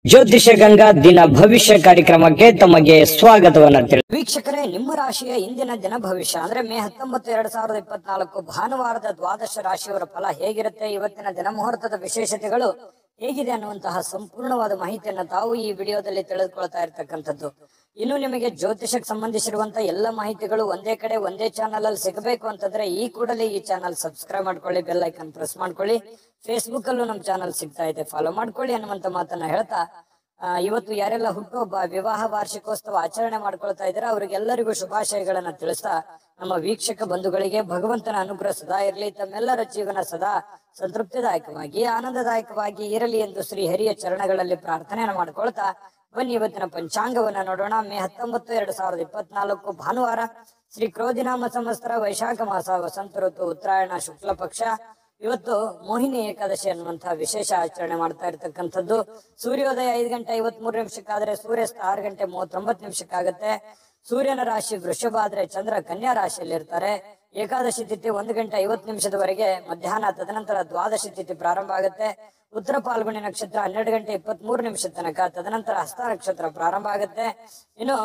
ಜ್ಯೋತಿಷ ಗಂಗಾ ದಿನ ಭವಿಷ್ಯ ಕಾರ್ಯಕ್ರಮಕ್ಕೆ ತಮಗೆ ಸ್ವಾಗತವನ್ನ ವೀಕ್ಷಕರೇ, ನಿಮ್ಮ ರಾಶಿಯ ಇಂದಿನ ದಿನ ಭವಿಷ್ಯ ಅಂದ್ರೆ ಮೇ 19, 2024 ಭಾನುವಾರದ ದ್ವಾದಶ ರಾಶಿಯವರ ಫಲ ಹೇಗಿರುತ್ತೆ, ಇವತ್ತಿನ ದಿನ ಮುಹೂರ್ತದ ವಿಶೇಷತೆಗಳು ಹೇಗಿದೆ ಅನ್ನುವಂತಹ ಸಂಪೂರ್ಣವಾದ ಮಾಹಿತಿಯನ್ನ ತಾವು ಈ ವಿಡಿಯೋದಲ್ಲಿ ತಿಳಿದುಕೊಳ್ತಾ ಇರ್ತಕ್ಕಂಥದ್ದು. ಇನ್ನು ನಿಮಗೆ ಜ್ಯೋತಿಷಕ್ಕೆ ಸಂಬಂಧಿಸಿರುವಂತಹ ಎಲ್ಲ ಮಾಹಿತಿಗಳು ಒಂದೇ ಕಡೆ ಒಂದೇ ಚಾನಲ್ ಅಲ್ಲಿ ಸಿಗಬೇಕು ಅಂತಂದ್ರೆ ಈ ಕೂಡಲೇ ಈ ಚಾನಲ್ ಸಬ್ಸ್ಕ್ರೈಬ್ ಮಾಡ್ಕೊಳ್ಳಿ, ಬೆಲ್ ಐಕಾನ್ ಪ್ರೆಸ್ ಮಾಡ್ಕೊಳ್ಳಿ. ಫೇಸ್ಬುಕ್ ಅಲ್ಲೂ ನಮ್ಮ ಚಾನಲ್ ಸಿಗ್ತಾ ಇದೆ, ಫಾಲೋ ಮಾಡ್ಕೊಳ್ಳಿ ಅನ್ನುವಂತ ಮಾತನ್ನ ಹೇಳ್ತಾ ಇವತ್ತು ಯಾರೆಲ್ಲ ಹುಟ್ಟುಹಬ್ಬ, ವಿವಾಹ ವಾರ್ಷಿಕೋತ್ಸವ ಆಚರಣೆ ಮಾಡ್ಕೊಳ್ತಾ ಇದ್ದಾರೆ ಅವರಿಗೆಲ್ಲರಿಗೂ ಶುಭಾಶಯಗಳನ್ನ ತಿಳಿಸ್ತಾ ನಮ್ಮ ವೀಕ್ಷಕ ಬಂಧುಗಳಿಗೆ ಭಗವಂತನ ಅನುಗ್ರಹ ಸದಾ ಇರಲಿ, ತಮ್ಮೆಲ್ಲರ ಜೀವನ ಸದಾ ಸಂತೃಪ್ತಿದಾಯಕವಾಗಿ ಆನಂದದಾಯಕವಾಗಿ ಇರಲಿ ಎಂದು ಶ್ರೀ ಹರಿಯ ಚರಣಗಳಲ್ಲಿ ಪ್ರಾರ್ಥನೆಯನ್ನು ಮಾಡ್ಕೊಳ್ತಾ ಬನ್ನಿ ಇವತ್ತಿನ ಪಂಚಾಂಗವನ್ನ ನೋಡೋಣ. ಮೇ 19, 2024 ಭಾನುವಾರ, ಶ್ರೀ ಕ್ರೋಧಿನಾಮ ಸಂವತ್ಸರ, ವೈಶಾಖ ಮಾಸ, ವಸಂತ ಋತು, ಉತ್ತರಾಯಣ, ಶುಕ್ಲ ಪಕ್ಷ. ಇವತ್ತು ಮೋಹಿನಿ ಏಕಾದಶಿ ಅನ್ನುವಂತಹ ವಿಶೇಷ ಆಚರಣೆ ಮಾಡ್ತಾ ಇರ್ತಕ್ಕಂಥದ್ದು. ಸೂರ್ಯೋದಯ 5:53 ಆದ್ರೆ ಸೂರ್ಯಾಸ್ತ 6:39 ಸೂರ್ಯನ ರಾಶಿ ವೃಷಭ ಆದ್ರೆ ಚಂದ್ರ ಕನ್ಯಾ ರಾಶಿಯಲ್ಲಿ ಇರ್ತಾರೆ. ಏಕಾದಶಿ ತಿಥಿ 1:50 ಮಧ್ಯಾಹ್ನ, ತದನಂತರ ದ್ವಾದಶಿ ತಿಥಿ ಪ್ರಾರಂಭ ಆಗುತ್ತೆ. ಉತ್ತರ ಪಾಲ್ಗುಣಿ ನಕ್ಷತ್ರ 12:23 ತನಕ, ತದನಂತರ ಹಸ್ತ ನಕ್ಷತ್ರ ಪ್ರಾರಂಭ ಆಗುತ್ತೆ. ಇನ್ನು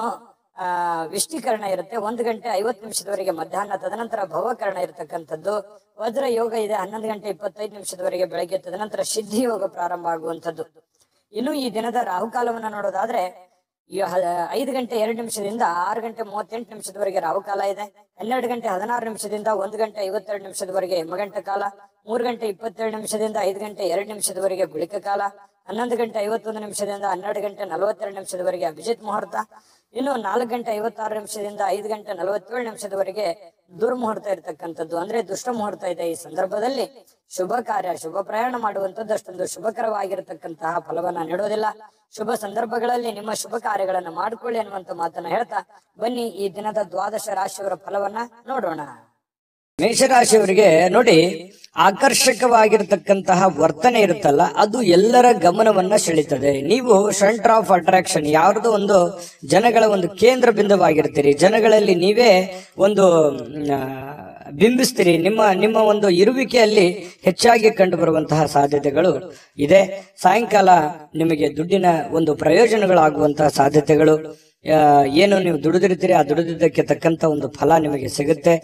ವಿಷ್ಟಿಕರಣ ಇರುತ್ತೆ 1:50 ಮಧ್ಯಾಹ್ನ, ತದನಂತರ ಭವಕರಣ ಇರತಕ್ಕಂಥದ್ದು. ವಜ್ರ ಯೋಗ ಇದೆ 11:25 ಬೆಳಗ್ಗೆ, ತದನಂತರ ಸಿದ್ಧಿ ಯೋಗ ಪ್ರಾರಂಭ ಆಗುವಂಥದ್ದು. ಇನ್ನು ಈ ದಿನದ ರಾಹುಕಾಲವನ್ನ ನೋಡೋದಾದ್ರೆ 5:02 6:38 ರಾಹುಕಾಲ ಇದೆ. 12:16 1:52 ಯಮಗಂಟ ಕಾಲ, 3:27 5:02 ಗುಳಿಕ ಕಾಲ, 11:51 12:42 ಅಭಿಜಿತ್ ಮುಹೂರ್ತ. ಇನ್ನು 4:56 5:47 ದುರ್ಮುಹೂರ್ತ ಇರತಕ್ಕಂಥದ್ದು, ಅಂದ್ರೆ ದುಷ್ಟ ಮುಹೂರ್ತ ಇದೆ. ಈ ಸಂದರ್ಭದಲ್ಲಿ ಶುಭ ಕಾರ್ಯ, ಶುಭ ಪ್ರಯಾಣ ಮಾಡುವಂಥದ್ದು ಅಷ್ಟೊಂದು ಶುಭಕರವಾಗಿರತಕ್ಕಂತಹ ಫಲವನ್ನ ನೀಡೋದಿಲ್ಲ. ಶುಭ ಸಂದರ್ಭಗಳಲ್ಲಿ ನಿಮ್ಮ ಶುಭ ಕಾರ್ಯಗಳನ್ನ ಮಾಡಿಕೊಳ್ಳಿ ಅನ್ನುವಂತ ಮಾತನ್ನ ಹೇಳ್ತಾ ಬನ್ನಿ ಈ ದಿನದ ದ್ವಾದಶ ರಾಶಿಯವರ ಫಲವನ್ನ ನೋಡೋಣ. ಮೇಷರಾಶಿಯವರಿಗೆ ನೋಡಿ, ಆಕರ್ಷಕವಾಗಿರ್ತಕ್ಕಂತಹ ವರ್ತನೆ ಇರುತ್ತಲ್ಲ, ಅದು ಎಲ್ಲರ ಗಮನವನ್ನ ಸೆಳೀತದೆ. ನೀವು ಸೆಂಟರ್ ಆಫ್ ಅಟ್ರಾಕ್ಷನ್, ಯಾವ್ದೋ ಒಂದು ಜನಗಳ ಒಂದು ಕೇಂದ್ರ ಬಿಂದುವಾಗಿರ್ತೀರಿ. ಜನಗಳಲ್ಲಿ ನೀವೇ ಒಂದು ಬಿಂಬಿಸ್ತೀರಿ. ನಿಮ್ಮ ಒಂದು ಇರುವಿಕೆಯಲ್ಲಿ ಹೆಚ್ಚಾಗಿ ಕಂಡು ಬರುವಂತಹ ಸಾಧ್ಯತೆಗಳು ಇದೆ. ಸಾಯಂಕಾಲ ನಿಮಗೆ ದುಡ್ಡಿನ ಒಂದು ಪ್ರಯೋಜನಗಳಾಗುವಂತಹ ಸಾಧ್ಯತೆಗಳು, ಏನು ನೀವು ದುಡಿದಿರ್ತೀರಿ ಆ ದುಡಿದಿದ್ದಕ್ಕೆ ತಕ್ಕಂತ ಒಂದು ಫಲ ನಿಮಗೆ ಸಿಗುತ್ತೆ.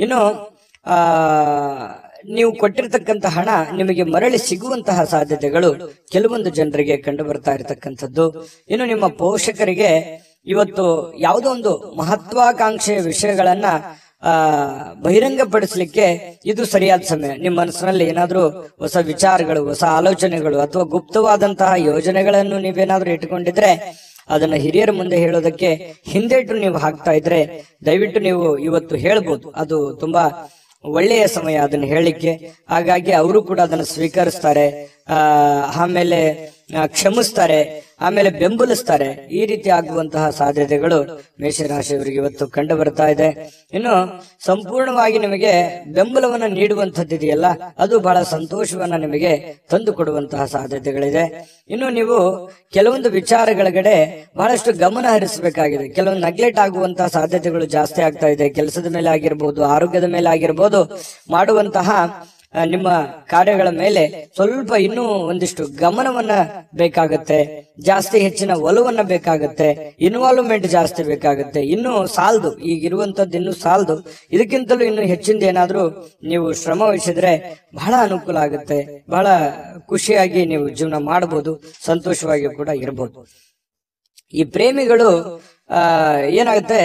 ಇನ್ನು ನೀವು ಕೊಟ್ಟಿರ್ತಕ್ಕಂಥ ಹಣ ನಿಮಗೆ ಮರಳಿ ಸಿಗುವಂತಹ ಸಾಧ್ಯತೆಗಳು ಕೆಲವೊಂದು ಜನರಿಗೆ ಕಂಡು ಬರ್ತಾ ಇರತಕ್ಕಂಥದ್ದು. ಇನ್ನು ನಿಮ್ಮ ಪೋಷಕರಿಗೆ ಇವತ್ತು ಯಾವುದೋ ಒಂದು ಮಹತ್ವಾಕಾಂಕ್ಷೆಯ ವಿಷಯಗಳನ್ನ ಬಹಿರಂಗಪಡಿಸಲಿಕ್ಕೆ ಇದು ಸರಿಯಾದ ಸಮಯ. ನಿಮ್ಮ ಮನಸ್ಸಿನಲ್ಲಿ ಏನಾದ್ರೂ ಹೊಸ ವಿಚಾರಗಳು, ಹೊಸ ಆಲೋಚನೆಗಳು ಅಥವಾ ಗುಪ್ತವಾದಂತಹ ಯೋಜನೆಗಳನ್ನು ನೀವೇನಾದ್ರೂ ಇಟ್ಟುಕೊಂಡಿದ್ರೆ ಅದನ್ನ ಹಿರಿಯರ ಮುಂದೆ ಹೇಳೋದಕ್ಕೆ ಹಿಂದೇಟು ನೀವು ಹಾಕ್ತಾ ಇದ್ರೆ ದಯವಿಟ್ಟು ನೀವು ಇವತ್ತು ಹೇಳ್ಬೋದು. ಅದು ತುಂಬಾ ಒಳ್ಳೆಯ ಸಮಯ ಅದನ್ನ ಹೇಳಿಕ್ಕೆ. ಹಾಗಾಗಿ ಅವರು ಕೂಡ ಅದನ್ನ ಸ್ವೀಕರಿಸ್ತಾರೆ, ಆಮೇಲೆ ಕ್ಷಮಿಸ್ತಾರೆ, ಆಮೇಲೆ ಬೆಂಬಲಿಸ್ತಾರೆ. ಈ ರೀತಿ ಆಗುವಂತಹ ಸಾಧ್ಯತೆಗಳು ಮೇಷರಾಶಿಯವರಿಗೆ ಇವತ್ತು ಕಂಡು ಬರ್ತಾ ಇದೆ. ಇನ್ನು ಸಂಪೂರ್ಣವಾಗಿ ನಿಮಗೆ ಬೆಂಬಲವನ್ನ ನೀಡುವಂತದ್ದಿದೆಯಲ್ಲ, ಅದು ಬಹಳ ಸಂತೋಷವನ್ನ ನಿಮಗೆ ತಂದು ಕೊಡುವಂತಹ ಸಾಧ್ಯತೆಗಳಿದೆ. ಇನ್ನು ನೀವು ಕೆಲವೊಂದು ವಿಚಾರಗಳ ಬಹಳಷ್ಟು ಗಮನ ಹರಿಸಬೇಕಾಗಿದೆ. ಕೆಲವೊಂದು ನೆಗ್ಲೆಕ್ಟ್ ಆಗುವಂತಹ ಸಾಧ್ಯತೆಗಳು ಜಾಸ್ತಿ ಆಗ್ತಾ ಇದೆ. ಕೆಲಸದ ಮೇಲೆ ಆಗಿರ್ಬೋದು, ಆರೋಗ್ಯದ ಮೇಲೆ ಆಗಿರ್ಬೋದು, ಮಾಡುವಂತಹ ನಿಮ್ಮ ಕಾರ್ಯಗಳ ಮೇಲೆ ಸ್ವಲ್ಪ ಇನ್ನೂ ಒಂದಿಷ್ಟು ಗಮನವನ್ನ ಬೇಕಾಗತ್ತೆ, ಜಾಸ್ತಿ ಹೆಚ್ಚಿನ ಒಲವನ್ನ ಬೇಕಾಗತ್ತೆ, ಇನ್ವಾಲ್ವ್ಮೆಂಟ್ ಜಾಸ್ತಿ ಬೇಕಾಗತ್ತೆ. ಇನ್ನು ಸಾಲದು, ಈಗಿರುವಂತದ್ದು ಇನ್ನು ಸಾಲದು. ಇದಕ್ಕಿಂತಲೂ ಇನ್ನು ಹೆಚ್ಚಿಂದ ಏನಾದ್ರೂ ನೀವು ಶ್ರಮ ವಹಿಸಿದ್ರೆ ಬಹಳ ಅನುಕೂಲ ಆಗುತ್ತೆ. ಬಹಳ ಖುಷಿಯಾಗಿ ನೀವು ಜೀವನ ಮಾಡಬಹುದು, ಸಂತೋಷವಾಗಿ ಕೂಡ ಇರಬಹುದು. ಈ ಪ್ರೇಮಿಗಳು ಏನಾಗುತ್ತೆ,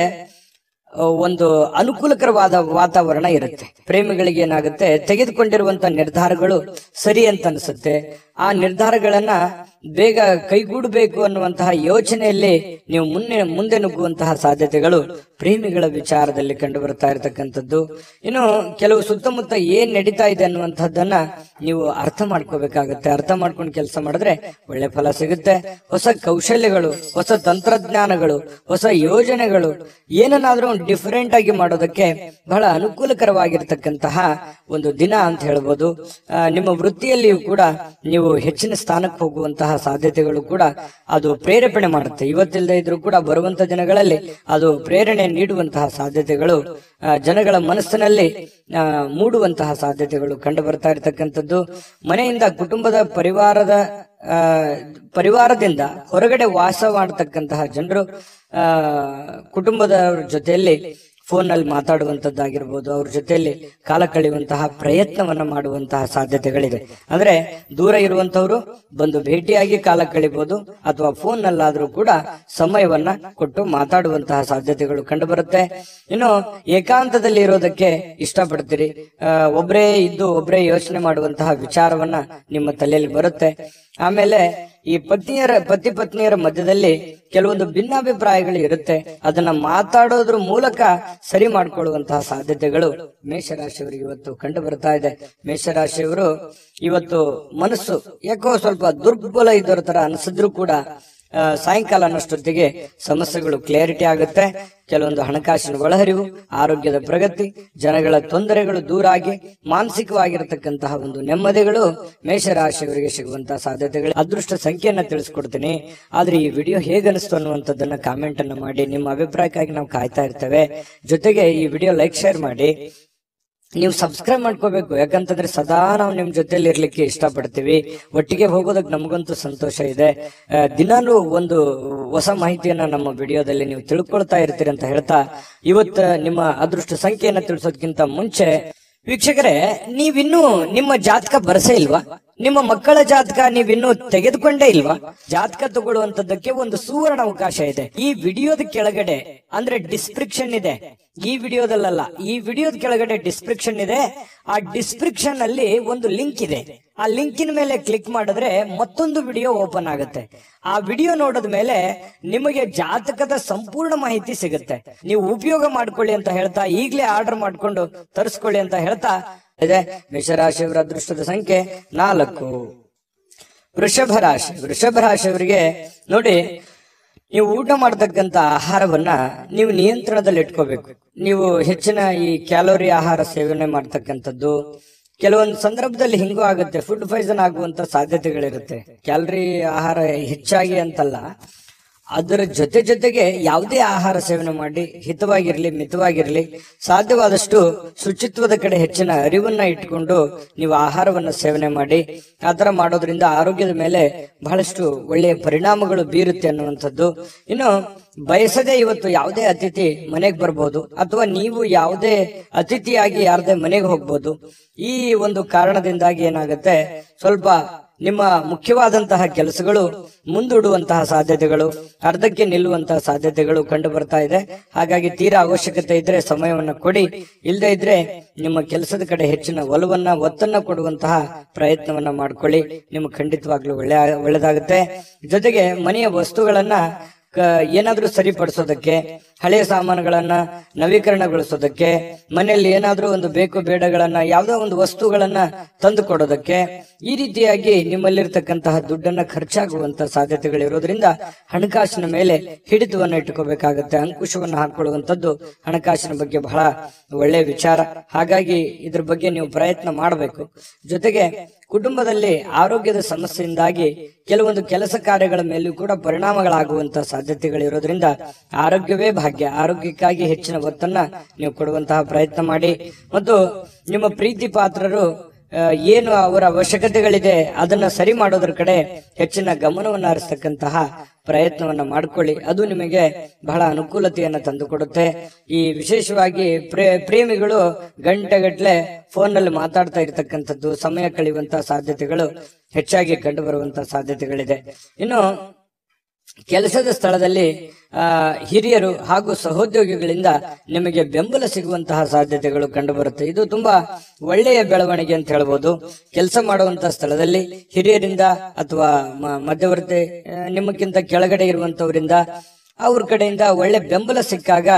ಒಂದು ಅನುಕೂಲಕರವಾದ ವಾತಾವರಣ ಇರುತ್ತೆ. ಪ್ರೇಮಿಗಳಿಗೆ ಏನಾಗುತ್ತೆ, ತೆಗೆದುಕೊಂಡಿರುವಂತ ನಿರ್ಧಾರಗಳು ಸರಿ ಅಂತ ಅನ್ಸುತ್ತೆ. ಆ ನಿರ್ಧಾರಗಳನ್ನ ಬೇಗ ಕೈಗೂಡಬೇಕು ಅನ್ನುವಂತಹ ಯೋಚನೆಯಲ್ಲಿ ನೀವು ಮುಂದೆ ನುಗ್ಗುವಂತಹ ಸಾಧ್ಯತೆಗಳು ಪ್ರೇಮಿಗಳ ವಿಚಾರದಲ್ಲಿ ಕಂಡು ಬರ್ತಾ ಇರತಕ್ಕಂಥದ್ದು. ಇನ್ನು ಕೆಲವು ಸುತ್ತಮುತ್ತ ಏನ್ ನಡೀತಾ ಇದೆ ಅನ್ನುವಂಥದ್ದನ್ನ ನೀವು ಅರ್ಥ ಮಾಡ್ಕೋಬೇಕಾಗತ್ತೆ. ಅರ್ಥ ಮಾಡ್ಕೊಂಡು ಕೆಲಸ ಮಾಡಿದ್ರೆ ಒಳ್ಳೆ ಫಲ ಸಿಗುತ್ತೆ. ಹೊಸ ಕೌಶಲ್ಯಗಳು, ಹೊಸ ತಂತ್ರಜ್ಞಾನಗಳು, ಹೊಸ ಯೋಜನೆಗಳು, ಏನನ್ನಾದ್ರೂ ಡಿಫರೆಂಟ್ ಆಗಿ ಮಾಡೋದಕ್ಕೆ ಬಹಳ ಅನುಕೂಲಕರವಾಗಿರ್ತಕ್ಕಂತಹ ಒಂದು ದಿನ ಅಂತ ಹೇಳ್ಬೋದು. ನಿಮ್ಮ ವೃತ್ತಿಯಲ್ಲಿಯೂ ಕೂಡ ನೀವು ಹೆಚ್ಚಿನ ಸ್ಥಾನಕ್ಕೆ ಹೋಗುವಂತಹ ಸಾಧ್ಯತೆಗಳು ಕೂಡ ಅದು ಪ್ರೇರೇಪಣೆ ಮಾಡುತ್ತೆ. ಇವತ್ತಿಲ್ಲದೆ ಇದ್ರೂ ಕೂಡ ಬರುವಂತ ದಿನಗಳಲ್ಲಿ ಅದು ಪ್ರೇರಣೆ ನೀಡುವಂತಹ ಸಾಧ್ಯತೆಗಳು ಜನಗಳ ಮನಸ್ಸಿನಲ್ಲಿ ಮೂಡುವಂತಹ ಸಾಧ್ಯತೆಗಳು ಕಂಡು ಬರ್ತಾ ಇರತಕ್ಕಂಥದ್ದು. ಮನೆಯಿಂದ, ಕುಟುಂಬದ, ಪರಿವಾರದ ಪರಿವಾರದಿಂದ ಹೊರಗಡೆ ವಾಸ ಮಾಡತಕ್ಕಂತಹ ಜನರು ಕುಟುಂಬದವರ ಜೊತೆಯಲ್ಲಿ ಫೋನ್ ನಲ್ಲಿ ಮಾತಾಡುವಂತದ್ದಾಗಿರ್ಬೋದು, ಅವ್ರ ಜೊತೆಯಲ್ಲಿ ಕಾಲ ಕಳೆಯುವಂತಹ ಪ್ರಯತ್ನವನ್ನ ಮಾಡುವಂತಹ ಸಾಧ್ಯತೆಗಳಿದೆ. ಅಂದ್ರೆ ದೂರ ಇರುವಂತವ್ರು ಬಂದು ಭೇಟಿಯಾಗಿ ಕಾಲ ಕಳಿಬಹುದು, ಅಥವಾ ಫೋನ್ ನಲ್ಲಾದ್ರೂ ಕೂಡ ಸಮಯವನ್ನ ಕೊಟ್ಟು ಮಾತಾಡುವಂತಹ ಸಾಧ್ಯತೆಗಳು ಕಂಡು ಬರುತ್ತೆ. ಇನ್ನು ಏಕಾಂತದಲ್ಲಿ ಇರೋದಕ್ಕೆ ಇಷ್ಟಪಡ್ತೀರಿ, ಒಬ್ಬರೇ ಇದ್ದು ಒಬ್ಬರೇ ಯೋಚನೆ ಮಾಡುವಂತಹ ವಿಚಾರವನ್ನ ನಿಮ್ಮ ತಲೆಯಲ್ಲಿ ಬರುತ್ತೆ. ಆಮೇಲೆ ಈ ಪತಿ ಪತ್ನಿಯರ ಮಧ್ಯದಲ್ಲಿ ಕೆಲವೊಂದು ಭಿನ್ನಾಭಿಪ್ರಾಯಗಳು ಇರುತ್ತೆ, ಅದನ್ನ ಮಾತಾಡೋದ್ರ ಮೂಲಕ ಸರಿ ಮಾಡ್ಕೊಳ್ಳುವಂತಹ ಸಾಧ್ಯತೆಗಳು ಮೇಷರಾಶಿಯವರಿಗೆ ಇವತ್ತು ಕಂಡು ಬರ್ತಾ ಇದೆ. ಮೇಷರಾಶಿಯವರು ಇವತ್ತು ಮನಸ್ಸು ಯಾಕೋ ಸ್ವಲ್ಪ ದುರ್ಬಲ ಇದ್ದರ ತರ ಅನಿಸಿದ್ರು ಕೂಡ ಸಾಯಂಕಾಲ ಅನ್ನೋಷ್ಟೊತ್ತಿಗೆ ಸಮಸ್ಯೆಗಳು ಕ್ಲಿಯರಿಟಿ ಆಗುತ್ತೆ. ಕೆಲವೊಂದು ಹಣಕಾಸಿನ ಒಳಹರಿವು, ಆರೋಗ್ಯದ ಪ್ರಗತಿ, ಜನಗಳ ತೊಂದರೆಗಳು ದೂರ ಆಗಿ ಮಾನಸಿಕವಾಗಿರತಕ್ಕಂತಹ ಒಂದು ನೆಮ್ಮದಿಗಳು ಮೇಷರಾಶಿಯವರಿಗೆ ಸಿಗುವಂತಹ ಸಾಧ್ಯತೆಗಳು. ಅದೃಷ್ಟ ಸಂಖ್ಯೆಯನ್ನ ತಿಳಿಸ್ಕೊಡ್ತೀನಿ, ಆದ್ರೆ ಈ ವಿಡಿಯೋ ಹೇಗನಿಸ್ತು ಅನ್ನುವಂಥದ್ದನ್ನ ಕಾಮೆಂಟ್ ಅನ್ನ ಮಾಡಿ. ನಿಮ್ಮ ಅಭಿಪ್ರಾಯಕ್ಕಾಗಿ ನಾವು ಕಾಯ್ತಾ ಇರ್ತೇವೆ. ಜೊತೆಗೆ ಈ ವಿಡಿಯೋ ಲೈಕ್ ಶೇರ್ ಮಾಡಿ. ನೀವು ಸಬ್ಸ್ಕ್ರೈಬ್ ಮಾಡ್ಕೋಬೇಕು, ಯಾಕಂತಂದ್ರೆ ಸದಾ ನಾವು ನಿಮ್ ಜೊತೆಲಿ ಇರ್ಲಿಕ್ಕೆ ಇಷ್ಟಪಡ್ತೀವಿ. ಒಟ್ಟಿಗೆ ಹೋಗೋದಕ್ಕೆ ನಮಗಂತೂ ಸಂತೋಷ ಇದೆ. ದಿನಾನು ಒಂದು ಹೊಸ ಮಾಹಿತಿಯನ್ನ ನಮ್ಮ ವಿಡಿಯೋದಲ್ಲಿ ನೀವು ತಿಳ್ಕೊಳ್ತಾ ಇರ್ತೀರಿ ಅಂತ ಹೇಳ್ತಾ, ಇವತ್ತು ನಿಮ್ಮ ಅದೃಷ್ಟ ಸಂಖ್ಯೆಯನ್ನ ತಿಳಿಸೋದಕ್ಕಿಂತ ಮುಂಚೆ ವೀಕ್ಷಕರೇ, ನೀವಿನ್ನೂ ನಿಮ್ಮ ಜಾತಕ ಬರಸೇ ಇಲ್ವಾ? ನಿಮ್ಮ ಮಕ್ಕಳ ಜಾತಕ ನೀವಿನ್ನೂ ತೆಗೆದುಕೊಂಡೇ ಇಲ್ವಾ? ಜಾತಕ ತಗೊಳ್ಳುವಂತದ್ದಕ್ಕೆ ಒಂದು ಸುವರ್ಣ ಅವಕಾಶ ಇದೆ. ಈ ವಿಡಿಯೋದ ಕೆಳಗಡೆ ಅಂದ್ರೆ ಡಿಸ್ಕ್ರಿಪ್ಷನ್ ಇದೆ, ಈ ವಿಡಿಯೋದಲ್ಲ, ಈ ವಿಡಿಯೋದ ಕೆಳಗಡೆ ಡಿಸ್ಕ್ರಿಪ್ಷನ್ ಇದೆ. ಆ ಡಿಸ್ಕ್ರಿಪ್ಷನ್ ಅಲ್ಲಿ ಒಂದು ಲಿಂಕ್ ಇದೆ. ಆ ಲಿಂಕಿನ ಮೇಲೆ ಕ್ಲಿಕ್ ಮಾಡಿದ್ರೆ ಮತ್ತೊಂದು ವಿಡಿಯೋ ಓಪನ್ ಆಗುತ್ತೆ. ಆ ವಿಡಿಯೋ ನೋಡಿದ ಮೇಲೆ ನಿಮಗೆ ಜಾತಕದ ಸಂಪೂರ್ಣ ಮಾಹಿತಿ ಸಿಗುತ್ತೆ. ನೀವು ಉಪಯೋಗ ಮಾಡ್ಕೊಳ್ಳಿ ಅಂತ ಹೇಳ್ತಾ, ಈಗಲೇ ಆರ್ಡರ್ ಮಾಡ್ಕೊಂಡು ತರಿಸ್ಕೊಳ್ಳಿ ಅಂತ ಹೇಳ್ತಾ ಇದೆ. ಮೇಷರಾಶಿಯವರ ಅದೃಷ್ಟದ ಸಂಖ್ಯೆ 4. ವೃಷಭ ರಾಶಿಯವರಿಗೆ ನೋಡಿ, ನೀವು ಊಟ ಮಾಡತಕ್ಕಂತ ಆಹಾರವನ್ನ ನೀವು ನಿಯಂತ್ರಣದಲ್ಲಿ ಇಟ್ಕೋಬೇಕು. ನೀವು ಹೆಚ್ಚಿನ ಈ ಕ್ಯಾಲೋರಿ ಆಹಾರ ಸೇವನೆ ಮಾಡ್ತಕ್ಕಂಥದ್ದು ಕೆಲವೊಂದು ಸಂದರ್ಭದಲ್ಲಿ ಹಿಂಗೂ ಆಗುತ್ತೆ, ಫುಡ್ ಪಾಯ್ಸನ್ ಆಗುವಂತ ಸಾಧ್ಯತೆಗಳಿರುತ್ತೆ. ಕ್ಯಾಲರಿ ಆಹಾರ ಹೆಚ್ಚಾಗಿ ಅಂತಲ್ಲ, ಅದರ ಜೊತೆಗೆ ಯಾವುದೇ ಆಹಾರ ಸೇವನೆ ಮಾಡಿ ಹಿತವಾಗಿರ್ಲಿ, ಮಿತವಾಗಿರ್ಲಿ, ಸಾಧ್ಯವಾದಷ್ಟು ಶುಚಿತ್ವದ ಕಡೆ ಹೆಚ್ಚಿನ ಅರಿವನ್ನ ಇಟ್ಕೊಂಡು ನೀವು ಆಹಾರವನ್ನ ಸೇವನೆ ಮಾಡಿ. ಆತರ ಮಾಡೋದ್ರಿಂದ ಆರೋಗ್ಯದ ಮೇಲೆ ಬಹಳಷ್ಟು ಒಳ್ಳೆಯ ಪರಿಣಾಮಗಳು ಬೀರುತ್ತೆ ಅನ್ನುವಂಥದ್ದು. ಇನ್ನು ಬಯಸದೆ ಇವತ್ತು ಯಾವುದೇ ಅತಿಥಿ ಮನೆಗೆ ಬರ್ಬೋದು, ಅಥವಾ ನೀವು ಯಾವುದೇ ಅತಿಥಿಯಾಗಿ ಯಾರದೇ ಮನೆಗೆ ಹೋಗ್ಬೋದು. ಈ ಒಂದು ಕಾರಣದಿಂದಾಗಿ ಏನಾಗುತ್ತೆ, ಸ್ವಲ್ಪ ನಿಮ್ಮ ಮುಖ್ಯವಾದಂತಹ ಕೆಲಸಗಳು ಮುಂದೂಡುವಂತಹ ಸಾಧ್ಯತೆಗಳು, ಅರ್ಧಕ್ಕೆ ನಿಲ್ಲುವಂತಹ ಸಾಧ್ಯತೆಗಳು ಕಂಡು ಬರ್ತಾ ಇದೆ. ಹಾಗಾಗಿ ತೀರಾ ಅವಶ್ಯಕತೆ ಇದ್ರೆ ಸಮಯವನ್ನ ಕೊಡಿ, ಇಲ್ಲದೆ ಇದ್ರೆ ನಿಮ್ಮ ಕೆಲಸದ ಕಡೆ ಹೆಚ್ಚಿನ ಒತ್ತನ್ನ ಕೊಡುವಂತಹ ಪ್ರಯತ್ನವನ್ನ ಮಾಡ್ಕೊಳ್ಳಿ. ನಿಮ್ಗೆ ಖಂಡಿತವಾಗ್ಲೂ ಒಳ್ಳೆದಾಗುತ್ತೆ. ಜೊತೆಗೆ ಮನೆಯ ವಸ್ತುಗಳನ್ನ ಏನಾದ್ರೂ ಸರಿಪಡಿಸೋದಕ್ಕೆ, ಹಳೆಯ ಸಾಮಾನುಗಳನ್ನ ನವೀಕರಣಗೊಳಿಸೋದಕ್ಕೆ, ಮನೆಯಲ್ಲಿ ಏನಾದ್ರೂ ಒಂದು ಬೇಕು ಬೇಡಗಳನ್ನ, ಯಾವ್ದೋ ಒಂದು ವಸ್ತುಗಳನ್ನ ತಂದು ಕೊಡೋದಕ್ಕೆ, ಈ ರೀತಿಯಾಗಿ ನಿಮ್ಮಲ್ಲಿರ್ತಕ್ಕಂತಹ ದುಡ್ಡನ್ನ ಖರ್ಚಾಗುವಂತ ಸಾಧ್ಯತೆಗಳಿರೋದ್ರಿಂದ ಹಣಕಾಸಿನ ಮೇಲೆ ಹಿಡಿತವನ್ನ ಇಟ್ಟುಕೋಬೇಕಾಗತ್ತೆ. ಅಂಕುಶವನ್ನ ಹಾಕೊಳ್ಳುವಂತದ್ದು ಹಣಕಾಸಿನ ಬಗ್ಗೆ ಬಹಳ ಒಳ್ಳೆಯ ವಿಚಾರ. ಹಾಗಾಗಿ ಇದ್ರ ಬಗ್ಗೆ ನೀವು ಪ್ರಯತ್ನ ಮಾಡಬೇಕು. ಜೊತೆಗೆ ಕುಟುಂಬದಲ್ಲಿ ಆರೋಗ್ಯದ ಸಮಸ್ಯೆಯಿಂದಾಗಿ ಕೆಲವೊಂದು ಕೆಲಸ ಕಾರ್ಯಗಳ ಮೇಲೂ ಕೂಡ ಪರಿಣಾಮಗಳಾಗುವಂತಹ ಸಾಧ್ಯತೆಗಳಿರೋದ್ರಿಂದ ಆರೋಗ್ಯವೇ ಭಾಗ್ಯ. ಆರೋಗ್ಯಕ್ಕಾಗಿ ಹೆಚ್ಚಿನ ಒತ್ತನ್ನ ನೀವು ಕೊಡುವಂತಹ ಪ್ರಯತ್ನ ಮಾಡಿ. ಮತ್ತು ನಿಮ್ಮ ಪ್ರೀತಿ ಪಾತ್ರರು ಏನು ಅವರ ಅವಶ್ಯಕತೆಗಳಿದೆ ಅದನ್ನ ಸರಿ ಮಾಡೋದ್ರ ಕಡೆ ಹೆಚ್ಚಿನ ಗಮನವನ್ನು ಹರಿಸ್ತಕ್ಕಂತಹ ಪ್ರಯತ್ನವನ್ನ ಮಾಡ್ಕೊಳ್ಳಿ. ಅದು ನಿಮಗೆ ಬಹಳ ಅನುಕೂಲತೆಯನ್ನ ತಂದುಕೊಡುತ್ತೆ. ಈ ವಿಶೇಷವಾಗಿ ಪ್ರೇಮಿಗಳು ಗಂಟೆಗಟ್ಲೆ ಫೋನ್ ನಲ್ಲಿ ಮಾತಾಡ್ತಾ ಇರ್ತಕ್ಕಂಥದ್ದು, ಸಮಯ ಕಳೆಯುವಂತಹ ಸಾಧ್ಯತೆಗಳು ಹೆಚ್ಚಾಗಿ ಕಂಡು ಬರುವಂತಹ ಸಾಧ್ಯತೆಗಳಿದೆ. ಇನ್ನು ಕೆಲಸದ ಸ್ಥಳದಲ್ಲಿ ಹಿರಿಯರು ಹಾಗೂ ಸಹೋದ್ಯೋಗಿಗಳಿಂದ ನಿಮಗೆ ಬೆಂಬಲ ಸಿಗುವಂತಹ ಸಾಧ್ಯತೆಗಳು ಕಂಡು ಬರುತ್ತೆ. ಇದು ತುಂಬಾ ಒಳ್ಳೆಯ ಬೆಳವಣಿಗೆ ಅಂತ ಹೇಳ್ಬೋದು. ಕೆಲಸ ಮಾಡುವಂತಹ ಸ್ಥಳದಲ್ಲಿ ಹಿರಿಯರಿಂದ ಅಥವಾ ಮಧ್ಯವರ್ತಿ ನಿಮ್ಮಕ್ಕಿಂತ ಕೆಳಗಡೆ ಇರುವಂತವರಿಂದ ಅವ್ರ ಕಡೆಯಿಂದ ಒಳ್ಳೆ ಬೆಂಬಲ ಸಿಕ್ಕಾಗ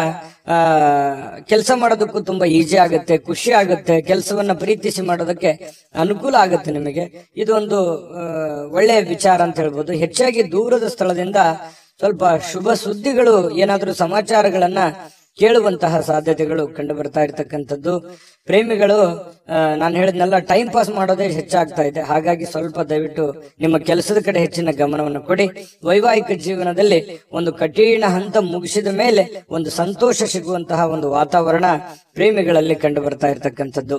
ಕೆಲಸ ಮಾಡೋದಕ್ಕೂ ತುಂಬಾ ಈಜಿ ಆಗುತ್ತೆ, ಖುಷಿ ಆಗುತ್ತೆ. ಕೆಲಸವನ್ನ ಪ್ರೀತಿಸಿ ಮಾಡೋದಕ್ಕೆ ಅನುಕೂಲ ಆಗುತ್ತೆ ನಿಮಗೆ. ಇದೊಂದು ಒಳ್ಳೆಯ ವಿಚಾರ ಅಂತ ಹೇಳ್ಬೋದು. ಹೆಚ್ಚಾಗಿ ದೂರದ ಸ್ಥಳದಿಂದ ಸ್ವಲ್ಪ ಶುಭ ಸುದ್ದಿಗಳು, ಏನಾದ್ರೂ ಸಮಾಚಾರಗಳನ್ನ ಕೇಳುವಂತಹ ಸಾಧ್ಯತೆಗಳು ಕಂಡು ಬರ್ತಾ ಇರತಕ್ಕಂಥದ್ದು. ಪ್ರೇಮಿಗಳು ನಾನು ಹೇಳಿದ್ನೆಲ್ಲ ಟೈಮ್ ಪಾಸ್ ಮಾಡೋದೇ ಹೆಚ್ಚಾಗ್ತಾ ಇದೆ. ಹಾಗಾಗಿ ಸ್ವಲ್ಪ ದಯವಿಟ್ಟು ನಿಮ್ಮ ಕೆಲಸದ ಕಡೆ ಹೆಚ್ಚಿನ ಗಮನವನ್ನು ಕೊಡಿ. ವೈವಾಹಿಕ ಜೀವನದಲ್ಲಿ ಒಂದು ಕಠಿಣ ಹಂತ ಮುಗಿಸಿದ ಮೇಲೆ ಒಂದು ಸಂತೋಷ ಸಿಗುವಂತಹ ಒಂದು ವಾತಾವರಣ ಪ್ರೇಮಿಗಳಲ್ಲಿ ಕಂಡು ಬರ್ತಾ ಇರತಕ್ಕಂಥದ್ದು.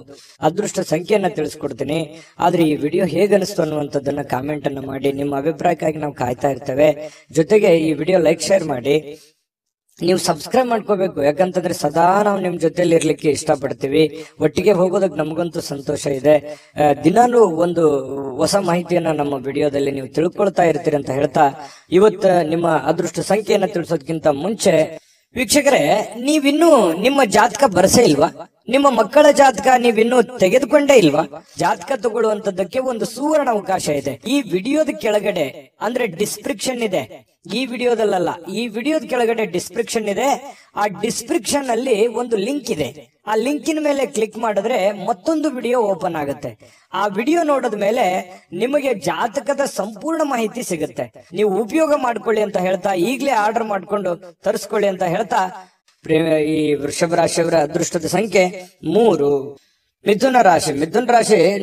ಅದೃಷ್ಟ ಸಂಖ್ಯೆಯನ್ನ ತಿಳಿಸ್ಕೊಡ್ತೀನಿ. ಆದ್ರೆ ಈ ವಿಡಿಯೋ ಹೇಗನಿಸ್ತು ಅನ್ನುವಂಥದ್ದನ್ನ ಕಾಮೆಂಟ್ ಅನ್ನು ಮಾಡಿ. ನಿಮ್ಮ ಅಭಿಪ್ರಾಯಕ್ಕಾಗಿ ನಾವು ಕಾಯ್ತಾ ಇರ್ತೇವೆ. ಜೊತೆಗೆ ಈ ವಿಡಿಯೋ ಲೈಕ್ ಶೇರ್ ಮಾಡಿ. ನೀವು ಸಬ್ಸ್ಕ್ರೈಬ್ ಮಾಡ್ಕೋಬೇಕು. ಯಾಕಂತಂದ್ರೆ ಸದಾ ನಾವು ನಿಮ್ ಜೊತೆಲಿ ಇರ್ಲಿಕ್ಕೆ ಇಷ್ಟಪಡ್ತೀವಿ. ಒಟ್ಟಿಗೆ ಹೋಗೋದಕ್ಕೆ ನಮಗಂತೂ ಸಂತೋಷ ಇದೆ. ದಿನಾಲೂ ಒಂದು ಹೊಸ ಮಾಹಿತಿಯನ್ನ ನಮ್ಮ ವಿಡಿಯೋದಲ್ಲಿ ನೀವು ತಿಳ್ಕೊಳ್ತಾ ಇರ್ತೀರಿ ಅಂತ ಹೇಳ್ತಾ, ಇವತ್ತು ನಿಮ್ಮ ಅದೃಷ್ಟ ಸಂಖ್ಯೆಯನ್ನ ತಿಳಿಸೋದಕ್ಕಿಂತ ಮುಂಚೆ ವೀಕ್ಷಕರೇ, ನೀವಿನ್ನೂ ನಿಮ್ಮ ಜಾತಕ ಬರಸೇ ಇಲ್ವಾ? ನಿಮ್ಮ ಮಕ್ಕಳ ಜಾತಕ ನೀವಿನ್ನೂ ತೆಗೆದುಕೊಂಡೇ ಇಲ್ವಾ? ಜಾತಕ ತಗೊಳ್ಳುವಂತದ್ದಕ್ಕೆ ಒಂದು ಸುವರ್ಣ ಅವಕಾಶ ಇದೆ. ಈ ವಿಡಿಯೋದ ಕೆಳಗಡೆ ಅಂದ್ರೆ ಡಿಸ್ಕ್ರಿಪ್ಷನ್ ಇದೆ. ಈ ವಿಡಿಯೋದಲ್ಲ, ಈ ವಿಡಿಯೋದ ಕೆಳಗಡೆ ಡಿಸ್ಕ್ರಿಪ್ಷನ್ ಇದೆ. ಆ ಡಿಸ್ಕ್ರಿಪ್ಷನ್ ಅಲ್ಲಿ ಒಂದು ಲಿಂಕ್ ಇದೆ. ಆ ಲಿಂಕಿನ ಮೇಲೆ ಕ್ಲಿಕ್ ಮಾಡಿದ್ರೆ ಮತ್ತೊಂದು ವಿಡಿಯೋ ಓಪನ್ ಆಗುತ್ತೆ. ಆ ವಿಡಿಯೋ ನೋಡಿದ ಮೇಲೆ ನಿಮಗೆ ಜಾತಕದ ಸಂಪೂರ್ಣ ಮಾಹಿತಿ ಸಿಗುತ್ತೆ. ನೀವು ಉಪಯೋಗ ಮಾಡ್ಕೊಳ್ಳಿ ಅಂತ ಹೇಳ್ತಾ, ಈಗಲೇ ಆರ್ಡರ್ ಮಾಡ್ಕೊಂಡು ತರಿಸ್ಕೊಳ್ಳಿ ಅಂತ ಹೇಳ್ತಾ, ಈ ವೃಷಭ ರಾಶಿಯವರ ಅದೃಷ್ಟದ ಸಂಖ್ಯೆ 3. ಮಿಥುನ ರಾಶಿ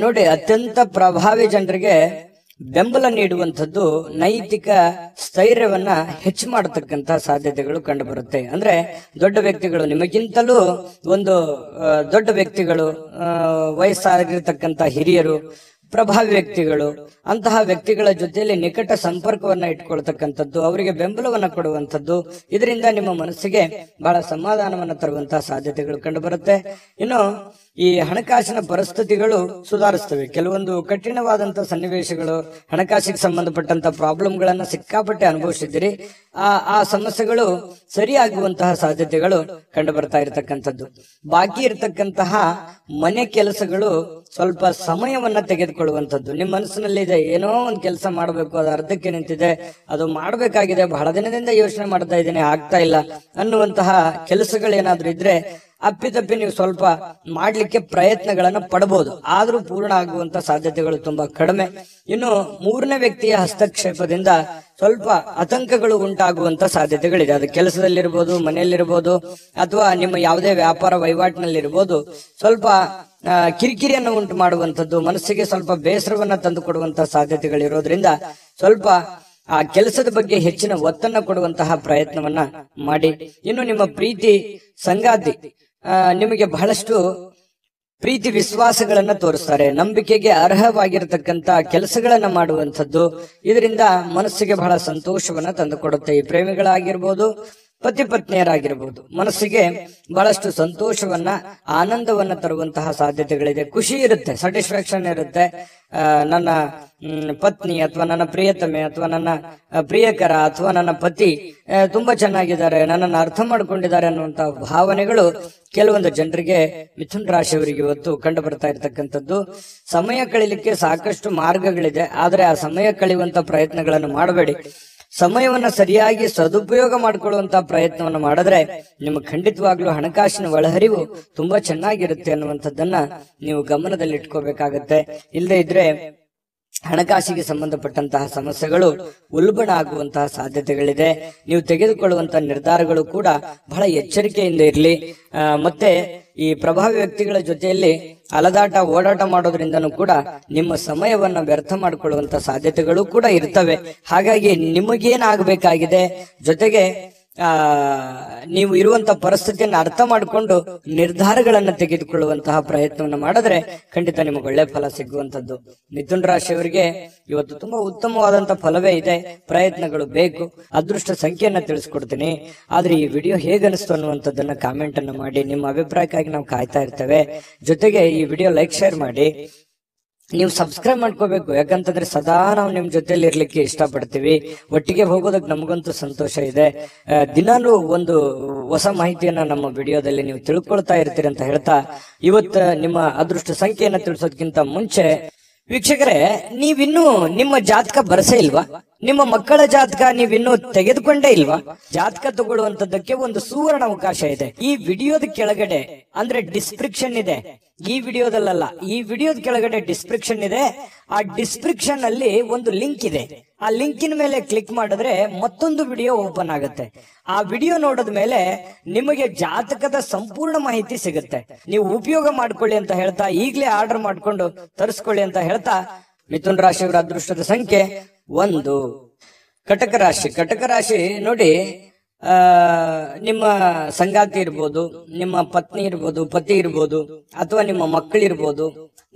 ನೋಡಿ, ಅತ್ಯಂತ ಪ್ರಭಾವಿ ಜನರಿಗೆ ಬೆಂಬಲ ನೀಡುವಂಥದ್ದು ನೈತಿಕ ಸ್ಥೈರ್ಯವನ್ನ ಹೆಚ್ಚು ಮಾಡತಕ್ಕಂತ ಸಾಧ್ಯತೆಗಳು ಕಂಡು ಬರುತ್ತೆ. ಅಂದ್ರೆ ದೊಡ್ಡ ವ್ಯಕ್ತಿಗಳು, ನಿಮಗಿಂತಲೂ ಒಂದು ದೊಡ್ಡ ವ್ಯಕ್ತಿಗಳು, ವಯಸ್ಸಾಗಿರ್ತಕ್ಕಂಥ ಹಿರಿಯರು, ಪ್ರಭಾವಿ ವ್ಯಕ್ತಿಗಳು, ಅಂತಹ ವ್ಯಕ್ತಿಗಳ ಜೊತೆಯಲ್ಲಿ ನಿಕಟ ಸಂಪರ್ಕವನ್ನ ಇಟ್ಕೊಳ್ತಕ್ಕಂಥದ್ದು, ಅವರಿಗೆ ಬೆಂಬಲವನ್ನ ಕೊಡುವಂಥದ್ದು, ಇದರಿಂದ ನಿಮ್ಮ ಮನಸ್ಸಿಗೆ ಬಹಳ ಸಮಾಧಾನವನ್ನ ತರುವಂತಹ ಸಾಧ್ಯತೆಗಳು ಕಂಡು ಬರುತ್ತೆ. ಇನ್ನು ಈ ಹಣಕಾಸಿನ ಪರಿಸ್ಥಿತಿಗಳು ಸುಧಾರಿಸ್ತವೆ. ಕೆಲವೊಂದು ಕಠಿಣವಾದಂತಹ ಸನ್ನಿವೇಶಗಳು, ಹಣಕಾಸಿಗೆ ಸಂಬಂಧಪಟ್ಟಂತ ಪ್ರಾಬ್ಲಮ್ಗಳನ್ನ ಸಿಕ್ಕಾಪಟ್ಟೆ ಅನುಭವಿಸಿದ್ದೀರಿ. ಆ ಸಮಸ್ಯೆಗಳು ಸರಿಯಾಗುವಂತಹ ಸಾಧ್ಯತೆಗಳು ಕಂಡು ಬರ್ತಾ ಇರತಕ್ಕಂಥದ್ದು. ಬಾಕಿ ಇರತಕ್ಕಂತಹ ಮನೆ ಕೆಲಸಗಳು ಸ್ವಲ್ಪ ಸಮಯವನ್ನ ತೆಗೆದುಕೊಳ್ಳುವಂಥದ್ದು. ನಿಮ್ಮ ಮನಸ್ಸಿನಲ್ಲಿ ಇದೆ, ಏನೋ ಒಂದು ಕೆಲಸ ಮಾಡಬೇಕು, ಅದು ಅರ್ಧಕ್ಕೆ ನಿಂತಿದೆ, ಅದು ಮಾಡಬೇಕಾಗಿದೆ, ಬಹಳ ದಿನದಿಂದ ಯೋಚನೆ ಮಾಡ್ತಾ ಇದ್ದೀನಿ, ಆಗ್ತಾ ಇಲ್ಲ ಅನ್ನುವಂತಹ ಕೆಲಸಗಳೇನಾದ್ರೂ ಇದ್ರೆ ಅಪ್ಪಿತಪ್ಪಿ ನೀವು ಸ್ವಲ್ಪ ಮಾಡ್ಲಿಕ್ಕೆ ಪ್ರಯತ್ನಗಳನ್ನ ಪಡಬಹುದು. ಆದ್ರೂ ಪೂರ್ಣ ಆಗುವಂತ ಸಾಧ್ಯತೆಗಳು ತುಂಬಾ ಕಡಿಮೆ. ಇನ್ನು 3ನೇ ವ್ಯಕ್ತಿಯ ಹಸ್ತಕ್ಷೇಪದಿಂದ ಸ್ವಲ್ಪ ಆತಂಕಗಳು ಉಂಟಾಗುವಂತ ಸಾಧ್ಯತೆಗಳಿದೆ. ಅದು ಕೆಲಸದಲ್ಲಿರ್ಬೋದು, ಮನೆಯಲ್ಲಿರ್ಬೋದು, ಅಥವಾ ನಿಮ್ಮ ಯಾವುದೇ ವ್ಯಾಪಾರ ವಹಿವಾಟಿನಲ್ಲಿರ್ಬೋದು. ಸ್ವಲ್ಪ ಕಿರಿಕಿರಿಯನ್ನು ಉಂಟು ಮಾಡುವಂತದ್ದು, ಮನಸ್ಸಿಗೆ ಸ್ವಲ್ಪ ಬೇಸರವನ್ನ ತಂದು ಕೊಡುವಂತಹ ಸಾಧ್ಯತೆಗಳಿರೋದ್ರಿಂದ ಸ್ವಲ್ಪ ಆ ಕೆಲಸದ ಬಗ್ಗೆ ಹೆಚ್ಚಿನ ಒತ್ತನ್ನು ಕೊಡುವಂತಹ ಪ್ರಯತ್ನವನ್ನ ಮಾಡಿ. ಇನ್ನು ನಿಮ್ಮ ಪ್ರೀತಿ ಸಂಗಾತಿ ನಿಮಗೆ ಬಹಳಷ್ಟು ಪ್ರೀತಿ ವಿಶ್ವಾಸಗಳನ್ನ ತೋರಿಸ್ತಾರೆ. ನಂಬಿಕೆಗೆ ಅರ್ಹವಾಗಿರತಕ್ಕಂತ ಕೆಲಸಗಳನ್ನ ಮಾಡುವಂಥದ್ದು, ಇದರಿಂದ ಮನಸ್ಸಿಗೆ ಬಹಳ ಸಂತೋಷವನ್ನ ತಂದುಕೊಡುತ್ತೆ. ಈ ಪ್ರೇಮಿಗಳಾಗಿರ್ಬೋದು, ಪತಿ ಪತ್ನಿಯರಾಗಿರ್ಬೋದು, ಮನಸ್ಸಿಗೆ ಬಹಳಷ್ಟು ಸಂತೋಷವನ್ನ, ಆನಂದವನ್ನ ತರುವಂತಹ ಸಾಧ್ಯತೆಗಳಿದೆ. ಖುಷಿ ಇರುತ್ತೆ, ಸ್ಯಾಟಿಸ್ಫ್ಯಾಕ್ಷನ್ ಇರುತ್ತೆ. ನನ್ನ ಪತ್ನಿ ಅಥವಾ ನನ್ನ ಪ್ರಿಯತಮೆ ಅಥವಾ ನನ್ನ ಪ್ರಿಯಕರ ಅಥವಾ ನನ್ನ ಪತಿ ತುಂಬಾ ಚೆನ್ನಾಗಿದ್ದಾರೆ, ನನ್ನನ್ನು ಅರ್ಥ ಮಾಡ್ಕೊಂಡಿದ್ದಾರೆ ಅನ್ನುವಂತಹ ಭಾವನೆಗಳು ಕೆಲವೊಂದು ಜನರಿಗೆ, ಮಿಥುನ ರಾಶಿಯವರಿಗೆ ಇವತ್ತು ಕಂಡು ಬರ್ತಾ ಇರತಕ್ಕಂಥದ್ದು. ಸಮಯ ಕಳಿಲಿಕ್ಕೆ ಸಾಕಷ್ಟು ಮಾರ್ಗಗಳಿದೆ, ಆದ್ರೆ ಆ ಸಮಯ ಕಳೆಯುವಂತ ಪ್ರಯತ್ನಗಳನ್ನು ಮಾಡಬೇಡಿ. ಸಮಯವನ್ನ ಸರಿಯಾಗಿ ಸದುಪಯೋಗ ಮಾಡಿಕೊಳ್ಳುವಂತಹ ಪ್ರಯತ್ನವನ್ನು ಮಾಡಿದ್ರೆ ನಿಮಗೆ ಖಂಡಿತವಾಗ್ಲೂ ಹಣಕಾಸಿನ ಒಳಹರಿವು ತುಂಬಾ ಚೆನ್ನಾಗಿರುತ್ತೆ ಅನ್ನುವಂಥದ್ದನ್ನ ನೀವು ಗಮನದಲ್ಲಿ ಇಟ್ಕೋಬೇಕಾಗತ್ತೆ. ಇಲ್ಲದೆ ಇದ್ರೆ ಹಣಕಾಸಿಗೆ ಸಂಬಂಧಪಟ್ಟಂತಹ ಸಮಸ್ಯೆಗಳು ಉಲ್ಬಣ ಆಗುವಂತಹ ಸಾಧ್ಯತೆಗಳಿದೆ. ನೀವು ತೆಗೆದುಕೊಳ್ಳುವಂತಹ ನಿರ್ಧಾರಗಳು ಕೂಡ ಬಹಳ ಎಚ್ಚರಿಕೆಯಿಂದ ಇರಲಿ. ಮತ್ತೆ ಈ ಪ್ರಭಾವಿ ವ್ಯಕ್ತಿಗಳ ಜೊತೆಯಲ್ಲಿ ಅಲದಾಟ ಓಡಾಟ ಮಾಡೋದ್ರಿಂದನೂ ಕೂಡ ನಿಮ್ಮ ಸಮಯವನ್ನ ವ್ಯರ್ಥ ಮಾಡಿಕೊಳ್ಳುವಂತ ಸಾಧ್ಯತೆಗಳು ಕೂಡ ಇರ್ತವೆ. ಹಾಗಾಗಿ ನಿಮಗೇನಾಗಬೇಕಾಗಿದೆ, ಜೊತೆಗೆ ನೀವು ಇರುವಂತ ಪರಿಸ್ಥಿತಿಯನ್ನು ಅರ್ಥ ಮಾಡಿಕೊಂಡು ನಿರ್ಧಾರಗಳನ್ನ ತೆಗೆದುಕೊಳ್ಳುವಂತಹ ಪ್ರಯತ್ನವನ್ನು ಮಾಡಿದ್ರೆ ಖಂಡಿತ ನಿಮಗೆ ಒಳ್ಳೆ ಫಲ ಸಿಗುವಂತದ್ದು. ಮಿಥುನ ರಾಶಿಯವರಿಗೆ ಇವತ್ತು ತುಂಬಾ ಉತ್ತಮವಾದಂತ ಫಲವೇ ಇದೆ. ಪ್ರಯತ್ನಗಳು ಬೇಕು. ಅದೃಷ್ಟ ಸಂಖ್ಯೆಯನ್ನ ತಿಳಿಸ್ಕೊಡ್ತೀನಿ. ಆದ್ರೆ ಈ ವಿಡಿಯೋ ಹೇಗನಿಸ್ತು ಅನ್ನುವಂಥದ್ದನ್ನ ಕಾಮೆಂಟ್ ಅನ್ನು ಮಾಡಿ. ನಿಮ್ಮ ಅಭಿಪ್ರಾಯಕ್ಕಾಗಿ ನಾವು ಕಾಯ್ತಾ ಇರ್ತೇವೆ. ಜೊತೆಗೆ ಈ ವಿಡಿಯೋ ಲೈಕ್ ಶೇರ್ ಮಾಡಿ. ನೀವು ಸಬ್ಸ್ಕ್ರೈಬ್ ಮಾಡ್ಕೋಬೇಕು. ಯಾಕಂತಂದ್ರೆ ಸದಾ ನಾವು ನಿಮ್ ಜೊತೆಲಿ ಇರ್ಲಿಕ್ಕೆ ಇಷ್ಟಪಡ್ತೀವಿ. ಒಟ್ಟಿಗೆ ಹೋಗೋದಕ್ಕೆ ನಮಗಂತೂ ಸಂತೋಷ ಇದೆ. ದಿನಾಲೂ ಒಂದು ಹೊಸ ಮಾಹಿತಿಯನ್ನ ನಮ್ಮ ವಿಡಿಯೋದಲ್ಲಿ ನೀವು ತಿಳ್ಕೊಳ್ತಾ ಇರ್ತೀರಿ ಅಂತ ಹೇಳ್ತಾ, ಇವತ್ತು ನಿಮ್ಮ ಅದೃಷ್ಟ ಸಂಖ್ಯೆಯನ್ನ ತಿಳಿಸೋದಕ್ಕಿಂತ ಮುಂಚೆ ವೀಕ್ಷಕರೇ, ನೀವಿನ್ನೂ ನಿಮ್ಮ ಜಾತಕ ಬರಸೇ ಇಲ್ವಾ? ನಿಮ್ಮ ಮಕ್ಕಳ ಜಾತಕ ನೀವಿನ್ನೂ ತೆಗೆದುಕೊಂಡೇ ಇಲ್ವಾ? ಜಾತಕ ತಗೊಳ್ಳುವಂತದ್ದಕ್ಕೆ ಒಂದು ಸುವರ್ಣ ಅವಕಾಶ ಇದೆ. ಈ ವಿಡಿಯೋದ ಕೆಳಗಡೆ ಅಂದ್ರೆ ಡಿಸ್ಕ್ರಿಪ್ಷನ್ ಇದೆ. ಈ ವಿಡಿಯೋದಲ್ಲ, ಈ ವಿಡಿಯೋದ ಕೆಳಗಡೆ ಡಿಸ್ಕ್ರಿಪ್ಷನ್ ಇದೆ. ಆ ಡಿಸ್ಕ್ರಿಪ್ಷನ್ ಅಲ್ಲಿ ಒಂದು ಲಿಂಕ್ ಇದೆ. ಆ ಆ ಲಿಂಕಿನ ಮೇಲೆ ಕ್ಲಿಕ್ ಮಾಡಿದ್ರೆ ಮತ್ತೊಂದು ವಿಡಿಯೋ ಓಪನ್ ಆಗುತ್ತೆ. ಆ ವಿಡಿಯೋ ನೋಡಿದ ಮೇಲೆ ನಿಮಗೆ ಜಾತಕದ ಸಂಪೂರ್ಣ ಮಾಹಿತಿ ಸಿಗುತ್ತೆ. ನೀವು ಉಪಯೋಗ ಮಾಡ್ಕೊಳ್ಳಿ ಅಂತ ಹೇಳ್ತಾ, ಈಗಲೇ ಆರ್ಡರ್ ಮಾಡ್ಕೊಂಡು ತರಿಸ್ಕೊಳ್ಳಿ ಅಂತ ಹೇಳ್ತಾ, ಮಿಥುನ ರಾಶಿಯವರ ಅದೃಷ್ಟದ ಸಂಖ್ಯೆ 1. ಕಟಕ ರಾಶಿ. ಕಟಕ ರಾಶಿ ನೋಡಿ, ನಿಮ್ಮ ಸಂಗಾತಿ ಇರ್ಬೋದು, ನಿಮ್ಮ ಪತ್ನಿ ಇರ್ಬೋದು, ಪತಿ ಇರ್ಬೋದು, ಅಥವಾ ನಿಮ್ಮ ಮಕ್ಕಳಿರ್ಬೋದು.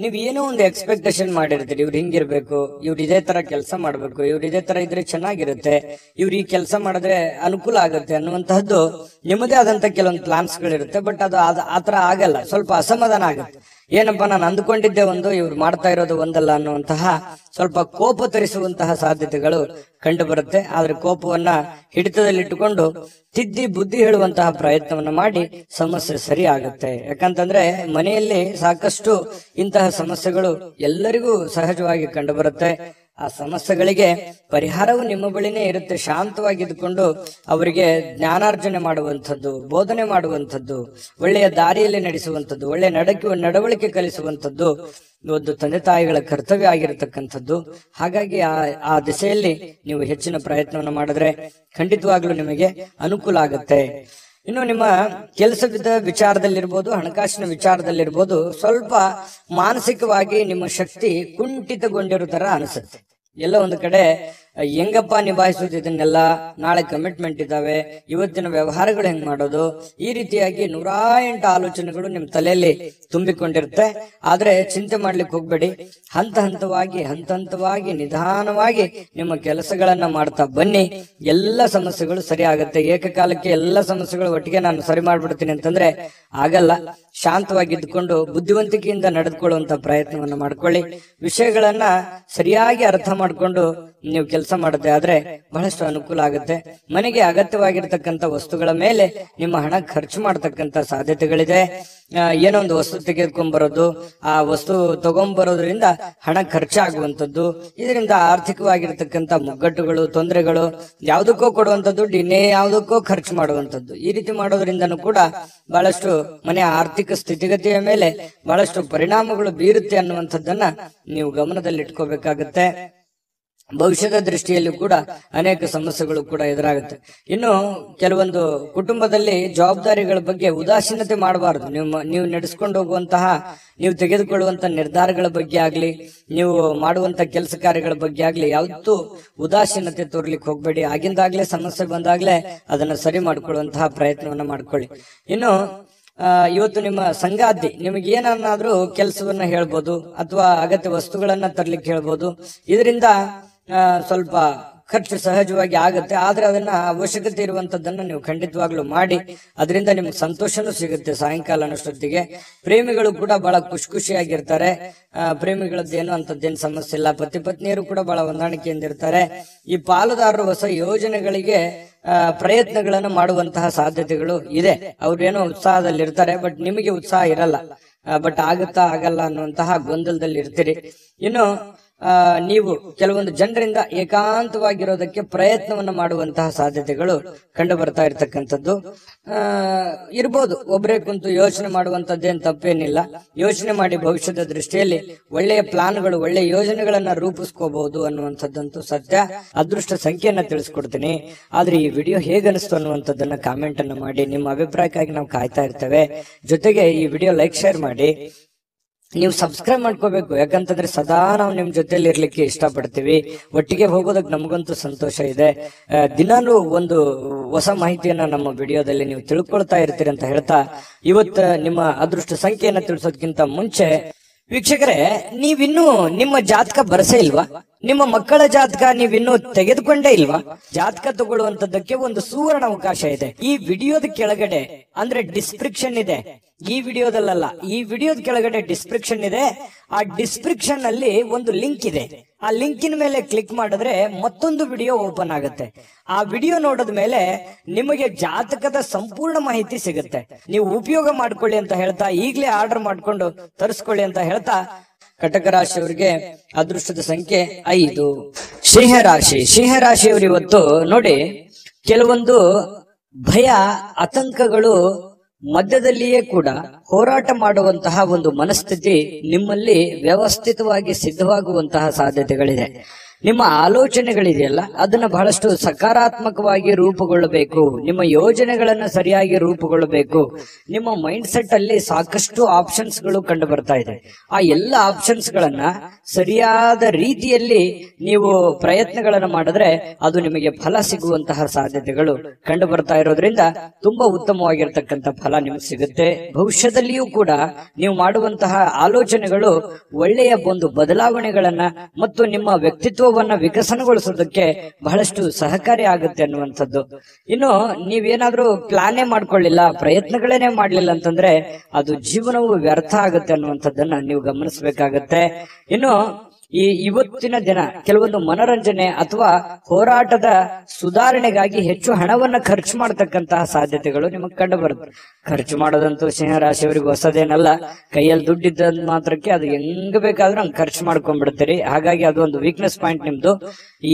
ನೀವ್ ಏನೋ ಒಂದು ಎಕ್ಸ್ಪೆಕ್ಟೇಷನ್ ಮಾಡಿರ್ತೀರಿ, ಇವ್ರು ಹಿಂಗಿರ್ಬೇಕು, ಇವ್ರು ಇದೇ ತರ ಕೆಲಸ ಮಾಡ್ಬೇಕು, ಇವ್ರು ಇದೇ ತರ ಇದ್ರೆ ಚೆನ್ನಾಗಿರುತ್ತೆ, ಇವ್ರು ಈ ಕೆಲಸ ಮಾಡಿದ್ರೆ ಅನುಕೂಲ ಆಗುತ್ತೆ ಅನ್ನುವಂತಹದ್ದು ನಿಮ್ಮದೇ ಆದಂತ ಕೆಲವೊಂದು ಪ್ಲಾನ್ಸ್ ಗಳಿರುತ್ತೆ. ಬಟ್ ಅದು ಆತರ ಆಗಲ್ಲ, ಸ್ವಲ್ಪ ಅಸಮಾಧಾನ ಆಗುತ್ತೆ. ಏನಪ್ಪಾ, ನಾನು ಅಂದ್ಕೊಂಡಿದ್ದೆ ಒಂದು, ಇವ್ರು ಮಾಡ್ತಾ ಇರೋದು ಒಂದಲ್ಲ ಅನ್ನುವಂತಹ ಸ್ವಲ್ಪ ಕೋಪ ತರಿಸುವಂತಹ ಸಾಧ್ಯತೆಗಳು ಕಂಡು ಬರುತ್ತೆ. ಆದ್ರೆ ಕೋಪವನ್ನ ಹಿಡಿತದಲ್ಲಿಟ್ಟುಕೊಂಡು ತಿದ್ದಿ ಬುದ್ಧಿ ಹೇಳುವಂತಹ ಪ್ರಯತ್ನವನ್ನ ಮಾಡಿ ಸಮಸ್ಯೆ ಸರಿ ಆಗುತ್ತೆ. ಯಾಕಂತಂದ್ರೆ ಮನೆಯಲ್ಲಿ ಸಾಕಷ್ಟು ಇಂತಹ ಸಮಸ್ಯೆಗಳು ಎಲ್ಲರಿಗೂ ಸಹಜವಾಗಿ ಕಂಡು ಬರುತ್ತೆ. ಆ ಸಮಸ್ಯೆಗಳಿಗೆ ಪರಿಹಾರವು ನಿಮ್ಮ ಬಳಿನೇ ಇರುತ್ತೆ. ಶಾಂತವಾಗಿದ್ದುಕೊಂಡು ಅವರಿಗೆ ಜ್ಞಾನಾರ್ಜನೆ ಮಾಡುವಂಥದ್ದು, ಬೋಧನೆ ಮಾಡುವಂಥದ್ದು, ಒಳ್ಳೆಯ ದಾರಿಯಲ್ಲಿ ನಡೆಸುವಂಥದ್ದು, ಒಳ್ಳೆಯ ನಡವಳಿಕೆ ಕಲಿಸುವಂಥದ್ದು ಒಂದು ತಂದೆ ತಾಯಿಗಳ ಕರ್ತವ್ಯ ಆಗಿರತಕ್ಕಂಥದ್ದು. ಹಾಗಾಗಿ ಆ ದಿಸೆಯಲ್ಲಿ ನೀವು ಹೆಚ್ಚಿನ ಪ್ರಯತ್ನವನ್ನು ಮಾಡಿದ್ರೆ ಖಂಡಿತವಾಗ್ಲೂ ನಿಮಗೆ ಅನುಕೂಲ ಆಗುತ್ತೆ. ಇನ್ನು ನಿಮ್ಮ ಕೆಲಸದ ವಿಚಾರದಲ್ಲಿರ್ಬೋದು, ಹಣಕಾಸಿನ ವಿಚಾರದಲ್ಲಿರ್ಬೋದು, ಸ್ವಲ್ಪ ಮಾನಸಿಕವಾಗಿ ನಿಮ್ಮ ಶಕ್ತಿ ಕುಂಠಿತಗೊಂಡಿರೋ ತರ ಅನಿಸುತ್ತೆ. ಎಲ್ಲ ಒಂದು ಕಡೆ ಹೆಂಗಪ್ಪ ನಿಭಾಯಿಸೋದು ಇದನ್ನೆಲ್ಲ, ನಾಳೆ ಕಮಿಟ್ಮೆಂಟ್ ಇದಾವೆ, ಇವತ್ತಿನ ವ್ಯವಹಾರಗಳು ಹೆಂಗ್ ಮಾಡೋದು, ಈ ರೀತಿಯಾಗಿ 108 ಆಲೋಚನೆಗಳು ನಿಮ್ ತಲೆಯಲ್ಲಿ ತುಂಬಿಕೊಂಡಿರುತ್ತೆ. ಆದ್ರೆ ಚಿಂತೆ ಮಾಡ್ಲಿಕ್ಕೆ ಹೋಗ್ಬೇಡಿ. ಹಂತ ಹಂತವಾಗಿ ನಿಧಾನವಾಗಿ ನಿಮ್ಮ ಕೆಲಸಗಳನ್ನ ಮಾಡ್ತಾ ಬನ್ನಿ. ಎಲ್ಲ ಸಮಸ್ಯೆಗಳು ಸರಿ ಆಗುತ್ತೆ. ಏಕಕಾಲಕ್ಕೆ ಎಲ್ಲ ಸಮಸ್ಯೆಗಳು ಒಟ್ಟಿಗೆ ನಾನು ಸರಿ ಮಾಡ್ಬಿಡ್ತೀನಿ ಅಂತಂದ್ರೆ ಆಗಲ್ಲ. ಶಾಂತವಾಗಿದ್ದುಕೊಂಡು ಬುದ್ಧಿವಂತಿಕೆಯಿಂದ ನಡೆದುಕೊಳ್ಳುವಂತ ಪ್ರಯತ್ನವನ್ನ ಮಾಡ್ಕೊಳ್ಳಿ. ವಿಷಯಗಳನ್ನ ಸರಿಯಾಗಿ ಅರ್ಥ ಮಾಡ್ಕೊಂಡು ನೀವು ಕೆಲಸ ಮಾಡದೆ ಆದ್ರೆ ಬಹಳಷ್ಟು ಅನುಕೂಲ ಆಗುತ್ತೆ. ಮನೆಗೆ ಅಗತ್ಯವಾಗಿರ್ತಕ್ಕಂಥ ವಸ್ತುಗಳ ಮೇಲೆ ನಿಮ್ಮ ಹಣ ಖರ್ಚು ಮಾಡತಕ್ಕಂತ ಸಾಧ್ಯತೆಗಳಿದೆ. ಏನೋ ಒಂದು ವಸ್ತು ತೆಗೆದುಕೊಂಡ್ ಬರೋದು, ಆ ವಸ್ತು ತಗೊಂಡ್ಬರೋದ್ರಿಂದ ಹಣ ಖರ್ಚಾಗುವಂಥದ್ದು, ಇದರಿಂದ ಆರ್ಥಿಕವಾಗಿರ್ತಕ್ಕಂಥ ಮುಗ್ಗಟ್ಟುಗಳು, ತೊಂದರೆಗಳು, ಯಾವುದಕ್ಕೋ ಕೊಡುವಂತ ದುಡ್ಡು ಇನ್ನೇ ಯಾವುದಕ್ಕೋ ಖರ್ಚು ಮಾಡುವಂಥದ್ದು, ಈ ರೀತಿ ಮಾಡೋದ್ರಿಂದನೂ ಕೂಡ ಬಹಳಷ್ಟು ಮನೆಯ ಆರ್ಥಿಕ ಸ್ಥಿತಿಗತಿಯ ಮೇಲೆ ಬಹಳಷ್ಟು ಪರಿಣಾಮಗಳು ಬೀರುತ್ತೆ ಅನ್ನುವಂಥದ್ದನ್ನ ನೀವು ಗಮನದಲ್ಲಿಟ್ಕೋಬೇಕಾಗತ್ತೆ. ಭವಿಷ್ಯದ ದೃಷ್ಟಿಯಲ್ಲೂ ಕೂಡ ಅನೇಕ ಸಮಸ್ಯೆಗಳು ಕೂಡ ಎದುರಾಗುತ್ತೆ. ಇನ್ನು ಕೆಲವೊಂದು ಕುಟುಂಬದಲ್ಲಿ ಜವಾಬ್ದಾರಿಗಳ ಬಗ್ಗೆ ಉದಾಸೀನತೆ ಮಾಡಬಾರದು. ನೀವು ನಡೆಸ್ಕೊಂಡು ಹೋಗುವಂತಹ, ನೀವು ತೆಗೆದುಕೊಳ್ಳುವಂತ ನಿರ್ಧಾರಗಳ ಬಗ್ಗೆ ಆಗ್ಲಿ, ನೀವು ಮಾಡುವಂತ ಕೆಲಸ ಕಾರ್ಯಗಳ ಬಗ್ಗೆ ಆಗ್ಲಿ ಯಾವತ್ತೂ ಉದಾಸೀನತೆ ತೋರ್ಲಿಕ್ಕೆ ಹೋಗ್ಬೇಡಿ. ಆಗಿಂದಾಗ್ಲೇ ಸಮಸ್ಯೆ ಬಂದಾಗ್ಲೇ ಅದನ್ನ ಸರಿ ಮಾಡ್ಕೊಳ್ಳುವಂತಹ ಪ್ರಯತ್ನವನ್ನ ಮಾಡ್ಕೊಳ್ಳಿ. ಇನ್ನು ಇವತ್ತು ನಿಮ್ಮ ಸಂಗಾತಿ ನಿಮಗೆ ಏನನ್ನಾದ್ರೂ ಕೆಲಸವನ್ನ ಹೇಳ್ಬೋದು, ಅಥವಾ ಅಗತ್ಯ ವಸ್ತುಗಳನ್ನ ತರ್ಲಿಕ್ಕೆ ಹೇಳ್ಬೋದು. ಇದರಿಂದ ಸ್ವಲ್ಪ ಖರ್ಚು ಸಹಜವಾಗಿ ಆಗುತ್ತೆ. ಆದ್ರೆ ಅದನ್ನ ಅವಶ್ಯಕತೆ ಇರುವಂತದ್ದನ್ನ ನೀವು ಖಂಡಿತವಾಗ್ಲೂ ಮಾಡಿ. ಅದರಿಂದ ನಿಮ್ಗೆ ಸಂತೋಷನೂ ಸಿಗುತ್ತೆ. ಸಾಯಂಕಾಲ ಅನ್ನೋಷ್ಟೊತ್ತಿಗೆ ಪ್ರೇಮಿಗಳು ಕೂಡ ಬಹಳ ಖುಷಿಯಾಗಿರ್ತಾರೆ. ಪ್ರೇಮಿಗಳದ್ದೇನು ಅಂತದ್ದೇನು ಸಮಸ್ಯೆ ಇಲ್ಲ. ಪತಿ ಪತ್ನಿಯರು ಕೂಡ ಬಹಳ ಹೊಂದಾಣಿಕೆಯಿಂದ ಇರ್ತಾರೆ. ಈ ಪಾಲುದಾರರು ಹೊಸ ಯೋಜನೆಗಳಿಗೆ ಪ್ರಯತ್ನಗಳನ್ನು ಮಾಡುವಂತಹ ಸಾಧ್ಯತೆಗಳು ಇದೆ. ಅವ್ರೇನೋ ಉತ್ಸಾಹದಲ್ಲಿರ್ತಾರೆ, ಬಟ್ ನಿಮಗೆ ಉತ್ಸಾಹ ಇರಲ್ಲ. ಬಟ್ ಆಗುತ್ತಾ ಆಗಲ್ಲ ಅನ್ನುವಂತಹ ಗೊಂದಲದಲ್ಲಿ ಇರ್ತೀರಿ. ಇನ್ನು ನೀವು ಕೆಲವೊಂದು ಜನರಿಂದ ಏಕಾಂತವಾಗಿರೋದಕ್ಕೆ ಪ್ರಯತ್ನವನ್ನ ಮಾಡುವಂತಹ ಸಾಧ್ಯತೆಗಳು ಕಂಡು ಬರ್ತಾ ಇರ್ತಕ್ಕಂಥದ್ದು ಇರ್ಬೋದು. ಒಬ್ಬರೇ ಕುಂತು ಯೋಚನೆ ಮಾಡುವಂತದ್ದೇನು ತಪ್ಪೇನಿಲ್ಲ. ಯೋಚನೆ ಮಾಡಿ ಭವಿಷ್ಯದ ದೃಷ್ಟಿಯಲ್ಲಿ ಒಳ್ಳೆಯ ಪ್ಲಾನ್ಗಳು, ಒಳ್ಳೆಯ ಯೋಜನೆಗಳನ್ನ ರೂಪಿಸ್ಕೋಬಹುದು ಅನ್ನುವಂಥದ್ದಂತೂ ಸತ್ಯ. ಅದೃಷ್ಟ ಸಂಖ್ಯೆಯನ್ನ ತಿಳಿಸ್ಕೊಡ್ತೀನಿ. ಆದ್ರೆ ಈ ವಿಡಿಯೋ ಹೇಗನಿಸ್ತು ಅನ್ನುವಂಥದ್ದನ್ನ ಕಾಮೆಂಟ್ ಅನ್ನ ಮಾಡಿ. ನಿಮ್ಮ ಅಭಿಪ್ರಾಯಕ್ಕಾಗಿ ನಾವು ಕಾಯ್ತಾ ಇರ್ತೇವೆ. ಜೊತೆಗೆ ಈ ವಿಡಿಯೋ ಲೈಕ್, ಶೇರ್ ಮಾಡಿ. ನೀವು ಸಬ್ಸ್ಕ್ರೈಬ್ ಮಾಡ್ಕೋಬೇಕು. ಯಾಕಂತಂದ್ರೆ ಸದಾ ನಾವು ನಿಮ್ ಜೊತೆಲಿ ಇರ್ಲಿಕ್ಕೆ ಇಷ್ಟಪಡ್ತೀವಿ. ಒಟ್ಟಿಗೆ ಹೋಗೋದಕ್ಕೆ ನಮಗಂತೂ ಸಂತೋಷ ಇದೆ. ದಿನಾನು ಒಂದು ಹೊಸ ಮಾಹಿತಿಯನ್ನ ನಮ್ಮ ವಿಡಿಯೋದಲ್ಲಿ ನೀವು ತಿಳ್ಕೊಳ್ತಾ ಇರ್ತೀರಿ ಅಂತ ಹೇಳ್ತಾ, ಇವತ್ತು ನಿಮ್ಮ ಅದೃಷ್ಟ ಸಂಖ್ಯೆಯನ್ನ ತಿಳಿಸೋದಕ್ಕಿಂತ ಮುಂಚೆ ವೀಕ್ಷಕರೇ, ನೀವಿನ್ನೂ ನಿಮ್ಮ ಜಾತಕ ಬರಸೇ ಇಲ್ವಾ? ನಿಮ್ಮ ಮಕ್ಕಳ ಜಾತಕ ನೀವಿನ್ನೂ ತೆಗೆದುಕೊಂಡೇ ಇಲ್ವಾ? ಜಾತಕ ತಗೊಳ್ಳುವಂತದ್ದಕ್ಕೆ ಒಂದು ಸುವರ್ಣ ಅವಕಾಶ ಇದೆ. ಈ ವಿಡಿಯೋದ ಕೆಳಗಡೆ ಅಂದ್ರೆ ಡಿಸ್ಕ್ರಿಪ್ಷನ್ ಇದೆ. ಈ ವಿಡಿಯೋದಲ್ಲ, ಈ ವಿಡಿಯೋದ ಕೆಳಗಡೆ ಡಿಸ್ಕ್ರಿಪ್ಷನ್ ಇದೆ. ಆ ಡಿಸ್ಕ್ರಿಪ್ಷನ್ ಅಲ್ಲಿ ಒಂದು ಲಿಂಕ್ ಇದೆ. ಆ ಲಿಂಕಿನ ಮೇಲೆ ಕ್ಲಿಕ್ ಮಾಡಿದ್ರೆ ಮತ್ತೊಂದು ವಿಡಿಯೋ ಓಪನ್ ಆಗುತ್ತೆ. ಆ ವಿಡಿಯೋ ನೋಡಿದ ಮೇಲೆ ನಿಮಗೆ ಜಾತಕದ ಸಂಪೂರ್ಣ ಮಾಹಿತಿ ಸಿಗುತ್ತೆ. ನೀವು ಉಪಯೋಗ ಮಾಡ್ಕೊಳ್ಳಿ ಅಂತ ಹೇಳ್ತಾ, ಈಗಲೇ ಆರ್ಡರ್ ಮಾಡ್ಕೊಂಡು ತರಿಸ್ಕೊಳ್ಳಿ ಅಂತ ಹೇಳ್ತಾ, ಕಟಕ ರಾಶಿಯವರಿಗೆ ಅದೃಷ್ಟದ ಸಂಖ್ಯೆ 5. ಸಿಂಹರಾಶಿ. ಸಿಂಹರಾಶಿಯವರು ಇವತ್ತು ನೋಡಿ, ಕೆಲವೊಂದು ಭಯ, ಆತಂಕಗಳು ಮಧ್ಯದಲ್ಲಿಯೇ ಕೂಡ ಹೋರಾಟ ಮಾಡುವಂತಹ ಒಂದು ಮನಸ್ಥಿತಿ ನಿಮ್ಮಲ್ಲಿ ವ್ಯವಸ್ಥಿತವಾಗಿ ಸಿದ್ಧವಾಗುವಂತಹ ಸಾಧ್ಯತೆಗಳಿದೆ. ನಿಮ್ಮ ಆಲೋಚನೆಗಳಿದೆಯಲ್ಲ ಅದನ್ನ ಬಹಳಷ್ಟು ಸಕಾರಾತ್ಮಕವಾಗಿ ರೂಪುಗೊಳ್ಳಬೇಕು. ನಿಮ್ಮ ಯೋಜನೆಗಳನ್ನ ಸರಿಯಾಗಿ ರೂಪುಗೊಳ್ಳಬೇಕು. ನಿಮ್ಮ ಮೈಂಡ್ ಸೆಟ್ ಅಲ್ಲಿ ಸಾಕಷ್ಟು ಆಪ್ಷನ್ಸ್ ಗಳು ಕಂಡು ಬರ್ತಾ ಇದೆ. ಆ ಎಲ್ಲ ಆಪ್ಷನ್ಸ್ ಗಳನ್ನ ಸರಿಯಾದ ರೀತಿಯಲ್ಲಿ ನೀವು ಪ್ರಯತ್ನಗಳನ್ನ ಮಾಡಿದ್ರೆ ಅದು ನಿಮಗೆ ಫಲ ಸಿಗುವಂತಹ ಸಾಧ್ಯತೆಗಳು ಕಂಡು ಬರ್ತಾ ಇರೋದ್ರಿಂದ ತುಂಬಾ ಉತ್ತಮವಾಗಿರ್ತಕ್ಕಂಥ ಫಲ ನಿಮ್ಗೆ ಸಿಗುತ್ತೆ. ಭವಿಷ್ಯದಲ್ಲಿಯೂ ಕೂಡ ನೀವು ಮಾಡುವಂತಹ ಆಲೋಚನೆಗಳು ಒಳ್ಳೆಯ ಒಂದು ಬದಲಾವಣೆಗಳನ್ನ ಮತ್ತು ನಿಮ್ಮ ವ್ಯಕ್ತಿತ್ವವನ್ನ ವಿಕಸನಗೊಳಿಸೋದಕ್ಕೆ ಬಹಳಷ್ಟು ಸಹಕಾರಿ ಆಗುತ್ತೆ ಅನ್ನುವಂಥದ್ದು. ಇನ್ನು ನೀವೇನಾದ್ರೂ ಪ್ಲಾನೇ ಮಾಡ್ಕೊಳ್ಳಿಲ್ಲ, ಪ್ರಯತ್ನಗಳೇನೆ ಮಾಡ್ಲಿಲ್ಲ ಅಂತಂದ್ರೆ ಅದು ಜೀವನವು ವ್ಯರ್ಥ ಆಗುತ್ತೆ ಅನ್ನುವಂಥದ್ದನ್ನ ನೀವು ಗಮನಿಸಬೇಕಾಗತ್ತೆ. ಇನ್ನು ಇವತ್ತಿನ ದಿನ ಕೆಲವೊಂದು ಮನೋರಂಜನೆ ಅಥವಾ ಹೋರಾಟದ ಸುಧಾರಣೆಗಾಗಿ ಹೆಚ್ಚು ಹಣವನ್ನ ಖರ್ಚು ಮಾಡತಕ್ಕಂತಹ ಸಾಧ್ಯತೆಗಳು ನಿಮಗೆ ಕಂಡು ಬರುತ್ತೆ. ಖರ್ಚು ಮಾಡೋದಂತೂ ಸಿಂಹರಾಶಿಯವರಿಗೆ ಹೊಸದೇನಲ್ಲ. ಕೈಯಲ್ಲಿ ದುಡ್ಡಿದ್ದ ಮಾತ್ರಕ್ಕೆ ಅದು ಹೆಂಗ್ ಬೇಕಾದ್ರೂ ಹಂಗ್ ಖರ್ಚು ಮಾಡ್ಕೊಂಡ್ಬಿಡ್ತೀರಿ. ಹಾಗಾಗಿ ಅದು ಒಂದು ವೀಕ್ನೆಸ್ ಪಾಯಿಂಟ್ ನಿಮ್ದು.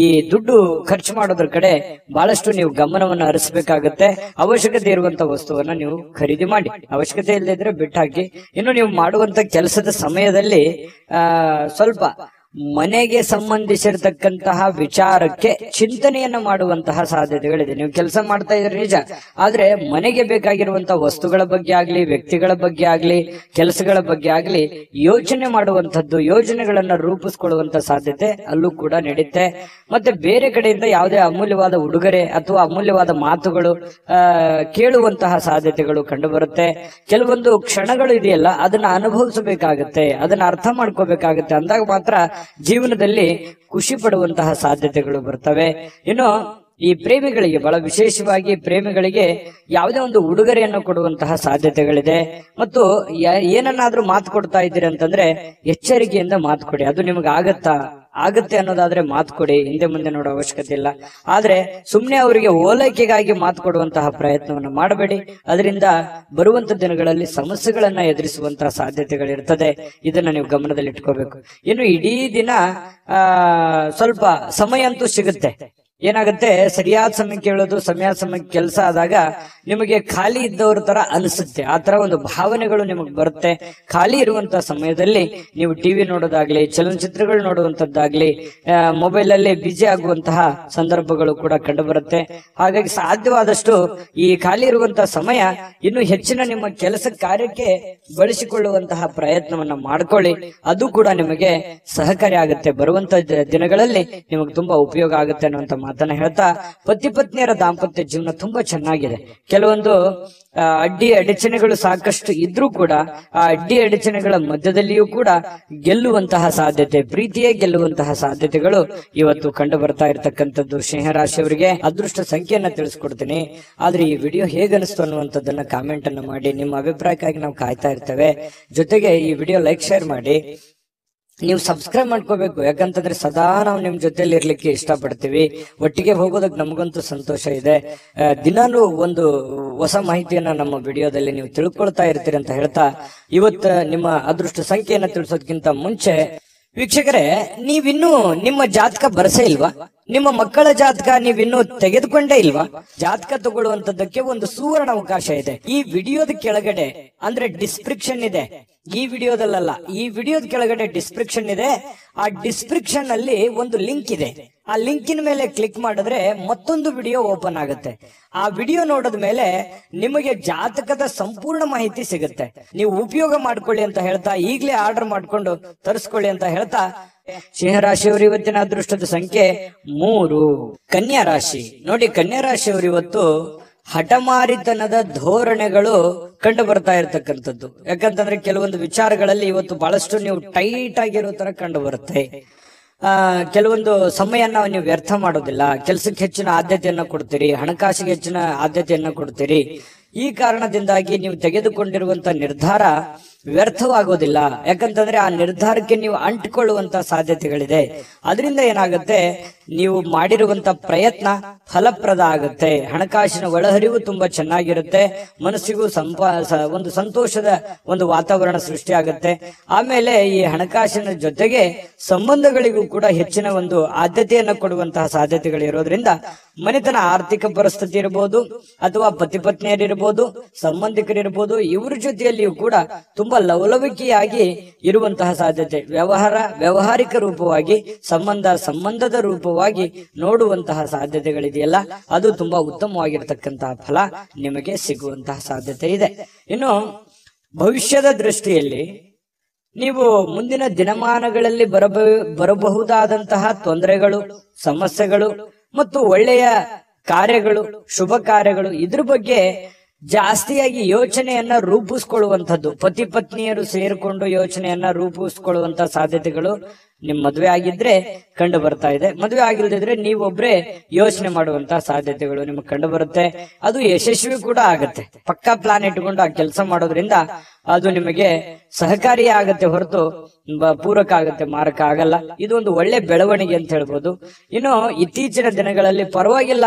ಈ ದುಡ್ಡು ಖರ್ಚು ಮಾಡೋದ್ರ ಕಡೆ ಬಹಳಷ್ಟು ನೀವು ಗಮನವನ್ನು ಹರಿಸಬೇಕಾಗತ್ತೆ. ಅವಶ್ಯಕತೆ ಇರುವಂತ ವಸ್ತುವನ್ನ ನೀವು ಖರೀದಿ ಮಾಡಿ, ಅವಶ್ಯಕತೆ ಇಲ್ಲದಿದ್ರೆ ಬಿಟ್ಟಾಕಿ. ಇನ್ನು ನೀವು ಮಾಡುವಂತ ಕೆಲಸದ ಸಮಯದಲ್ಲಿ ಸ್ವಲ್ಪ ಮನೆಗೆ ಸಂಬಂಧಿಸಿರ್ತಕ್ಕಂತಹ ವಿಚಾರಕ್ಕೆ ಚಿಂತನೆಯನ್ನ ಮಾಡುವಂತಹ ಸಾಧ್ಯತೆಗಳಿದೆ. ನೀವು ಕೆಲಸ ಮಾಡ್ತಾ ಇದ್ರೆ ನಿಜ, ಆದ್ರೆ ಮನೆಗೆ ಬೇಕಾಗಿರುವಂತಹ ವಸ್ತುಗಳ ಬಗ್ಗೆ ಆಗ್ಲಿ, ವ್ಯಕ್ತಿಗಳ ಬಗ್ಗೆ ಆಗ್ಲಿ, ಕೆಲಸಗಳ ಬಗ್ಗೆ ಆಗ್ಲಿ ಯೋಚನೆ ಮಾಡುವಂತದ್ದು, ಯೋಜನೆಗಳನ್ನ ರೂಪಿಸ್ಕೊಳ್ಳುವಂತ ಸಾಧ್ಯತೆ ಅಲ್ಲೂ ಕೂಡ ನಡೆಯುತ್ತೆ. ಮತ್ತೆ ಬೇರೆ ಕಡೆಯಿಂದ ಯಾವುದೇ ಅಮೂಲ್ಯವಾದ ಉಡುಗೊರೆ ಅಥವಾ ಅಮೂಲ್ಯವಾದ ಮಾತುಗಳು ಕೇಳುವಂತಹ ಸಾಧ್ಯತೆಗಳು ಕಂಡು ಬರುತ್ತೆ. ಕೆಲವೊಂದು ಕ್ಷಣಗಳು ಇದೆಯಲ್ಲ ಅದನ್ನ ಅನುಭವಿಸಬೇಕಾಗತ್ತೆ, ಅದನ್ನ ಅರ್ಥ ಮಾಡ್ಕೋಬೇಕಾಗತ್ತೆ. ಅಂದಾಗ ಮಾತ್ರ ಜೀವನದಲ್ಲಿ ಖುಷಿ ಪಡುವಂತಹ ಸಾಧ್ಯತೆಗಳು ಬರ್ತವೆ. ಇನ್ನು ಈ ಪ್ರೇಮಿಗಳಿಗೆ, ಬಹಳ ವಿಶೇಷವಾಗಿ ಪ್ರೇಮಿಗಳಿಗೆ ಯಾವುದೇ ಒಂದು ಉಡುಗೊರೆಯನ್ನು ಕೊಡುವಂತಹ ಸಾಧ್ಯತೆಗಳಿದೆ. ಮತ್ತು ಏನನ್ನಾದ್ರೂ ಮಾತು ಕೊಡ್ತಾ ಇದ್ದೀರಿ ಅಂತಂದ್ರೆ ಎಚ್ಚರಿಕೆಯಿಂದ ಮಾತು ಕೊಡಿ. ಅದು ನಿಮ್ಗೆ ಆಗತ್ತೆ ಅನ್ನೋದಾದ್ರೆ ಮಾತು ಕೊಡಿ, ಹಿಂದೆ ಮುಂದೆ ನೋಡೋ ಅವಶ್ಯಕತೆ ಇಲ್ಲ. ಆದ್ರೆ ಸುಮ್ನೆ ಅವರಿಗೆ ಓಲೈಕೆಗಾಗಿ ಮಾತು ಕೊಡುವಂತಹ ಪ್ರಯತ್ನವನ್ನು ಮಾಡಬೇಡಿ. ಅದರಿಂದ ಬರುವಂತ ದಿನಗಳಲ್ಲಿ ಸಮಸ್ಯೆಗಳನ್ನ ಎದುರಿಸುವಂತಹ ಸಾಧ್ಯತೆಗಳಿರ್ತದೆ. ಇದನ್ನ ನೀವು ಗಮನದಲ್ಲಿ ಇಟ್ಕೋಬೇಕು. ಇನ್ನು ಇಡೀ ದಿನ ಸ್ವಲ್ಪ ಸಮಯ ಅಂತೂ ಸಿಗುತ್ತೆ. ಏನಾಗುತ್ತೆ, ಸರಿಯಾದ ಸಮಯಕ್ಕೆ ಹೇಳೋದು, ಸಮಯಕ್ಕೆ ಕೆಲಸ ಆದಾಗ ನಿಮಗೆ ಖಾಲಿ ಇದ್ದವ್ರ ತರ ಅನಿಸುತ್ತೆ. ಆ ತರ ಒಂದು ಭಾವನೆಗಳು ನಿಮಗೆ ಬರುತ್ತೆ. ಖಾಲಿ ಇರುವಂತಹ ಸಮಯದಲ್ಲಿ ನೀವು ಟಿವಿ ನೋಡೋದಾಗ್ಲಿ, ಚಲನಚಿತ್ರಗಳು ನೋಡುವಂತದ್ದಾಗ್ಲಿ, ಮೊಬೈಲ್ ಅಲ್ಲಿ ಬಿಜಿ ಆಗುವಂತಹ ಸಂದರ್ಭಗಳು ಕೂಡ ಕಂಡು ಬರುತ್ತೆ. ಹಾಗಾಗಿ ಸಾಧ್ಯವಾದಷ್ಟು ಈ ಖಾಲಿ ಇರುವಂತಹ ಸಮಯ ಇನ್ನು ಹೆಚ್ಚಿನ ನಿಮ್ಮ ಕೆಲಸ ಕಾರ್ಯಕ್ಕೆ ಬಳಸಿಕೊಳ್ಳುವಂತಹ ಪ್ರಯತ್ನವನ್ನ ಮಾಡ್ಕೊಳ್ಳಿ. ಅದು ಕೂಡ ನಿಮಗೆ ಸಹಕಾರಿ ಆಗುತ್ತೆ. ಬರುವಂತ ದಿನಗಳಲ್ಲಿ ನಿಮಗೆ ತುಂಬಾ ಉಪಯೋಗ ಆಗುತ್ತೆ ಅನ್ನುವಂತ ಮಾತನ್ನ ಹೇಳ್ತಾ, ಪತಿ ಪತ್ನಿಯರ ದಾಂಪತ್ಯ ಜೀವನ ತುಂಬಾ ಚೆನ್ನಾಗಿದೆ. ಕೆಲವೊಂದು ಅಡ್ಡಿ ಅಡಚಣೆಗಳು ಸಾಕಷ್ಟು ಇದ್ರೂ ಕೂಡ ಆ ಅಡ್ಡಿ ಅಡಚಣೆಗಳ ಮಧ್ಯದಲ್ಲಿಯೂ ಕೂಡ ಗೆಲ್ಲುವಂತಹ ಸಾಧ್ಯತೆ, ಪ್ರೀತಿಯೇ ಗೆಲ್ಲುವಂತಹ ಸಾಧ್ಯತೆಗಳು ಇವತ್ತು ಕಂಡು ಬರ್ತಾ ಇರತಕ್ಕಂಥದ್ದು. ಸಿಂಹರಾಶಿಯವರಿಗೆ ಅದೃಷ್ಟ ಸಂಖ್ಯೆಯನ್ನ ತಿಳಿಸ್ಕೊಡ್ತೀನಿ. ಆದ್ರೆ ಈ ವಿಡಿಯೋ ಹೇಗನಿಸ್ತು ಅನ್ನುವಂಥದ್ದನ್ನ ಕಾಮೆಂಟ್ ಅನ್ನ ಮಾಡಿ. ನಿಮ್ಮ ಅಭಿಪ್ರಾಯಕ್ಕಾಗಿ ನಾವು ಕಾಯ್ತಾ ಇರ್ತೇವೆ. ಜೊತೆಗೆ ಈ ವಿಡಿಯೋ ಲೈಕ್, ಶೇರ್ ಮಾಡಿ. ನೀವು ಸಬ್ಸ್ಕ್ರೈಬ್ ಮಾಡ್ಕೋಬೇಕು. ಯಾಕಂತಂದ್ರೆ ಸದಾ ನಾವು ನಿಮ್ ಜೊತೆಲಿ ಇರ್ಲಿಕ್ಕೆ ಇಷ್ಟಪಡ್ತೀವಿ. ಒಟ್ಟಿಗೆ ಹೋಗೋದಕ್ಕೆ ನಮಗಂತೂ ಸಂತೋಷ ಇದೆ. ದಿನಾನು ಒಂದು ಹೊಸ ಮಾಹಿತಿಯನ್ನ ನಮ್ಮ ವಿಡಿಯೋದಲ್ಲಿ ನೀವು ತಿಳ್ಕೊಳ್ತಾ ಇರ್ತೀರಿ ಅಂತ ಹೇಳ್ತಾ, ಇವತ್ತು ನಿಮ್ಮ ಅದೃಷ್ಟ ಸಂಖ್ಯೆಯನ್ನ ತಿಳಿಸೋದಕ್ಕಿಂತ ಮುಂಚೆ ವೀಕ್ಷಕರೇ, ನೀವಿನ್ನೂ ನಿಮ್ಮ ಜಾತಕ ಬರಸೇ ಇಲ್ವಾ? ನಿಮ್ಮ ಮಕ್ಕಳ ಜಾತಕ ನೀವಿನ್ನೂ ತೆಗೆದುಕೊಂಡೇ ಇಲ್ವಾ? ಜಾತಕ ತಗೊಳ್ಳುವಂತದ್ದಕ್ಕೆ ಒಂದು ಸುವರ್ಣ ಅವಕಾಶ ಇದೆ. ಈ ವಿಡಿಯೋದ ಕೆಳಗಡೆ ಅಂದ್ರೆ ಡಿಸ್ಕ್ರಿಪ್ಷನ್ ಇದೆ. ಈ ವಿಡಿಯೋದಲ್ಲ, ಈ ವಿಡಿಯೋದ ಕೆಳಗಡೆ ಡಿಸ್ಕ್ರಿಪ್ಷನ್ ಇದೆ. ಆ ಡಿಸ್ಕ್ರಿಪ್ಷನ್ ಅಲ್ಲಿ ಒಂದು ಲಿಂಕ್ ಇದೆ. ಆ ಲಿಂಕಿನ ಮೇಲೆ ಕ್ಲಿಕ್ ಮಾಡಿದ್ರೆ ಮತ್ತೊಂದು ವಿಡಿಯೋ ಓಪನ್ ಆಗುತ್ತೆ. ಆ ವಿಡಿಯೋ ನೋಡಿದ ಮೇಲೆ ನಿಮಗೆ ಜಾತಕದ ಸಂಪೂರ್ಣ ಮಾಹಿತಿ ಸಿಗುತ್ತೆ. ನೀವು ಉಪಯೋಗ ಮಾಡ್ಕೊಳ್ಳಿ ಅಂತ ಹೇಳ್ತಾ, ಈಗಲೇ ಆರ್ಡರ್ ಮಾಡ್ಕೊಂಡು ತರಿಸ್ಕೊಳ್ಳಿ ಅಂತ ಹೇಳ್ತಾ, ಸಿಂಹರಾಶಿಯವರು ಇವತ್ತಿನ ಅದೃಷ್ಟದ ಸಂಖ್ಯೆ 3. ಕನ್ಯಾ ರಾಶಿ ನೋಡಿ, ಕನ್ಯಾ ರಾಶಿಯವರು ಇವತ್ತು ಹಠಮಾರಿತನದ ಧೋರಣೆಗಳು ಕಂಡು ಬರ್ತಾ ಇರತಕ್ಕಂಥದ್ದು. ಯಾಕಂತಂದ್ರೆ ಕೆಲವೊಂದು ವಿಚಾರಗಳಲ್ಲಿ ಇವತ್ತು ಬಹಳಷ್ಟು ನೀವು ಟೈಟ್ ಆಗಿರೋ ತರ ಕಂಡು ಬರುತ್ತೆ. ಕೆಲವೊಂದು ಸಮಯನ ನೀವು ವ್ಯರ್ಥ ಮಾಡೋದಿಲ್ಲ. ಕೆಲಸಕ್ಕೆ ಹೆಚ್ಚಿನ ಆದ್ಯತೆಯನ್ನ ಕೊಡ್ತೀರಿ, ಹಣಕಾಸಿಗೆ ಹೆಚ್ಚಿನ ಆದ್ಯತೆಯನ್ನ ಕೊಡ್ತೀರಿ. ಈ ಕಾರಣದಿಂದಾಗಿ ನೀವು ತೆಗೆದುಕೊಂಡಿರುವಂತ ನಿರ್ಧಾರ ವ್ಯರ್ಥವಾಗೋದಿಲ್ಲ. ಯಾಕಂತಂದ್ರೆ ಆ ನಿರ್ಧಾರಕ್ಕೆ ನೀವು ಅಂಟಿಕೊಳ್ಳುವಂತ ಸಾಧ್ಯತೆಗಳಿದೆ. ಅದರಿಂದ ಏನಾಗುತ್ತೆ, ನೀವು ಮಾಡಿರುವಂತ ಪ್ರಯತ್ನ ಫಲಪ್ರದ ಆಗುತ್ತೆ. ಹಣಕಾಸಿನ ಒಳಹರಿವು ತುಂಬಾ ಚೆನ್ನಾಗಿರುತ್ತೆ. ಮನಸ್ಸಿಗೂ ಒಂದು ಸಂತೋಷದ ಒಂದು ವಾತಾವರಣ ಸೃಷ್ಟಿಯಾಗುತ್ತೆ. ಆಮೇಲೆ ಈ ಹಣಕಾಸಿನ ಜೊತೆಗೆ ಸಂಬಂಧಗಳಿಗೂ ಕೂಡ ಹೆಚ್ಚಿನ ಒಂದು ಆದ್ಯತೆಯನ್ನ ಕೊಡುವಂತಹ ಸಾಧ್ಯತೆಗಳು ಇರೋದ್ರಿಂದ ಮನೆತನ ಆರ್ಥಿಕ ಪರಿಸ್ಥಿತಿ ಇರಬಹುದು, ಅಥವಾ ಪತಿ ಪತ್ನಿಯರಿರಬಹುದು, ಇರ್ಬೋದು, ಸಂಬಂಧಿಕರಿರ್ಬೋದು, ಇವ್ರ ಜೊತೆಯಲ್ಲಿಯೂ ಕೂಡ ತುಂಬಾ ಲವಲವಿಕೆಯಾಗಿ ಇರುವಂತಹ ಸಾಧ್ಯತೆ, ವ್ಯವಹಾರಿಕ ರೂಪವಾಗಿ ಸಂಬಂಧದ ರೂಪವಾಗಿ ನೋಡುವಂತಹ ಸಾಧ್ಯತೆಗಳಿದೆಯಲ್ಲ, ಅದು ತುಂಬಾ ಉತ್ತಮವಾಗಿರ್ತಕ್ಕಂತಹ ಫಲ ನಿಮಗೆ ಸಿಗುವಂತಹ ಸಾಧ್ಯತೆ ಇದೆ. ಇನ್ನು ಭವಿಷ್ಯದ ದೃಷ್ಟಿಯಲ್ಲಿ ನೀವು ಮುಂದಿನ ದಿನಮಾನಗಳಲ್ಲಿ ಬರಬಹುದಾದಂತಹ ತೊಂದರೆಗಳು, ಸಮಸ್ಯೆಗಳು ಮತ್ತು ಒಳ್ಳೆಯ ಕಾರ್ಯಗಳು, ಶುಭ ಕಾರ್ಯಗಳು, ಇದ್ರ ಬಗ್ಗೆ ಜಾಸ್ತಿಯಾಗಿ ಯೋಚನೆಯನ್ನ ರೂಪಿಸ್ಕೊಳ್ಳುವಂಥದ್ದು, ಪತಿ ಪತ್ನಿಯರು ಸೇರಿಕೊಂಡು ಯೋಚನೆಯನ್ನ ರೂಪಿಸ್ಕೊಳ್ಳುವಂತ ಸಾಧ್ಯತೆಗಳು ನಿಮ್ ಮದುವೆ ಆಗಿದ್ರೆ ಕಂಡು ಬರ್ತಾ ಇದೆ. ಮದುವೆ ಆಗಿಲ್ದಿದ್ರೆ ನೀವೊಬ್ರೇ ಯೋಚನೆ ಮಾಡುವಂತಹ ಸಾಧ್ಯತೆಗಳು ನಿಮ್ಗೆ ಕಂಡು ಬರುತ್ತೆ. ಅದು ಯಶಸ್ವಿ ಕೂಡ ಆಗತ್ತೆ. ಪಕ್ಕಾ ಪ್ಲಾನ್ ಇಟ್ಕೊಂಡು ಆ ಕೆಲಸ ಮಾಡೋದ್ರಿಂದ ಅದು ನಿಮಗೆ ಸಹಕಾರಿ ಆಗತ್ತೆ ಹೊರತು ಪೂರಕ ಆಗತ್ತೆ, ಮಾರಕ ಆಗಲ್ಲ. ಇದು ಒಂದು ಒಳ್ಳೆ ಬೆಳವಣಿಗೆ ಅಂತ ಹೇಳ್ಬೋದು. ಇನ್ನು ಇತ್ತೀಚಿನ ದಿನಗಳಲ್ಲಿ ಪರವಾಗಿಲ್ಲ,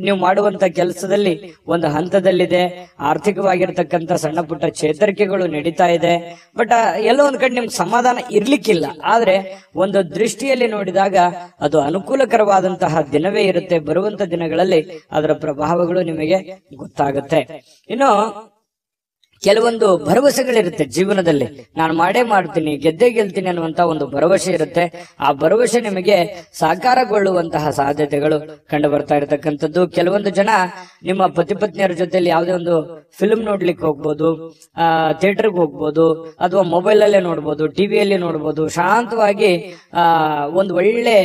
ನೀವು ಮಾಡುವಂತ ಕೆಲಸದಲ್ಲಿ ಒಂದು ಹಂತದಲ್ಲಿದೆ, ಆರ್ಥಿಕವಾಗಿರ್ತಕ್ಕಂಥ ಸಣ್ಣ ಪುಟ್ಟ ಚೇತರಿಕೆಗಳು ನಡೀತಾ ಇದೆ. ಬಟ್ ಎಲ್ಲೋ ಒಂದ್ ಕಡೆ ನಿಮ್ಗೆ ಸಮಾಧಾನ ಇರ್ಲಿಕ್ಕಿಲ್ಲ. ಆದ್ರೆ ಒಂದು ದೃಷ್ಟಿಯಲ್ಲಿ ನೋಡಿದಾಗ ಅದು ಅನುಕೂಲಕರವಾದಂತಹ ದಿನವೇ ಇರುತ್ತೆ. ಬರುವಂತ ದಿನಗಳಲ್ಲಿ ಅದರ ಪ್ರಭಾವಗಳು ನಿಮಗೆ ಗೊತ್ತಾಗುತ್ತೆ. ಇನ್ನು ಕೆಲವೊಂದು ಭರವಸೆಗಳಿರುತ್ತೆ ಜೀವನದಲ್ಲಿ. ನಾನು ಮಾಡೇ ಮಾಡ್ತೀನಿ, ಗೆದ್ದೇ ಗೆಲ್ತೀನಿ ಅನ್ನುವಂತ ಒಂದು ಭರವಸೆ ಇರುತ್ತೆ. ಆ ಭರವಸೆ ನಿಮಗೆ ಸಾಕಾರಗೊಳ್ಳುವಂತಹ ಸಾಧ್ಯತೆಗಳು ಕಂಡು ಬರ್ತಾ ಇರತಕ್ಕಂಥದ್ದು. ಕೆಲವೊಂದು ಜನ ನಿಮ್ಮ ಪತಿ ಪತ್ನಿಯರ ಜೊತೆಲಿ ಯಾವುದೇ ಒಂದು ಫಿಲ್ಮ್ ನೋಡ್ಲಿಕ್ಕೆ ಹೋಗ್ಬೋದು, ಥಿಯೇಟರ್ಗೆ ಹೋಗ್ಬೋದು, ಅಥವಾ ಮೊಬೈಲ್ ಅಲ್ಲೇ ನೋಡ್ಬೋದು, ಟಿವಿಯಲ್ಲಿ ನೋಡ್ಬೋದು. ಶಾಂತವಾಗಿ ಒಂದು ಒಳ್ಳೆ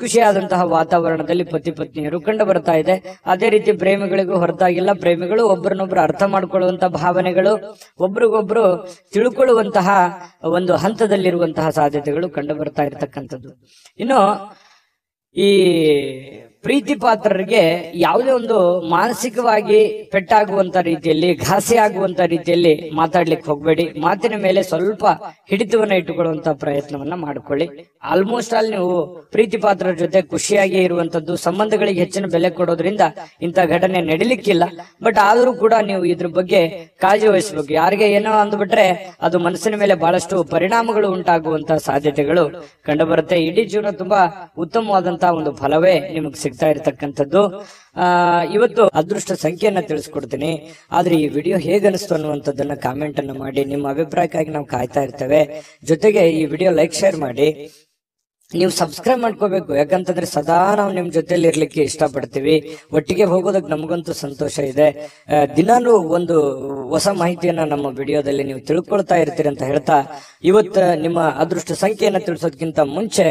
ಖುಷಿಯಾದಂತಹ ವಾತಾವರಣದಲ್ಲಿ ಪತಿ ಪತ್ನಿಯರು ಕಂಡು ಬರ್ತಾ ಇದೆ. ಅದೇ ರೀತಿ ಪ್ರೇಮಿಗಳಿಗೂ ಹೊರತಾಗಿಲ್ಲ. ಪ್ರೇಮಿಗಳು ಒಬ್ಬರನ್ನೊಬ್ರು ಅರ್ಥ ಮಾಡ್ಕೊಳ್ಳುವಂತ ಭಾವನೆಗಳು, ಒಬ್ರಿಗೊಬ್ರು ತಿಳ್ಕೊಳ್ಳುವಂತಹ ಒಂದು ಹಂತದಲ್ಲಿರುವಂತಹ ಸಾಧ್ಯತೆಗಳು ಕಂಡು ಬರ್ತಾ ಇರತಕ್ಕಂಥದ್ದು. ಇನ್ನು ಈ ಪ್ರೀತಿ ಪಾತ್ರರಿಗೆ ಯಾವುದೇ ಒಂದು ಮಾನಸಿಕವಾಗಿ ಪೆಟ್ಟಾಗುವಂತ ರೀತಿಯಲ್ಲಿ, ಘಾಸಿ ಆಗುವಂತ ರೀತಿಯಲ್ಲಿ ಮಾತಾಡ್ಲಿಕ್ಕೆ ಹೋಗ್ಬೇಡಿ. ಮಾತಿನ ಮೇಲೆ ಸ್ವಲ್ಪ ಹಿಡಿತವನ್ನ ಇಟ್ಟುಕೊಳ್ಳುವಂತ ಪ್ರಯತ್ನವನ್ನ ಮಾಡ್ಕೊಳ್ಳಿ. ಆಲ್ಮೋಸ್ಟ್ ಆಲ್ ನೀವು ಪ್ರೀತಿ ಪಾತ್ರರ ಜೊತೆ ಖುಷಿಯಾಗಿ ಇರುವಂತದ್ದು, ಸಂಬಂಧಗಳಿಗೆ ಹೆಚ್ಚಿನ ಬೆಲೆ ಕೊಡೋದ್ರಿಂದ ಇಂಥ ಘಟನೆ ನಡಿಲಿಕ್ಕಿಲ್ಲ. ಬಟ್ ಆದ್ರೂ ಕೂಡ ನೀವು ಇದ್ರ ಬಗ್ಗೆ ಕಾಳಜಿ ವಹಿಸಬೇಕು. ಯಾರಿಗೆ ಏನೋ ಅಂದ್ಬಿಟ್ರೆ ಅದು ಮನಸ್ಸಿನ ಮೇಲೆ ಬಹಳಷ್ಟು ಪರಿಣಾಮಗಳು ಉಂಟಾಗುವಂತಹ ಸಾಧ್ಯತೆಗಳು ಕಂಡು ಬರುತ್ತೆ. ಇಡೀ ಜೀವನ ತುಂಬಾ ಉತ್ತಮವಾದಂತಹ ಒಂದು ಫಲವೇ ನಿಮಗೆ ಸಿಗ್ತಾ ಇರತಕ್ಕಂಥದ್ದು. ಇವತ್ತು ಅದೃಷ್ಟ ಸಂಖ್ಯೆಯನ್ನ ತಿಳಿಸ್ಕೊಡ್ತೀನಿ. ಆದ್ರೆ ಈ ವಿಡಿಯೋ ಹೇಗನಿಸ್ತು ಅನ್ನುವಂಥದ್ದನ್ನ ಕಾಮೆಂಟ್ ಅನ್ನ ಮಾಡಿ. ನಿಮ್ಮ ಅಭಿಪ್ರಾಯಕ್ಕಾಗಿ ನಾವು ಕಾಯ್ತಾ ಇರ್ತೇವೆ. ಜೊತೆಗೆ ಈ ವಿಡಿಯೋ ಲೈಕ್, ಶೇರ್ ಮಾಡಿ. ನೀವು ಸಬ್ಸ್ಕ್ರೈಬ್ ಮಾಡ್ಕೋಬೇಕು. ಯಾಕಂತಂದ್ರೆ ಸದಾ ನಾವು ನಿಮ್ ಜೊತೆಲಿ ಇರ್ಲಿಕ್ಕೆ ಇಷ್ಟಪಡ್ತೀವಿ. ಒಟ್ಟಿಗೆ ಹೋಗೋದಕ್ಕೆ ನಮಗಂತೂ ಸಂತೋಷ ಇದೆ. ದಿನಾನು ಒಂದು ಹೊಸ ಮಾಹಿತಿಯನ್ನ ನಮ್ಮ ವಿಡಿಯೋದಲ್ಲಿ ನೀವು ತಿಳ್ಕೊಳ್ತಾ ಇರ್ತೀರಿ ಅಂತ ಹೇಳ್ತಾ, ಇವತ್ತು ನಿಮ್ಮ ಅದೃಷ್ಟ ಸಂಖ್ಯೆಯನ್ನ ತಿಳಿಸೋದಕ್ಕಿಂತ ಮುಂಚೆ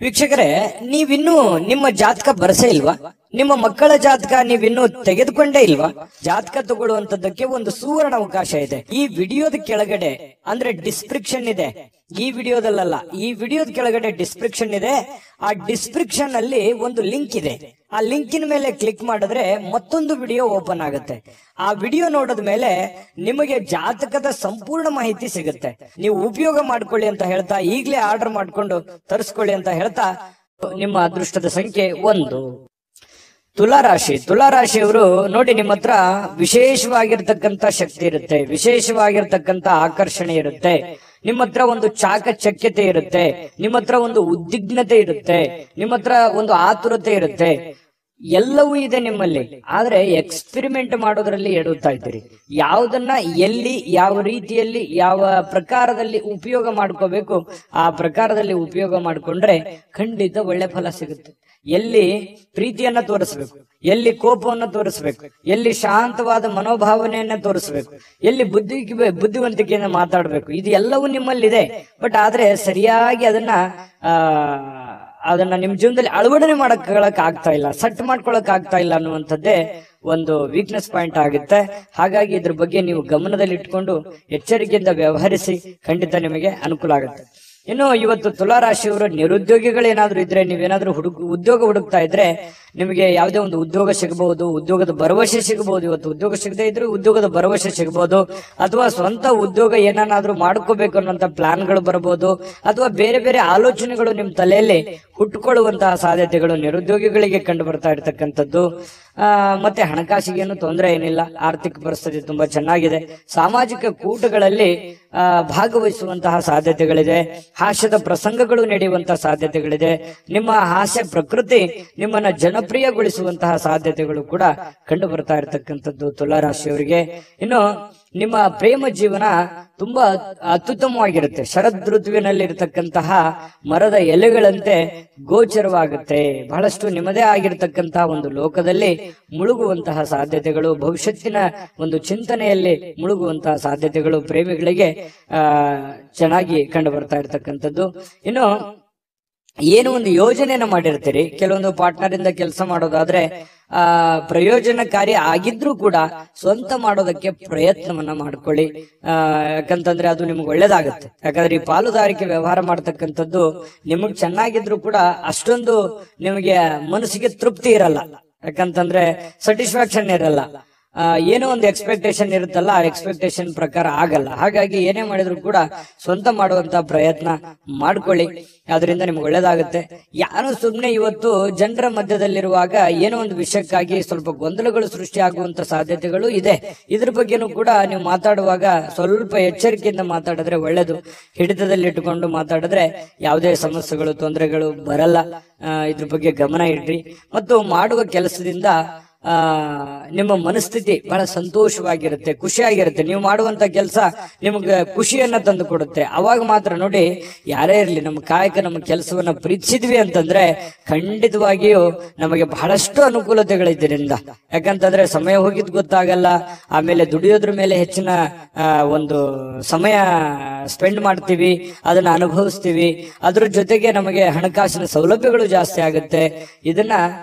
ವೀಕ್ಷಕರೇ, ನೀವಿನ್ನೂ ನಿಮ್ಮ ಜಾತಕ ಬರಸೇ ಇಲ್ವಾ? ನಿಮ್ಮ ಮಕ್ಕಳ ಜಾತಕ ನೀವಿನ್ನೂ ತೆಗೆದುಕೊಂಡೇ ಇಲ್ವಾ? ಜಾತಕ ತಗೊಳ್ಳುವಂತದ್ದಕ್ಕೆ ಒಂದು ಸುವರ್ಣ ಅವಕಾಶ ಇದೆ. ಈ ವಿಡಿಯೋದ ಕೆಳಗಡೆ ಅಂದ್ರೆ ಡಿಸ್ಕ್ರಿಪ್ಷನ್ ಇದೆ. ಈ ವಿಡಿಯೋದಲ್ಲ, ಈ ವಿಡಿಯೋದ ಕೆಳಗಡೆ ಡಿಸ್ಕ್ರಿಪ್ಷನ್ ಇದೆ. ಆ ಡಿಸ್ಕ್ರಿಪ್ಷನ್ ಅಲ್ಲಿ ಒಂದು ಲಿಂಕ್ ಇದೆ. ಆ ಲಿಂಕಿನ ಮೇಲೆ ಕ್ಲಿಕ್ ಮಾಡಿದ್ರೆ ಮತ್ತೊಂದು ವಿಡಿಯೋ ಓಪನ್ ಆಗುತ್ತೆ. ಆ ವಿಡಿಯೋ ನೋಡಿದ ಮೇಲೆ ನಿಮಗೆ ಜಾತಕದ ಸಂಪೂರ್ಣ ಮಾಹಿತಿ ಸಿಗುತ್ತೆ. ನೀವು ಉಪಯೋಗ ಮಾಡ್ಕೊಳ್ಳಿ ಅಂತ ಹೇಳ್ತಾ, ಈಗಲೇ ಆರ್ಡರ್ ಮಾಡ್ಕೊಂಡು ತರಿಸ್ಕೊಳ್ಳಿ ಅಂತ ಹೇಳ್ತಾ, ನಿಮ್ಮ ಅದೃಷ್ಟದ ಸಂಖ್ಯೆ 1. ತುಲಾರಾಶಿಯವರು ನೋಡಿ, ನಿಮ್ಮ ಹತ್ರ ವಿಶೇಷವಾಗಿರ್ತಕ್ಕಂಥ ಶಕ್ತಿ ಇರುತ್ತೆ, ವಿಶೇಷವಾಗಿರ್ತಕ್ಕಂಥ ಆಕರ್ಷಣೆ ಇರುತ್ತೆ. ನಿಮ್ಮ ಹತ್ರ ಒಂದು ಚಾಕಚಕ್ಯತೆ ಇರುತ್ತೆ, ನಿಮ್ಮ ಹತ್ರ ಒಂದು ಉದ್ವಿಗ್ನತೆ ಇರುತ್ತೆ, ನಿಮ್ಮ ಹತ್ರ ಒಂದು ಆತುರತೆ ಇರುತ್ತೆ. ಎಲ್ಲವೂ ಇದೆ ನಿಮ್ಮಲ್ಲಿ. ಆದ್ರೆ ಎಕ್ಸ್ಪೆರಿಮೆಂಟ್ ಮಾಡೋದ್ರಲ್ಲಿ ಎಡುತ್ತಾ ಇದ್ದೀರಿ. ಯಾವುದನ್ನ ಎಲ್ಲಿ, ಯಾವ ರೀತಿಯಲ್ಲಿ, ಯಾವ ಪ್ರಕಾರದಲ್ಲಿ ಉಪಯೋಗ ಮಾಡ್ಕೋಬೇಕು ಆ ಪ್ರಕಾರದಲ್ಲಿ ಉಪಯೋಗ ಮಾಡ್ಕೊಂಡ್ರೆ ಖಂಡಿತ ಒಳ್ಳೆ ಫಲ ಸಿಗುತ್ತೆ. ಎಲ್ಲಿ ಪ್ರೀತಿಯನ್ನ ತೋರಿಸ್ಬೇಕು, ಎಲ್ಲಿ ಕೋಪವನ್ನು ತೋರಿಸ್ಬೇಕು, ಎಲ್ಲಿ ಶಾಂತವಾದ ಮನೋಭಾವನೆಯನ್ನ ತೋರಿಸ್ಬೇಕು, ಎಲ್ಲಿ ಬುದ್ಧಿವಂತಿಕೆಯನ್ನ ಮಾತಾಡ್ಬೇಕು, ಇದು ಎಲ್ಲವೂ ನಿಮ್ಮಲ್ಲಿದೆ. ಬಟ್ ಆದ್ರೆ ಸರಿಯಾಗಿ ಅದನ್ನ ನಿಮ್ ಜೀವನದಲ್ಲಿ ಅಳವಡನೆ ಮಾಡಕ್ ಆಗ್ತಾ ಇಲ್ಲ, ಸೆಟ್ ಮಾಡ್ಕೊಳಕ್ ಆಗ್ತಾ ಇಲ್ಲ ಅನ್ನುವಂಥದ್ದೇ ಒಂದು ವೀಕ್ನೆಸ್ ಪಾಯಿಂಟ್ ಆಗುತ್ತೆ. ಹಾಗಾಗಿ ಇದ್ರ ಬಗ್ಗೆ ನೀವು ಗಮನದಲ್ಲಿ ಇಟ್ಕೊಂಡು ಎಚ್ಚರಿಕೆಯಿಂದ ವ್ಯವಹರಿಸಿ, ಖಂಡಿತ ನಿಮಗೆ ಅನುಕೂಲ ಆಗುತ್ತೆ. ಇನ್ನು ಇವತ್ತು ತುಲಾರಾಶಿಯವರು ನಿರುದ್ಯೋಗಿಗಳೇನಾದ್ರೂ ಇದ್ರೆ, ನೀವೇನಾದ್ರೂ ಉದ್ಯೋಗ ಹುಡುಕ್ತಾ ಇದ್ರೆ ನಿಮಗೆ ಯಾವುದೇ ಒಂದು ಉದ್ಯೋಗ ಸಿಗಬಹುದು, ಉದ್ಯೋಗದ ಭರವಸೆ ಸಿಗಬಹುದು. ಇವತ್ತು ಉದ್ಯೋಗ ಸಿಗದೆ ಇದ್ರೆ ಉದ್ಯೋಗದ ಭರವಸೆ ಸಿಗಬಹುದು, ಅಥವಾ ಸ್ವಂತ ಉದ್ಯೋಗ ಏನಾದ್ರೂ ಮಾಡ್ಕೋಬೇಕು ಅನ್ನೋಂತ ಪ್ಲಾನ್ಗಳು ಬರಬಹುದು, ಅಥವಾ ಬೇರೆ ಬೇರೆ ಆಲೋಚನೆಗಳು ನಿಮ್ ತಲೆಯಲ್ಲಿ ಹುಟ್ಟುಕೊಳ್ಳುವಂತಹ ಸಾಧ್ಯತೆಗಳು ನಿರುದ್ಯೋಗಿಗಳಿಗೆ ಕಂಡು ಬರ್ತಾ ಇರತಕ್ಕಂಥದ್ದು. ಮತ್ತೆ ಹಣಕಾಸಿಗೇನು ತೊಂದರೆ ಏನಿಲ್ಲ, ಆರ್ಥಿಕ ಪರಿಸ್ಥಿತಿ ತುಂಬಾ ಚೆನ್ನಾಗಿದೆ. ಸಾಮಾಜಿಕ ಕೂಟಗಳಲ್ಲಿ ಭಾಗವಹಿಸುವಂತಹ ಸಾಧ್ಯತೆಗಳಿದೆ. ಹಾಸ್ಯದ ಪ್ರಸಂಗಗಳು ನಡೆಯುವಂತಹ ಸಾಧ್ಯತೆಗಳಿದೆ. ನಿಮ್ಮ ಹಾಸ್ಯ ಪ್ರಕೃತಿ ನಿಮ್ಮನ್ನ ಜನಪ್ರಿಯಗೊಳಿಸುವಂತಹ ಸಾಧ್ಯತೆಗಳು ಕೂಡ ಕಂಡು ಬರ್ತಾ ಇರತಕ್ಕಂಥದ್ದು ತುಲಾರಾಶಿಯವರಿಗೆ. ಇನ್ನು ನಿಮ್ಮ ಪ್ರೇಮ ಜೀವನ ತುಂಬಾ ಅತ್ಯುತ್ತಮವಾಗಿರುತ್ತೆ. ಶರದ್ ಋತುವಿನಲ್ಲಿ ಇರತಕ್ಕಂತಹ ಮರದ ಎಲೆಗಳಂತೆ ಗೋಚರವಾಗುತ್ತೆ. ಬಹಳಷ್ಟು ನಿಮ್ಮದೇ ಆಗಿರತಕ್ಕಂತಹ ಒಂದು ಲೋಕದಲ್ಲಿ ಮುಳುಗುವಂತಹ ಸಾಧ್ಯತೆಗಳು, ಭವಿಷ್ಯತ್ತಿನ ಒಂದು ಚಿಂತನೆಯಲ್ಲಿ ಮುಳುಗುವಂತಹ ಸಾಧ್ಯತೆಗಳು ಪ್ರೇಮಿಗಳಿಗೆ ಚೆನ್ನಾಗಿ ಕಂಡು ಬರ್ತಾ ಇರತಕ್ಕಂಥದ್ದು. ಇನ್ನು ಏನು ಒಂದು ಯೋಜನೆಯನ್ನ ಮಾಡಿರ್ತೀರಿ, ಕೆಲವೊಂದು ಪಾರ್ಟ್ನರ್ ಇಂದ ಕೆಲಸ ಮಾಡೋದಾದ್ರೆ ಪ್ರಯೋಜನಕಾರಿ ಆಗಿದ್ರೂ ಕೂಡ ಸ್ವಂತ ಮಾಡೋದಕ್ಕೆ ಪ್ರಯತ್ನವನ್ನ ಮಾಡ್ಕೊಳ್ಳಿ. ಯಾಕಂತಂದ್ರೆ ಅದು ನಿಮ್ಗೆ ಒಳ್ಳೇದಾಗುತ್ತೆ. ಯಾಕಂದ್ರೆ ಈ ಪಾಲುದಾರಿಕೆ ವ್ಯವಹಾರ ಮಾಡ್ತಕ್ಕಂಥದ್ದು ನಿಮಗ್ ಚೆನ್ನಾಗಿದ್ರು ಕೂಡ ಅಷ್ಟೊಂದು ನಿಮಗೆ ಮನಸ್ಸಿಗೆ ತೃಪ್ತಿ ಇರಲ್ಲ. ಯಾಕಂತಂದ್ರೆ ಸ್ಯಾಟಿಸ್ಫ್ಯಾಕ್ಷನ್ ಇರಲ್ಲ. ಏನೋ ಒಂದು ಎಕ್ಸ್ಪೆಕ್ಟೇಷನ್ ಇರುತ್ತಲ್ಲ, ಆ ಎಕ್ಸ್ಪೆಕ್ಟೇಷನ್ ಪ್ರಕಾರ ಆಗಲ್ಲ. ಹಾಗಾಗಿ ಏನೇ ಮಾಡಿದ್ರು ಕೂಡ ಸ್ವಂತ ಮಾಡುವಂತ ಪ್ರಯತ್ನ ಮಾಡ್ಕೊಳ್ಳಿ, ಅದರಿಂದ ನಿಮ್ಗೆ ಒಳ್ಳೇದಾಗುತ್ತೆ. ಯಾರು ಸುಮ್ಮನೆ ಇವತ್ತು ಜನರ ಮಧ್ಯದಲ್ಲಿರುವಾಗ ಏನೋ ಒಂದು ವಿಷಯಕ್ಕಾಗಿ ಸ್ವಲ್ಪ ಗೊಂದಲಗಳು ಸೃಷ್ಟಿಯಾಗುವಂತ ಸಾಧ್ಯತೆಗಳು ಇದೆ. ಇದ್ರ ಬಗ್ಗೆನೂ ಕೂಡ ನೀವು ಮಾತಾಡುವಾಗ ಸ್ವಲ್ಪ ಎಚ್ಚರಿಕೆಯಿಂದ ಮಾತಾಡಿದ್ರೆ ಒಳ್ಳೇದು. ಹಿಡಿತದಲ್ಲಿ ಇಟ್ಟುಕೊಂಡು ಮಾತಾಡಿದ್ರೆ ಯಾವುದೇ ಸಮಸ್ಯೆಗಳು ತೊಂದರೆಗಳು ಬರಲ್ಲ. ಇದ್ರ ಬಗ್ಗೆ ಗಮನ ಇಡ್ರಿ. ಮತ್ತು ಮಾಡುವ ಕೆಲಸದಿಂದ ನಿಮ್ಮ ಮನಸ್ಥಿತಿ ಬಹಳ ಸಂತೋಷವಾಗಿರುತ್ತೆ, ಖುಷಿಯಾಗಿರುತ್ತೆ. ನೀವು ಮಾಡುವಂತ ಕೆಲಸ ನಿಮ್ಗೆ ಖುಷಿಯನ್ನ ತಂದು ಕೊಡುತ್ತೆ. ಅವಾಗ ಮಾತ್ರ ನೋಡಿ, ಯಾರೇ ಇರ್ಲಿ ನಮ್ಮ ಕಾಯಕ ನಮ್ಮ ಕೆಲಸವನ್ನ ಪ್ರೀತಿಸಿದ್ವಿ ಅಂತಂದ್ರೆ ಖಂಡಿತವಾಗಿಯೂ ನಮಗೆ ಬಹಳಷ್ಟು ಅನುಕೂಲತೆಗಳಿದ್ದರಿಂದ. ಯಾಕಂತಂದ್ರೆ ಸಮಯ ಹೋಗಿದ್ ಗೊತ್ತಾಗಲ್ಲ. ಆಮೇಲೆ ದುಡಿಯೋದ್ರ ಮೇಲೆ ಹೆಚ್ಚಿನ ಒಂದು ಸಮಯ ಸ್ಪೆಂಡ್ ಮಾಡ್ತೀವಿ, ಅದನ್ನ ಅನುಭವಿಸ್ತೀವಿ. ಅದ್ರ ಜೊತೆಗೆ ನಮಗೆ ಹಣಕಾಸಿನ ಸೌಲಭ್ಯಗಳು ಜಾಸ್ತಿ ಆಗುತ್ತೆ. ಇದನ್ನ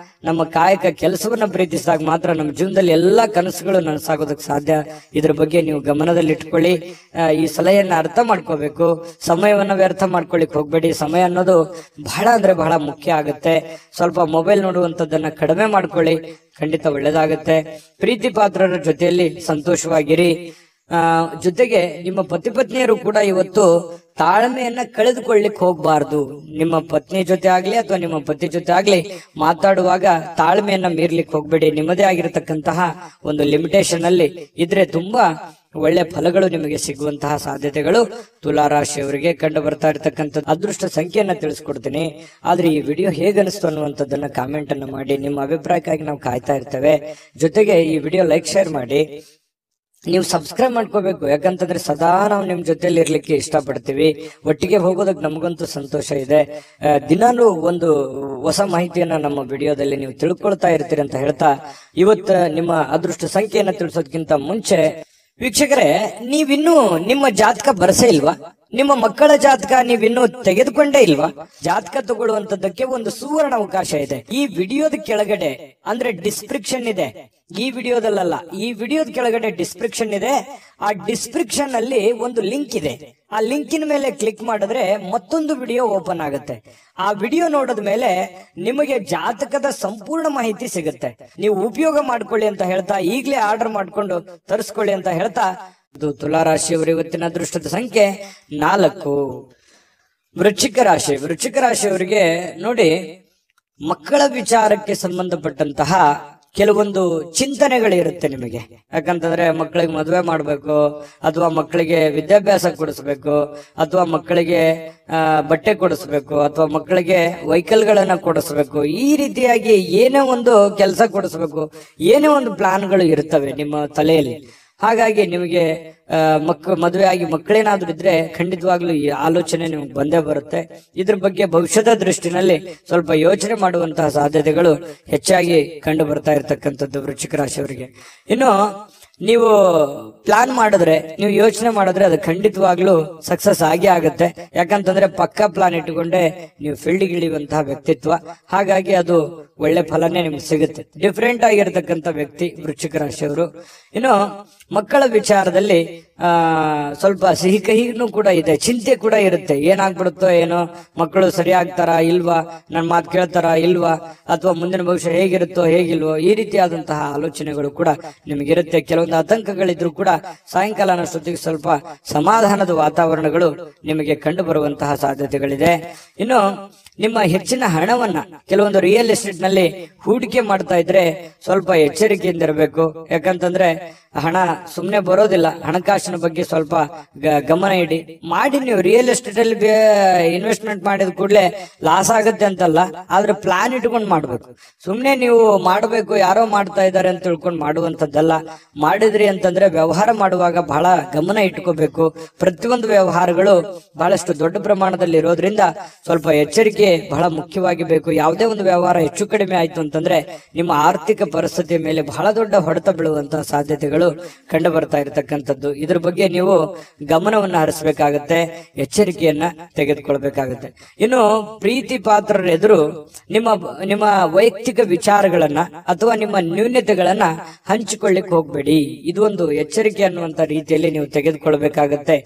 ನಮ್ಮ ಕಾಯಕ ಕೆಲಸವನ್ನ ಪ್ರೀತಿಸಿದಾಗ ಮಾತ್ರ ನಮ್ಮ ಜೀವನದಲ್ಲಿ ಎಲ್ಲಾ ಕನಸುಗಳು ನನಸಾಗೋದಕ್ಕೆ ಸಾಧ್ಯ. ಇದ್ರ ಬಗ್ಗೆ ನೀವು ಗಮನದಲ್ಲಿ ಇಟ್ಕೊಳ್ಳಿ. ಈ ಸಲಹೆಯನ್ನ ಅರ್ಥ ಮಾಡ್ಕೋಬೇಕು. ಸಮಯವನ್ನ ವ್ಯರ್ಥ ಮಾಡ್ಕೊಳ್ಳಿಕ್ ಹೋಗ್ಬೇಡಿ. ಸಮಯ ಅನ್ನೋದು ಬಹಳ ಅಂದ್ರೆ ಬಹಳ ಮುಖ್ಯ ಆಗುತ್ತೆ. ಸ್ವಲ್ಪ ಮೊಬೈಲ್ ನೋಡುವಂತದ್ದನ್ನ ಕಡಿಮೆ ಮಾಡ್ಕೊಳ್ಳಿ, ಖಂಡಿತ ಒಳ್ಳೇದಾಗುತ್ತೆ. ಪ್ರೀತಿ ಪಾತ್ರರ ಜೊತೆಯಲ್ಲಿ ಸಂತೋಷವಾಗಿರಿ. ಜೊತೆಗೆ ನಿಮ್ಮ ಪತಿ ಪತ್ನಿಯರು ಕೂಡ ಇವತ್ತು ತಾಳ್ಮೆಯನ್ನ ಕಳೆದುಕೊಳ್ಳಿಕ್ ಹೋಗ್ಬಾರ್ದು. ನಿಮ್ಮ ಪತ್ನಿ ಜೊತೆ ಆಗ್ಲಿ ಅಥವಾ ನಿಮ್ಮ ಪತಿ ಜೊತೆ ಆಗ್ಲಿ ಮಾತಾಡುವಾಗ ತಾಳ್ಮೆಯನ್ನ ಮೀರ್ಲಿಕ್ಕೆ ಹೋಗ್ಬೇಡಿ. ನಿಮ್ಮದೇ ಆಗಿರತಕ್ಕಂತಹ ಒಂದು ಲಿಮಿಟೇಷನ್ ಅಲ್ಲಿ ಇದ್ರೆ ತುಂಬಾ ಒಳ್ಳೆ ಫಲಗಳು ನಿಮಗೆ ಸಿಗುವಂತಹ ಸಾಧ್ಯತೆಗಳು ತುಲಾರಾಶಿಯವರಿಗೆ ಕಂಡು ಬರ್ತಾ ಇರತಕ್ಕಂಥ. ಅದೃಷ್ಟ ಸಂಖ್ಯೆಯನ್ನ ತಿಳಿಸ್ಕೊಡ್ತೀನಿ. ಆದ್ರೆ ಈ ವಿಡಿಯೋ ಹೇಗನಿಸ್ತು ಅನ್ನುವಂಥದ್ದನ್ನ ಕಾಮೆಂಟ್ ಅನ್ನ ಮಾಡಿ. ನಿಮ್ಮ ಅಭಿಪ್ರಾಯಕ್ಕಾಗಿ ನಾವು ಕಾಯ್ತಾ ಇರ್ತೇವೆ. ಜೊತೆಗೆ ಈ ವಿಡಿಯೋ ಲೈಕ್ ಶೇರ್ ಮಾಡಿ. ನೀವು ಸಬ್ಸ್ಕ್ರೈಬ್ ಮಾಡ್ಕೋಬೇಕು. ಯಾಕಂತಂದ್ರೆ ಸದಾ ನಾವು ನಿಮ್ ಜೊತೆಲಿ ಇರ್ಲಿಕ್ಕೆ ಇಷ್ಟಪಡ್ತೀವಿ. ಒಟ್ಟಿಗೆ ಹೋಗೋದಕ್ಕೆ ನಮಗಂತೂ ಸಂತೋಷ ಇದೆ. ದಿನಾನು ಒಂದು ಹೊಸ ಮಾಹಿತಿಯನ್ನ ನಮ್ಮ ವಿಡಿಯೋದಲ್ಲಿ ನೀವು ತಿಳ್ಕೊಳ್ತಾ ಇರ್ತೀರಿ ಅಂತ ಹೇಳ್ತಾ, ಇವತ್ತು ನಿಮ್ಮ ಅದೃಷ್ಟ ಸಂಖ್ಯೆಯನ್ನ ತಿಳಿಸೋದಕ್ಕಿಂತ ಮುಂಚೆ ವೀಕ್ಷಕರೇ, ನೀವಿನ್ನೂ ನಿಮ್ಮ ಜಾತಕ ಬರಸೇ ಇಲ್ವಾ? ನಿಮ್ಮ ಮಕ್ಕಳ ಜಾತಕ ನೀವಿನ್ನೂ ತೆಗೆದುಕೊಂಡೇ ಇಲ್ವಾ? ಜಾತಕ ತಗೊಳ್ಳುವಂತದ್ದಕ್ಕೆ ಒಂದು ಸುವರ್ಣ ಅವಕಾಶ ಇದೆ. ಈ ವಿಡಿಯೋದ ಕೆಳಗಡೆ ಅಂದ್ರೆ ಡಿಸ್ಕ್ರಿಪ್ಷನ್ ಇದೆ. ಈ ವಿಡಿಯೋದಲ್ಲ, ಈ ವಿಡಿಯೋದ ಕೆಳಗಡೆ ಡಿಸ್ಕ್ರಿಪ್ಷನ್ ಇದೆ. ಆ ಡಿಸ್ಕ್ರಿಪ್ಷನ್ ಅಲ್ಲಿ ಒಂದು ಲಿಂಕ್ ಇದೆ. ಆ ಲಿಂಕಿನ ಮೇಲೆ ಕ್ಲಿಕ್ ಮಾಡಿದ್ರೆ ಮತ್ತೊಂದು ವಿಡಿಯೋ ಓಪನ್ ಆಗುತ್ತೆ. ಆ ವಿಡಿಯೋ ನೋಡಿದ ಮೇಲೆ ನಿಮಗೆ ಜಾತಕದ ಸಂಪೂರ್ಣ ಮಾಹಿತಿ ಸಿಗುತ್ತೆ. ನೀವು ಉಪಯೋಗ ಮಾಡ್ಕೊಳ್ಳಿ ಅಂತ ಹೇಳ್ತಾ, ಈಗಲೇ ಆರ್ಡರ್ ಮಾಡ್ಕೊಂಡು ತರಿಸ್ಕೊಳ್ಳಿ ಅಂತ ಹೇಳ್ತಾ, ಇದು ತುಲಾರಾಶಿಯವರ ಇವತ್ತಿನ ಅದೃಷ್ಟದ ಸಂಖ್ಯೆ 4. ವೃಶ್ಚಿಕ ರಾಶಿ. ವೃಶ್ಚಿಕ ರಾಶಿಯವರಿಗೆ ನೋಡಿ, ಮಕ್ಕಳ ವಿಚಾರಕ್ಕೆ ಸಂಬಂಧಪಟ್ಟಂತಹ ಕೆಲವೊಂದು ಚಿಂತನೆಗಳಿರುತ್ತೆ ನಿಮಗೆ. ಯಾಕಂತಂದ್ರೆ ಮಕ್ಕಳಿಗೆ ಮದುವೆ ಮಾಡ್ಬೇಕು, ಅಥವಾ ಮಕ್ಕಳಿಗೆ ವಿದ್ಯಾಭ್ಯಾಸ ಕೊಡಿಸ್ಬೇಕು, ಅಥವಾ ಮಕ್ಕಳಿಗೆ ಬಟ್ಟೆ ಕೊಡಿಸ್ಬೇಕು, ಅಥವಾ ಮಕ್ಕಳಿಗೆ ವೆಹಿಕಲ್ಗಳನ್ನ ಕೊಡಿಸ್ಬೇಕು. ಈ ರೀತಿಯಾಗಿ ಏನೇ ಒಂದು ಕೆಲಸ ಕೊಡಿಸ್ಬೇಕು, ಏನೇ ಒಂದು ಪ್ಲಾನ್ಗಳು ಇರ್ತವೆ ನಿಮ್ಮ ತಲೆಯಲ್ಲಿ. ಹಾಗಾಗಿ ನಿಮಗೆ ಮದುವೆ ಆಗಿ ಮಕ್ಕಳೇನಾದ್ರೂ ಇದ್ರೆ ಖಂಡಿತವಾಗ್ಲೂ ಈ ಆಲೋಚನೆ ನಿಮ್ಗೆ ಬಂದೇ ಬರುತ್ತೆ. ಇದ್ರ ಬಗ್ಗೆ ಭವಿಷ್ಯದ ದೃಷ್ಟಿನಲ್ಲಿ ಸ್ವಲ್ಪ ಯೋಚನೆ ಮಾಡುವಂತಹ ಸಾಧ್ಯತೆಗಳು ಹೆಚ್ಚಾಗಿ ಕಂಡು ಬರ್ತಾ ಇರತಕ್ಕಂಥದ್ದು ವೃಶ್ಚಿಕ ರಾಶಿಯವರಿಗೆ. ಇನ್ನು ನೀವು ಪ್ಲಾನ್ ಮಾಡಿದ್ರೆ, ನೀವು ಯೋಚನೆ ಮಾಡಿದ್ರೆ ಅದು ಖಂಡಿತವಾಗ್ಲೂ ಸಕ್ಸಸ್ ಆಗೇ ಆಗುತ್ತೆ. ಯಾಕಂತಂದ್ರೆ ಪಕ್ಕಾ ಪ್ಲಾನ್ ಇಟ್ಟುಕೊಂಡೆ ನೀವು ಫೀಲ್ಡ್ಗೆ ಇಳಿಯುವಂತಹ ವ್ಯಕ್ತಿತ್ವ. ಹಾಗಾಗಿ ಅದು ಒಳ್ಳೆ ಫಲನೇ ನಿಮ್ಗೆ ಸಿಗುತ್ತೆ. ಡಿಫ್ರೆಂಟ್ ಆಗಿರತಕ್ಕಂಥ ವ್ಯಕ್ತಿ ವೃಶ್ಚಿಕ ರಾಶಿಯವರು. ಇನ್ನು ಮಕ್ಕಳ ವಿಚಾರದಲ್ಲಿ ಸ್ವಲ್ಪ ಸಿಹಿ ಕಹಿನೂ ಕೂಡ ಇದೆ, ಚಿಂತೆ ಕೂಡ ಇರುತ್ತೆ. ಏನಾಗ್ಬಿಡುತ್ತೋ ಏನೋ, ಮಕ್ಕಳು ಸರಿ ಆಗ್ತಾರಾ ಇಲ್ವಾ, ನನ್ನ ಮಾತು ಕೇಳ್ತಾರಾ ಇಲ್ವಾ, ಅಥವಾ ಮುಂದಿನ ಭವಿಷ್ಯ ಹೇಗಿರುತ್ತೋ ಹೇಗಿಲ್ವೋ, ಈ ರೀತಿಯಾದಂತಹ ಆಲೋಚನೆಗಳು ಕೂಡ ನಿಮಗಿರುತ್ತೆ. ಕೆಲವೊಂದು ಆತಂಕಗಳಿದ್ರು ಕೂಡ ಸಾಯಂಕಾಲ ಅನ್ನೋಷ್ಟೊತ್ತಿಗೆ ಸ್ವಲ್ಪ ಸಮಾಧಾನದ ವಾತಾವರಣಗಳು ನಿಮಗೆ ಕಂಡು ಬರುವಂತಹ ಸಾಧ್ಯತೆಗಳಿದೆ. ಇನ್ನು ನಿಮ್ಮ ಹೆಚ್ಚಿನ ಹಣವನ್ನ ಕೆಲವೊಂದು ರಿಯಲ್ ಎಸ್ಟೇಟ್ ನಲ್ಲಿ ನಲ್ಲಿ ಹೂಡಿಕೆ ಮಾಡ್ತಾ ಇದ್ರೆ ಸ್ವಲ್ಪ ಎಚ್ಚರಿಕೆಯಿಂದ ಇರಬೇಕು. ಯಾಕಂತಂದ್ರೆ ಹಣ ಸುಮ್ನೆ ಬರೋದಿಲ್ಲ. ಹಣಕಾಸಿನ ಬಗ್ಗೆ ಸ್ವಲ್ಪ ಗಮನ ಇಡಿ. ಮಾಡಿ ನೀವು ರಿಯಲ್ ಎಸ್ಟೇಟ್ ಅಲ್ಲಿ ಇನ್ವೆಸ್ಟ್ಮೆಂಟ್ ಮಾಡಿದ ಕೂಡಲೇ ಲಾಸ್ ಆಗುತ್ತೆ ಅಂತಲ್ಲ, ಆದ್ರೆ ಪ್ಲಾನ್ ಇಟ್ಕೊಂಡು ಮಾಡ್ಬೇಕು. ಸುಮ್ನೆ ನೀವು ಮಾಡಬೇಕು ಯಾರೋ ಮಾಡ್ತಾ ಇದ್ದಾರೆ ಅಂತ ತಿಳ್ಕೊಂಡು ಮಾಡುವಂತದ್ದಲ್ಲ. ಮಾಡಿದ್ರಿ ಅಂತಂದ್ರೆ ವ್ಯವಹಾರ ಮಾಡುವಾಗ ಬಹಳ ಗಮನ ಇಟ್ಕೋಬೇಕು. ಪ್ರತಿಯೊಂದು ವ್ಯವಹಾರಗಳು ಬಹಳಷ್ಟು ದೊಡ್ಡ ಪ್ರಮಾಣದಲ್ಲಿ ಇರೋದ್ರಿಂದ ಸ್ವಲ್ಪ ಎಚ್ಚರಿಕೆ ಬಹಳ ಮುಖ್ಯವಾಗಿ ಬೇಕು. ಯಾವುದೇ ಒಂದು ವ್ಯವಹಾರ ಹೆಚ್ಚು ಕಡಿಮೆ ಆಯ್ತು ಅಂತಂದ್ರೆ ನಿಮ್ಮ ಆರ್ಥಿಕ ಪರಿಸ್ಥಿತಿಯ ಮೇಲೆ ಬಹಳ ದೊಡ್ಡ ಹೊಡೆತ ಬೀಳುವಂತಹ ಸಾಧ್ಯತೆಗಳು ಕಂಡು ಬರ್ತಾ ಇರತಕ್ಕಂಥದ್ದು. ಇದ್ರ ಬಗ್ಗೆ ನೀವು ಗಮನವನ್ನ ಹರಿಸಬೇಕಾಗತ್ತೆ, ಎಚ್ಚರಿಕೆಯನ್ನ ತೆಗೆದುಕೊಳ್ಬೇಕಾಗತ್ತೆ. ಇನ್ನು ಪ್ರೀತಿ ಪಾತ್ರರ ಎದುರು ನಿಮ್ಮ ವೈಯಕ್ತಿಕ ವಿಚಾರಗಳನ್ನ ಅಥವಾ ನಿಮ್ಮ ನ್ಯೂನತೆಗಳನ್ನ ಹಂಚಿಕೊಳ್ಳಿಕ್ ಹೋಗ್ಬೇಡಿ. ಇದು ಒಂದು ಎಚ್ಚರಿಕೆ ಅನ್ನುವಂತ ರೀತಿಯಲ್ಲಿ ನೀವು ತೆಗೆದುಕೊಳ್ಬೇಕಾಗತ್ತೆ.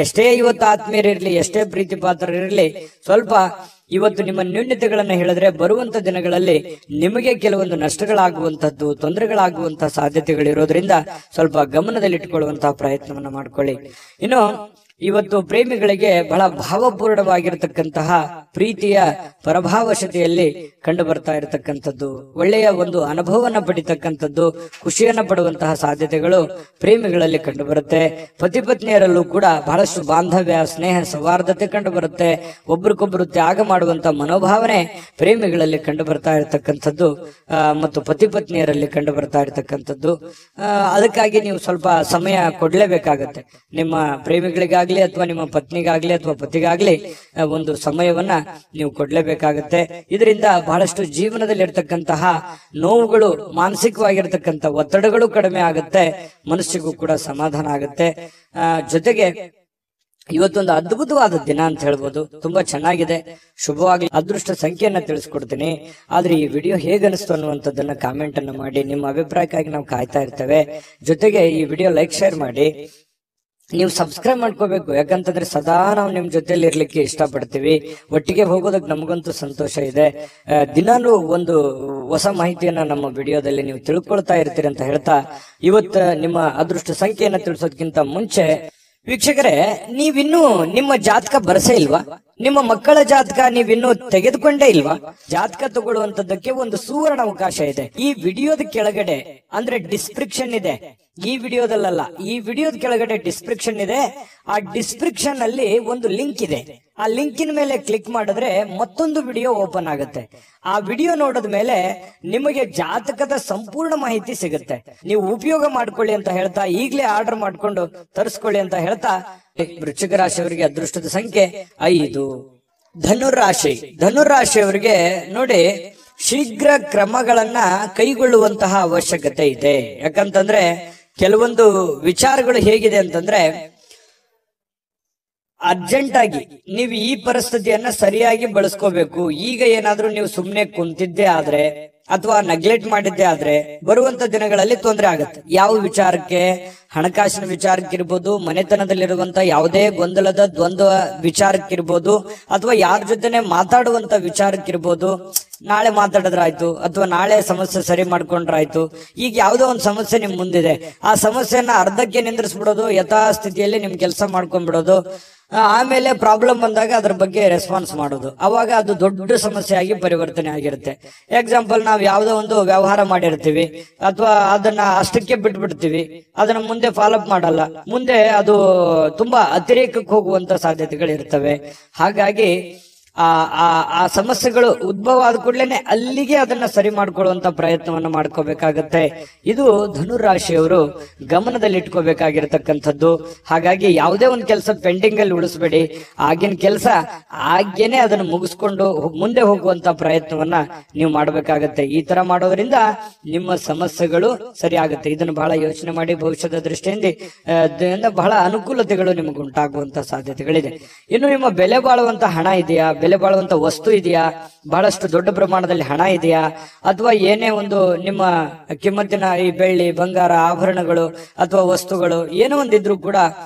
ಎಷ್ಟೇ ಇವತ್ತು ಆತ್ಮೀಯರಿರ್ಲಿ, ಎಷ್ಟೇ ಪ್ರೀತಿ ಪಾತ್ರರಿರ್ಲಿ, ಸ್ವಲ್ಪ ಇವತ್ತು ನಿಮ್ಮ ನ್ಯೂನತೆಗಳನ್ನ ಹೇಳಿದ್ರೆ ಬರುವಂತ ದಿನಗಳಲ್ಲಿ ನಿಮಗೆ ಕೆಲವೊಂದು ನಷ್ಟಗಳಾಗುವಂತದ್ದು, ತೊಂದರೆಗಳಾಗುವಂತಹ ಸಾಧ್ಯತೆಗಳಿರೋದ್ರಿಂದ ಸ್ವಲ್ಪ ಗಮನದಲ್ಲಿಟ್ಟುಕೊಳ್ಳುವಂತಹ ಪ್ರಯತ್ನವನ್ನ ಮಾಡ್ಕೊಳ್ಳಿ. ಇನ್ನು ಇವತ್ತು ಪ್ರೇಮಿಗಳಿಗೆ ಬಹಳ ಭಾವಪೂರ್ಣವಾಗಿರತಕ್ಕಂತಹ ಪ್ರೀತಿಯ ಪರಭಾವಶತೆಯಲ್ಲಿ ಕಂಡು ಬರ್ತಾ ಇರತಕ್ಕಂಥದ್ದು, ಒಳ್ಳೆಯ ಒಂದು ಅನುಭವವನ್ನ ಪಡಿತಕ್ಕಂಥದ್ದು, ಖುಷಿಯನ್ನ ಪಡುವಂತಹ ಸಾಧ್ಯತೆಗಳು ಪ್ರೇಮಿಗಳಲ್ಲಿ ಕಂಡು ಬರುತ್ತೆ. ಪತಿ ಪತ್ನಿಯರಲ್ಲೂ ಕೂಡ ಬಹಳಷ್ಟು ಬಾಂಧವ್ಯ, ಸ್ನೇಹ, ಸೌಹಾರ್ದತೆ ಕಂಡು ಬರುತ್ತೆ. ಒಬ್ರಿಗೊಬ್ರು ತ್ಯಾಗ ಮಾಡುವಂತ ಮನೋಭಾವನೆ ಪ್ರೇಮಿಗಳಲ್ಲಿ ಕಂಡು ಬರ್ತಾ ಇರತಕ್ಕಂಥದ್ದು ಮತ್ತು ಪತಿ ಪತ್ನಿಯರಲ್ಲಿ ಕಂಡು ಬರ್ತಾ ಇರತಕ್ಕಂಥದ್ದು. ಅದಕ್ಕಾಗಿ ನೀವು ಸ್ವಲ್ಪ ಸಮಯ ಕೊಡ್ಲೇಬೇಕಾಗತ್ತೆ. ನಿಮ್ಮ ಪ್ರೇಮಿಗಳಿಗಾಗಿ ಅಥವಾ ನಿಮ್ಮ ಪತ್ನಿಗಾಗ್ಲಿ ಅಥವಾ ಪತಿಗಾಗ್ಲಿ ಒಂದು ಸಮಯವನ್ನ ನೀವು ಕೊಡ್ಲೇಬೇಕಾಗತ್ತೆ. ಇದರಿಂದ ಬಹಳಷ್ಟು ಜೀವನದಲ್ಲಿ ಇರ್ತಕ್ಕಂತಹ ನೋವುಗಳು, ಮಾನಸಿಕವಾಗಿರ್ತಕ್ಕಂಥ ಒತ್ತಡಗಳು ಕಡಿಮೆ ಆಗುತ್ತೆ, ಮನಸ್ಸಿಗೂ ಕೂಡ ಸಮಾಧಾನ ಆಗುತ್ತೆ. ಜೊತೆಗೆ ಇವತ್ತೊಂದು ಅದ್ಭುತವಾದ ದಿನ ಅಂತ ಹೇಳ್ಬೋದು. ತುಂಬಾ ಚೆನ್ನಾಗಿದೆ, ಶುಭವಾಗಿ. ಅದೃಷ್ಟ ಸಂಖ್ಯೆಯನ್ನ ತಿಳಿಸ್ಕೊಡ್ತೀನಿ. ಆದ್ರೆ ಈ ವಿಡಿಯೋ ಹೇಗನಿಸ್ತು ಅನ್ನುವಂಥದ್ದನ್ನ ಕಾಮೆಂಟ್ ಅನ್ನ ಮಾಡಿ. ನಿಮ್ಮ ಅಭಿಪ್ರಾಯಕ್ಕಾಗಿ ನಾವು ಕಾಯ್ತಾ ಇರ್ತೇವೆ. ಜೊತೆಗೆ ಈ ವಿಡಿಯೋ ಲೈಕ್, ಶೇರ್ ಮಾಡಿ. ನೀವು ಸಬ್ಸ್ಕ್ರೈಬ್ ಮಾಡ್ಕೋಬೇಕು. ಯಾಕಂತಂದ್ರೆ ಸದಾ ನಾವು ನಿಮ್ ಜೊತೆಲಿ ಇರ್ಲಿಕ್ಕೆ ಇಷ್ಟಪಡ್ತೀವಿ. ಒಟ್ಟಿಗೆ ಹೋಗೋದಕ್ಕೆ ನಮಗಂತೂ ಸಂತೋಷ ಇದೆ. ದಿನಾನು ಒಂದು ಹೊಸ ಮಾಹಿತಿಯನ್ನ ನಮ್ಮ ವಿಡಿಯೋದಲ್ಲಿ ನೀವು ತಿಳ್ಕೊಳ್ತಾ ಇರ್ತೀರಿ ಅಂತ ಹೇಳ್ತಾ, ಇವತ್ತು ನಿಮ್ಮ ಅದೃಷ್ಟ ಸಂಖ್ಯೆಯನ್ನ ತಿಳಿಸೋದಕ್ಕಿಂತ ಮುಂಚೆ ವೀಕ್ಷಕರೇ, ನೀವಿನ್ನೂ ನಿಮ್ಮ ಜಾತಕ ಬರಸೇ ಇಲ್ವಾ? ನಿಮ್ಮ ಮಕ್ಕಳ ಜಾತಕ ನೀವಿನ್ನೂ ತೆಗೆದುಕೊಂಡೇ ಇಲ್ವಾ? ಜಾತಕ ತಗೊಳ್ಳುವಂತದ್ದಕ್ಕೆ ಒಂದು ಸುವರ್ಣ ಅವಕಾಶ ಇದೆ. ಈ ವಿಡಿಯೋದ ಕೆಳಗಡೆ ಅಂದ್ರೆ ಡಿಸ್ಕ್ರಿಪ್ಷನ್ ಇದೆ. ಈ ವಿಡಿಯೋದಲ್ಲ, ಈ ವಿಡಿಯೋದ ಕೆಳಗಡೆ ಡಿಸ್ಕ್ರಿಪ್ಷನ್ ಇದೆ. ಆ ಡಿಸ್ಕ್ರಿಪ್ಷನ್ ಅಲ್ಲಿ ಒಂದು ಲಿಂಕ್ ಇದೆ. ಆ ಲಿಂಕಿನ ಮೇಲೆ ಕ್ಲಿಕ್ ಮಾಡಿದ್ರೆ ಮತ್ತೊಂದು ವಿಡಿಯೋ ಓಪನ್ ಆಗುತ್ತೆ. ಆ ವಿಡಿಯೋ ನೋಡಿದ ಮೇಲೆ ನಿಮಗೆ ಜಾತಕದ ಸಂಪೂರ್ಣ ಮಾಹಿತಿ ಸಿಗುತ್ತೆ. ನೀವು ಉಪಯೋಗ ಮಾಡ್ಕೊಳ್ಳಿ ಅಂತ ಹೇಳ್ತಾ, ಈಗಲೇ ಆರ್ಡರ್ ಮಾಡ್ಕೊಂಡು ತರಿಸ್ಕೊಳ್ಳಿ ಅಂತ ಹೇಳ್ತಾ, ವೃಶ್ಚಿಕ ರಾಶಿಯವರಿಗೆ ಅದೃಷ್ಟದ ಸಂಖ್ಯೆ 5. ಧನುರಾಶಿಯವರಿಗೆ ನೋಡಿ, ಶೀಘ್ರ ಕ್ರಮಗಳನ್ನ ಕೈಗೊಳ್ಳುವಂತಹ ಅವಶ್ಯಕತೆ ಇದೆ. ಯಾಕಂತಂದ್ರೆ ಕೆಲವೊಂದು ವಿಚಾರಗಳು ಹೇಗಿದೆ ಅಂತಂದ್ರೆ, ಅರ್ಜೆಂಟ್ ಆಗಿ ನೀವು ಈ ಪರಿಸ್ಥಿತಿಯನ್ನ ಸರಿಯಾಗಿ ಬಳಸ್ಕೋಬೇಕು. ಈಗ ಏನಾದ್ರೂ ನೀವು ಸುಮ್ನೆ ಕುಂತಿದ್ದೇ ಆದ್ರೆ ಅಥವಾ ನೆಗ್ಲೆಕ್ಟ್ ಮಾಡಿದ್ದೇ ಆದ್ರೆ ಬರುವಂತ ದಿನಗಳಲ್ಲಿ ತೊಂದರೆ ಆಗುತ್ತೆ. ಯಾವ ವಿಚಾರಕ್ಕೆ? ಹಣಕಾಸಿನ ವಿಚಾರಕ್ಕಿರ್ಬೋದು, ಮನೆತನದಲ್ಲಿರುವಂತ ಯಾವುದೇ ಗೊಂದಲದ ದ್ವಂದ್ವ ವಿಚಾರಕ್ಕಿರ್ಬೋದು, ಅಥವಾ ಯಾರ ಜೊತೆನೆ ಮಾತಾಡುವಂತ ವಿಚಾರಕ್ಕಿರ್ಬೋದು. ನಾಳೆ ಮಾತಾಡಿದ್ರಾಯ್ತು ಅಥವಾ ನಾಳೆ ಸಮಸ್ಯೆ ಸರಿ ಮಾಡ್ಕೊಂಡ್ರಾಯ್ತು. ಈಗ ಯಾವುದೋ ಒಂದು ಸಮಸ್ಯೆ ನಿಮ್ ಮುಂದಿದೆ, ಆ ಸಮಸ್ಯೆನ ಅರ್ಧಕ್ಕೆ ನಿಂದ್ರಿಸ್ಬಿಡೋದು, ಯಥಾಸ್ಥಿತಿಯಲ್ಲಿ ನಿಮ್ ಕೆಲಸ ಮಾಡ್ಕೊಂಡ್ಬಿಡೋದು. ಆಮೇಲೆ ಪ್ರಾಬ್ಲಮ್ ಬಂದಾಗ ಅದ್ರ ಬಗ್ಗೆ ರೆಸ್ಪಾನ್ಸ್ ಮಾಡೋದು. ಅವಾಗ ಅದು ದೊಡ್ಡ ಸಮಸ್ಯೆ ಆಗಿ ಪರಿವರ್ತನೆ ಆಗಿರುತ್ತೆ. ಎಕ್ಸಾಂಪಲ್, ನಾವು ಯಾವುದೋ ಒಂದು ವ್ಯವಹಾರ ಮಾಡಿರ್ತೀವಿ ಅಥವಾ ಅದನ್ನ ಅಷ್ಟಕ್ಕೆ ಬಿಟ್ಬಿಡ್ತೀವಿ, ಅದನ್ನ ಮುಂದೆ ಫಾಲೋ ಅಪ್ ಮಾಡಲ್ಲ. ಮುಂದೆ ಅದು ತುಂಬಾ ಅತಿರೇಕಕ್ಕೆ ಹೋಗುವಂತ ಸಾಧ್ಯತೆಗಳು ಇರ್ತವೆ. ಹಾಗಾಗಿ ಆ ಸಮಸ್ಯೆಗಳು ಉದ್ಭವ ಆದ ಕೂಡಲೇ ಅಲ್ಲಿಗೆ ಅದನ್ನ ಸರಿ ಮಾಡ್ಕೊಳ್ಳುವಂತ ಪ್ರಯತ್ನವನ್ನ ಮಾಡ್ಕೋಬೇಕಾಗತ್ತೆ. ಇದು ಧನುರಾಶಿಯವರು ಗಮನದಲ್ಲಿ ಇಟ್ಕೋಬೇಕಾಗಿರ್ತಕ್ಕಂಥದ್ದು. ಹಾಗಾಗಿ ಯಾವುದೇ ಒಂದು ಕೆಲಸ ಪೆಂಡಿಂಗ್ ಅಲ್ಲಿ ಉಳಿಸ್ಬೇಡಿ. ಆಗಿನ ಕೆಲಸ ಆಗೇನೆ ಅದನ್ನು ಮುಗಿಸ್ಕೊಂಡು ಮುಂದೆ ಹೋಗುವಂತ ಪ್ರಯತ್ನವನ್ನ ನೀವು ಮಾಡ್ಬೇಕಾಗತ್ತೆ. ಈ ತರ ಮಾಡೋದ್ರಿಂದ ನಿಮ್ಮ ಸಮಸ್ಯೆಗಳು ಸರಿ ಆಗುತ್ತೆ. ಇದನ್ನು ಬಹಳ ಯೋಚನೆ ಮಾಡಿ, ಭವಿಷ್ಯದ ದೃಷ್ಟಿಯಿಂದ ಬಹಳ ಅನುಕೂಲತೆಗಳು ನಿಮಗೆ ಉಂಟಾಗುವಂತ ಸಾಧ್ಯತೆಗಳಿದೆ. ಇನ್ನು ನಿಮ್ಮ ಬೆಲೆ ಬಾಳುವಂತ ಹಣ ಇದೆಯಾ? ಬೆಲೆ ಬಾಳುವಂತ ವಸ್ತು ಇದೆಯಾ? ಬಹಳಷ್ಟು ದೊಡ್ಡ ಪ್ರಮಾಣದಲ್ಲಿ ಹಣ ಇದೆಯಾ? ಅಥವಾ ಏನೇ ಒಂದು ನಿಮ್ಮ ಕಿಮ್ಮತ್ತಿನ ಈ ಬೆಳ್ಳಿ, ಬಂಗಾರ, ಆಭರಣಗಳು ಅಥವಾ ವಸ್ತುಗಳು ಏನೋ ಒಂದಿದ್ರು ಕೂಡ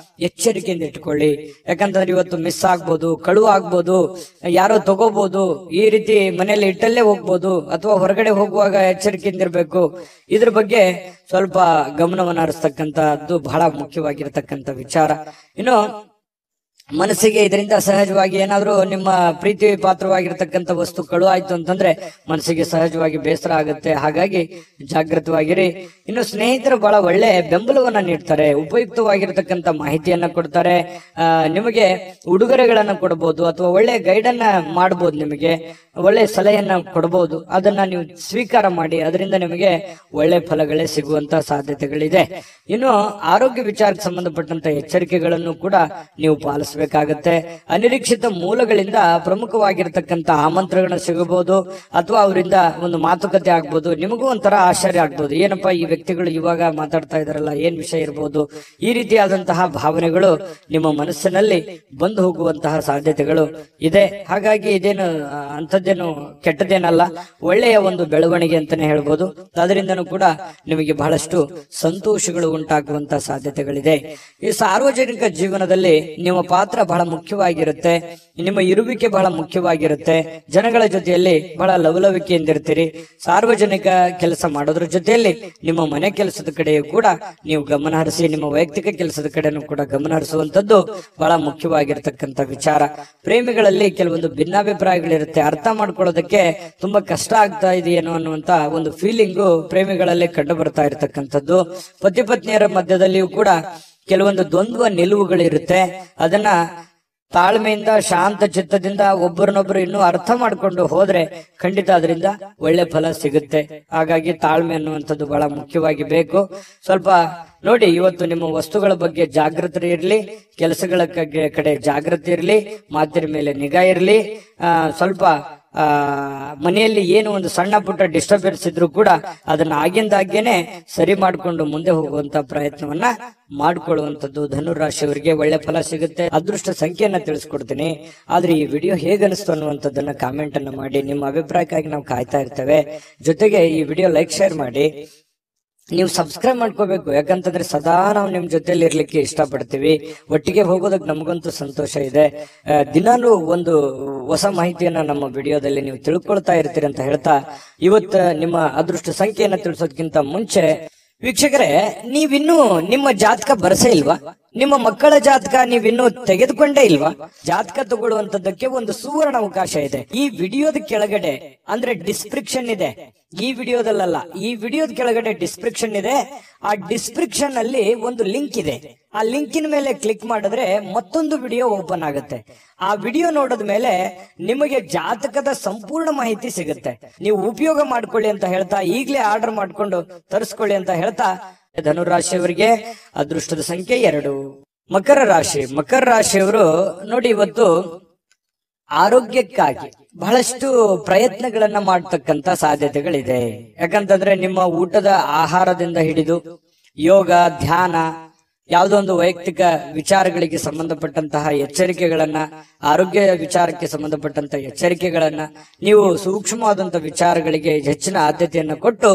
ಎಚ್ಚರಿಕೆಯಿಂದ ಇಟ್ಕೊಳ್ಳಿ. ಯಾಕಂತಂದ್ರೆ ಇವತ್ತು ಮಿಸ್ ಆಗ್ಬೋದು, ಕಳುವು ಆಗ್ಬೋದು, ಯಾರೋ ತಗೋಬಹುದು, ಈ ರೀತಿ ಮನೆಯಲ್ಲಿ ಇಟ್ಟಲ್ಲೇ ಹೋಗ್ಬೋದು, ಅಥವಾ ಹೊರಗಡೆ ಹೋಗುವಾಗ ಎಚ್ಚರಿಕೆಯಿಂದ ಇರಬೇಕು. ಇದ್ರ ಬಗ್ಗೆ ಸ್ವಲ್ಪ ಗಮನವನ್ನು ಹರಿಸ್ತಕ್ಕಂಥದ್ದು ಬಹಳ ಮುಖ್ಯವಾಗಿರ್ತಕ್ಕಂಥ ವಿಚಾರ. ಇನ್ನು ಮನಸ್ಸಿಗೆ ಇದರಿಂದ ಸಹಜವಾಗಿ ಏನಾದ್ರೂ ನಿಮ್ಮ ಪ್ರೀತಿ ಪಾತ್ರವಾಗಿರ್ತಕ್ಕಂಥ ವಸ್ತು ಕಳು ಆಯ್ತು ಅಂತಂದ್ರೆ ಮನಸ್ಸಿಗೆ ಸಹಜವಾಗಿ ಬೇಸರ ಆಗುತ್ತೆ. ಹಾಗಾಗಿ ಜಾಗೃತವಾಗಿರಿ. ಇನ್ನು ಸ್ನೇಹಿತರು ಬಹಳ ಒಳ್ಳೆ ಬೆಂಬಲವನ್ನ ನೀಡ್ತಾರೆ, ಉಪಯುಕ್ತವಾಗಿರ್ತಕ್ಕಂಥ ಮಾಹಿತಿಯನ್ನ ಕೊಡ್ತಾರೆ, ನಿಮಗೆ ಉಡುಗೊರೆಗಳನ್ನ ಕೊಡಬಹುದು ಅಥವಾ ಒಳ್ಳೆ ಗೈಡ್ ಅನ್ನ ಮಾಡಬಹುದು, ನಿಮಗೆ ಒಳ್ಳೆ ಸಲಹೆಯನ್ನ ಕೊಡಬಹುದು. ಅದನ್ನ ನೀವು ಸ್ವೀಕಾರ ಮಾಡಿ, ಅದರಿಂದ ನಿಮಗೆ ಒಳ್ಳೆ ಫಲಗಳೇ ಸಿಗುವಂತ ಸಾಧ್ಯತೆಗಳಿದೆ. ಇನ್ನು ಆರೋಗ್ಯ ವಿಚಾರಕ್ಕೆ ಸಂಬಂಧಪಟ್ಟಂತ ಎಚ್ಚರಿಕೆಗಳನ್ನು ಕೂಡ ನೀವು ಪಾಲಿಸಬೇಕಾಗತ್ತೆ. ಅನಿರೀಕ್ಷಿತ ಮೂಲಗಳಿಂದ ಪ್ರಮುಖವಾಗಿರ್ತಕ್ಕಂಥ ಆಮಂತ್ರಣಗಳು ಸಿಗಬಹುದು ಅಥವಾ ಅವರಿಂದ ಒಂದು ಮಾತುಕತೆ ಆಗ್ಬೋದು. ನಿಮಗೂ ಒಂಥರ ಆಶ್ಚರ್ಯ ಆಗ್ಬೋದು, ಏನಪ್ಪಾ ಈ ವ್ಯಕ್ತಿಗಳು ಇವಾಗ ಮಾತಾಡ್ತಾ ಇದಾರಲ್ಲ, ಏನ್ ವಿಷಯ ಇರಬಹುದು. ಈ ರೀತಿಯಾದಂತಹ ಭಾವನೆಗಳು ನಿಮ್ಮ ಮನಸ್ಸಿನಲ್ಲಿ ಬಂದು ಹೋಗುವಂತಹ ಸಾಧ್ಯತೆಗಳು ಇದೆ. ಹಾಗಾಗಿ ಇದೇನು ಅಂಥದ್ದೇನು ಕೆಟ್ಟದೇನಲ್ಲ, ಒಳ್ಳೆಯ ಒಂದು ಬೆಳವಣಿಗೆ ಅಂತಾನೆ ಹೇಳ್ಬೋದು. ಅದರಿಂದನೂ ಕೂಡ ನಿಮಗೆ ಬಹಳಷ್ಟು ಸಂತೋಷಗಳು ಉಂಟಾಗುವಂತಹ ಸಾಧ್ಯತೆಗಳಿದೆ. ಈ ಸಾರ್ವಜನಿಕ ಜೀವನದಲ್ಲಿ ನಿಮ್ಮ ಪಾತ್ರ ಬಹಳ ಮುಖ್ಯವಾಗಿರುತ್ತೆ, ನಿಮ್ಮ ಇರುವಿಕೆ ಬಹಳ ಮುಖ್ಯವಾಗಿರುತ್ತೆ. ಜನಗಳ ಜೊತೆಯಲ್ಲಿ ಬಹಳ ಲವಲವಿಕೆಯಿಂದಿರ್ತೀರಿ. ಸಾರ್ವಜನಿಕ ಕೆಲಸ ಮಾಡೋದ್ರ ಜೊತೆಯಲ್ಲಿ ನಿಮ್ಮ ಮನೆ ಕೆಲಸದ ಕಡೆಯೂ ಕೂಡ ನೀವು ಗಮನ ಹರಿಸಿ, ನಿಮ್ಮ ವೈಯಕ್ತಿಕ ಕೆಲಸದ ಕಡೆನೂ ಕೂಡ ಗಮನ ಹರಿಸುವಂತದ್ದು ಬಹಳ ಮುಖ್ಯವಾಗಿರ್ತಕ್ಕಂಥ ವಿಚಾರ. ಪ್ರೇಮಿಗಳಲ್ಲಿ ಕೆಲವೊಂದು ಭಿನ್ನಾಭಿಪ್ರಾಯಗಳಿರುತ್ತೆ, ಅರ್ಥ ಮಾಡ್ಕೊಳ್ಳೋದಕ್ಕೆ ತುಂಬಾ ಕಷ್ಟ ಆಗ್ತಾ ಇದೆಯೇನೋ ಅನ್ನುವಂತ ಒಂದು ಫೀಲಿಂಗು ಪ್ರೇಮಿಗಳಲ್ಲಿ ಕಂಡು ಬರ್ತಾ ಇರತಕ್ಕಂಥದ್ದು. ಪತಿ ಪತ್ನಿಯರ ಮಧ್ಯದಲ್ಲಿಯೂ ಕೂಡ ಕೆಲವೊಂದು ದ್ವಂದ್ವ ನಿಲುವುಗಳಿರುತ್ತೆ. ಅದನ್ನ ತಾಳ್ಮೆಯಿಂದ ಶಾಂತ ಚಿತ್ತದಿಂದ ಒಬ್ಬರನ್ನೊಬ್ಬರು ಇನ್ನೂ ಅರ್ಥ ಮಾಡ್ಕೊಂಡು ಹೋದ್ರೆ ಖಂಡಿತ ಅದರಿಂದ ಒಳ್ಳೆ ಫಲ ಸಿಗುತ್ತೆ. ಹಾಗಾಗಿ ತಾಳ್ಮೆ ಅನ್ನುವಂಥದ್ದು ಬಹಳ ಮುಖ್ಯವಾಗಿ ಬೇಕು. ಸ್ವಲ್ಪ ನೋಡಿ, ಇವತ್ತು ನಿಮ್ಮ ವಸ್ತುಗಳ ಬಗ್ಗೆ ಜಾಗೃತಿ ಇರಲಿ, ಕೆಲಸಗಳ ಕಡೆ ಜಾಗೃತಿ ಇರಲಿ, ಮಾತಿನ ಮೇಲೆ ನಿಗಾ ಇರಲಿ. ಸ್ವಲ್ಪ ಮನೆಯಲ್ಲಿ ಏನು ಒಂದು ಸಣ್ಣ ಪುಟ್ಟ ಡಿಸ್ಟರ್ಬೆನ್ಸ್ ಇದ್ರೂ ಕೂಡ ಅದನ್ನ ಆಗಿಂದಾಗೇನೆ ಸರಿ ಮಾಡಿಕೊಂಡು ಮುಂದೆ ಹೋಗುವಂತ ಪ್ರಯತ್ನವನ್ನ ಮಾಡ್ಕೊಳ್ಳುವಂಥದ್ದು. ಧನುರಾಶಿಯವರಿಗೆ ಒಳ್ಳೆ ಫಲ ಸಿಗುತ್ತೆ. ಅದೃಷ್ಟ ಸಂಖ್ಯೆಯನ್ನ ತಿಳಿಸ್ಕೊಡ್ತೀನಿ. ಆದ್ರೆ ಈ ವಿಡಿಯೋ ಹೇಗನಿಸ್ತು ಅನ್ನುವಂಥದ್ದನ್ನ ಕಾಮೆಂಟ್ ಅನ್ನ ಮಾಡಿ. ನಿಮ್ಮ ಅಭಿಪ್ರಾಯಕ್ಕಾಗಿ ನಾವು ಕಾಯ್ತಾ ಇರ್ತೇವೆ. ಜೊತೆಗೆ ಈ ವಿಡಿಯೋ ಲೈಕ್ ಶೇರ್ ಮಾಡಿ. ನೀವು ಸಬ್ಸ್ಕ್ರೈಬ್ ಮಾಡ್ಕೋಬೇಕು, ಯಾಕಂತಂದ್ರೆ ಸದಾ ನಾವು ನಿಮ್ ಜೊತೆಲಿ ಇರ್ಲಿಕ್ಕೆ ಇಷ್ಟಪಡ್ತೀವಿ. ಒಟ್ಟಿಗೆ ಹೋಗೋದಕ್ಕೆ ನಮಗಂತೂ ಸಂತೋಷ ಇದೆ. ದಿನಾಲೂ ಒಂದು ಹೊಸ ಮಾಹಿತಿಯನ್ನ ನಮ್ಮ ವಿಡಿಯೋದಲ್ಲಿ ನೀವು ತಿಳ್ಕೊಳ್ತಾ ಇರ್ತೀರಿ ಅಂತ ಹೇಳ್ತಾ, ಇವತ್ತು ನಿಮ್ಮ ಅದೃಷ್ಟ ಸಂಖ್ಯೆಯನ್ನ ತಿಳಿಸೋದಕ್ಕಿಂತ ಮುಂಚೆ ವೀಕ್ಷಕರೇ, ನೀವಿನ್ನೂ ನಿಮ್ಮ ಜಾತಕ ಬರಸೇ ಇಲ್ವಾ? ನಿಮ್ಮ ಮಕ್ಕಳ ಜಾತಕ ನೀವಿನ್ನೂ ತೆಗೆದುಕೊಂಡೇ ಇಲ್ವಾ? ಜಾತಕ ತಗೊಳ್ಳುವಂತದ್ದಕ್ಕೆ ಒಂದು ಸುವರ್ಣ ಅವಕಾಶ ಇದೆ. ಈ ವಿಡಿಯೋದ ಕೆಳಗಡೆ ಅಂದ್ರೆ ಡಿಸ್ಕ್ರಿಪ್ಷನ್ ಇದೆ. ಈ ವಿಡಿಯೋದಲ್ಲ, ಈ ವಿಡಿಯೋದ ಕೆಳಗಡೆ ಡಿಸ್ಕ್ರಿಪ್ಷನ್ ಇದೆ. ಆ ಡಿಸ್ಕ್ರಿಪ್ಷನ್ ಅಲ್ಲಿ ಒಂದು ಲಿಂಕ್ ಇದೆ. ಆ ಲಿಂಕಿನ ಮೇಲೆ ಕ್ಲಿಕ್ ಮಾಡಿದ್ರೆ ಮತ್ತೊಂದು ವಿಡಿಯೋ ಓಪನ್ ಆಗುತ್ತೆ. ಆ ವಿಡಿಯೋ ನೋಡಿದ ಮೇಲೆ ನಿಮಗೆ ಜಾತಕದ ಸಂಪೂರ್ಣ ಮಾಹಿತಿ ಸಿಗುತ್ತೆ. ನೀವು ಉಪಯೋಗ ಮಾಡ್ಕೊಳ್ಳಿ ಅಂತ ಹೇಳ್ತಾ, ಈಗಲೇ ಆರ್ಡರ್ ಮಾಡ್ಕೊಂಡು ತರಿಸ್ಕೊಳ್ಳಿ ಅಂತ ಹೇಳ್ತಾ, ಧನುರಾಶಿಯವರಿಗೆ ಅದೃಷ್ಟದ ಸಂಖ್ಯೆ 2. ಮಕರ ರಾಶಿ. ಮಕರ ರಾಶಿಯವರು ನೋಡಿ, ಇವತ್ತು ಆರೋಗ್ಯಕ್ಕಾಗಿ ಬಹಳಷ್ಟು ಪ್ರಯತ್ನಗಳನ್ನ ಮಾಡತಕ್ಕಂತ ಸಾಧ್ಯತೆಗಳಿದೆ. ಯಾಕಂತಂದ್ರೆ ನಿಮ್ಮ ಊಟದ ಆಹಾರದಿಂದ ಹಿಡಿದು ಯೋಗ, ಧ್ಯಾನ, ಯಾವುದೋ ಒಂದು ವೈಯಕ್ತಿಕ ವಿಚಾರಗಳಿಗೆ ಸಂಬಂಧಪಟ್ಟಂತಹ ಎಚ್ಚರಿಕೆಗಳನ್ನ, ಆರೋಗ್ಯ ವಿಚಾರಕ್ಕೆ ಸಂಬಂಧಪಟ್ಟಂತಹ ಎಚ್ಚರಿಕೆಗಳನ್ನ, ನೀವು ಸೂಕ್ಷ್ಮವಾದಂತಹ ವಿಚಾರಗಳಿಗೆ ಹೆಚ್ಚಿನ ಆದ್ಯತೆಯನ್ನು ಕೊಟ್ಟು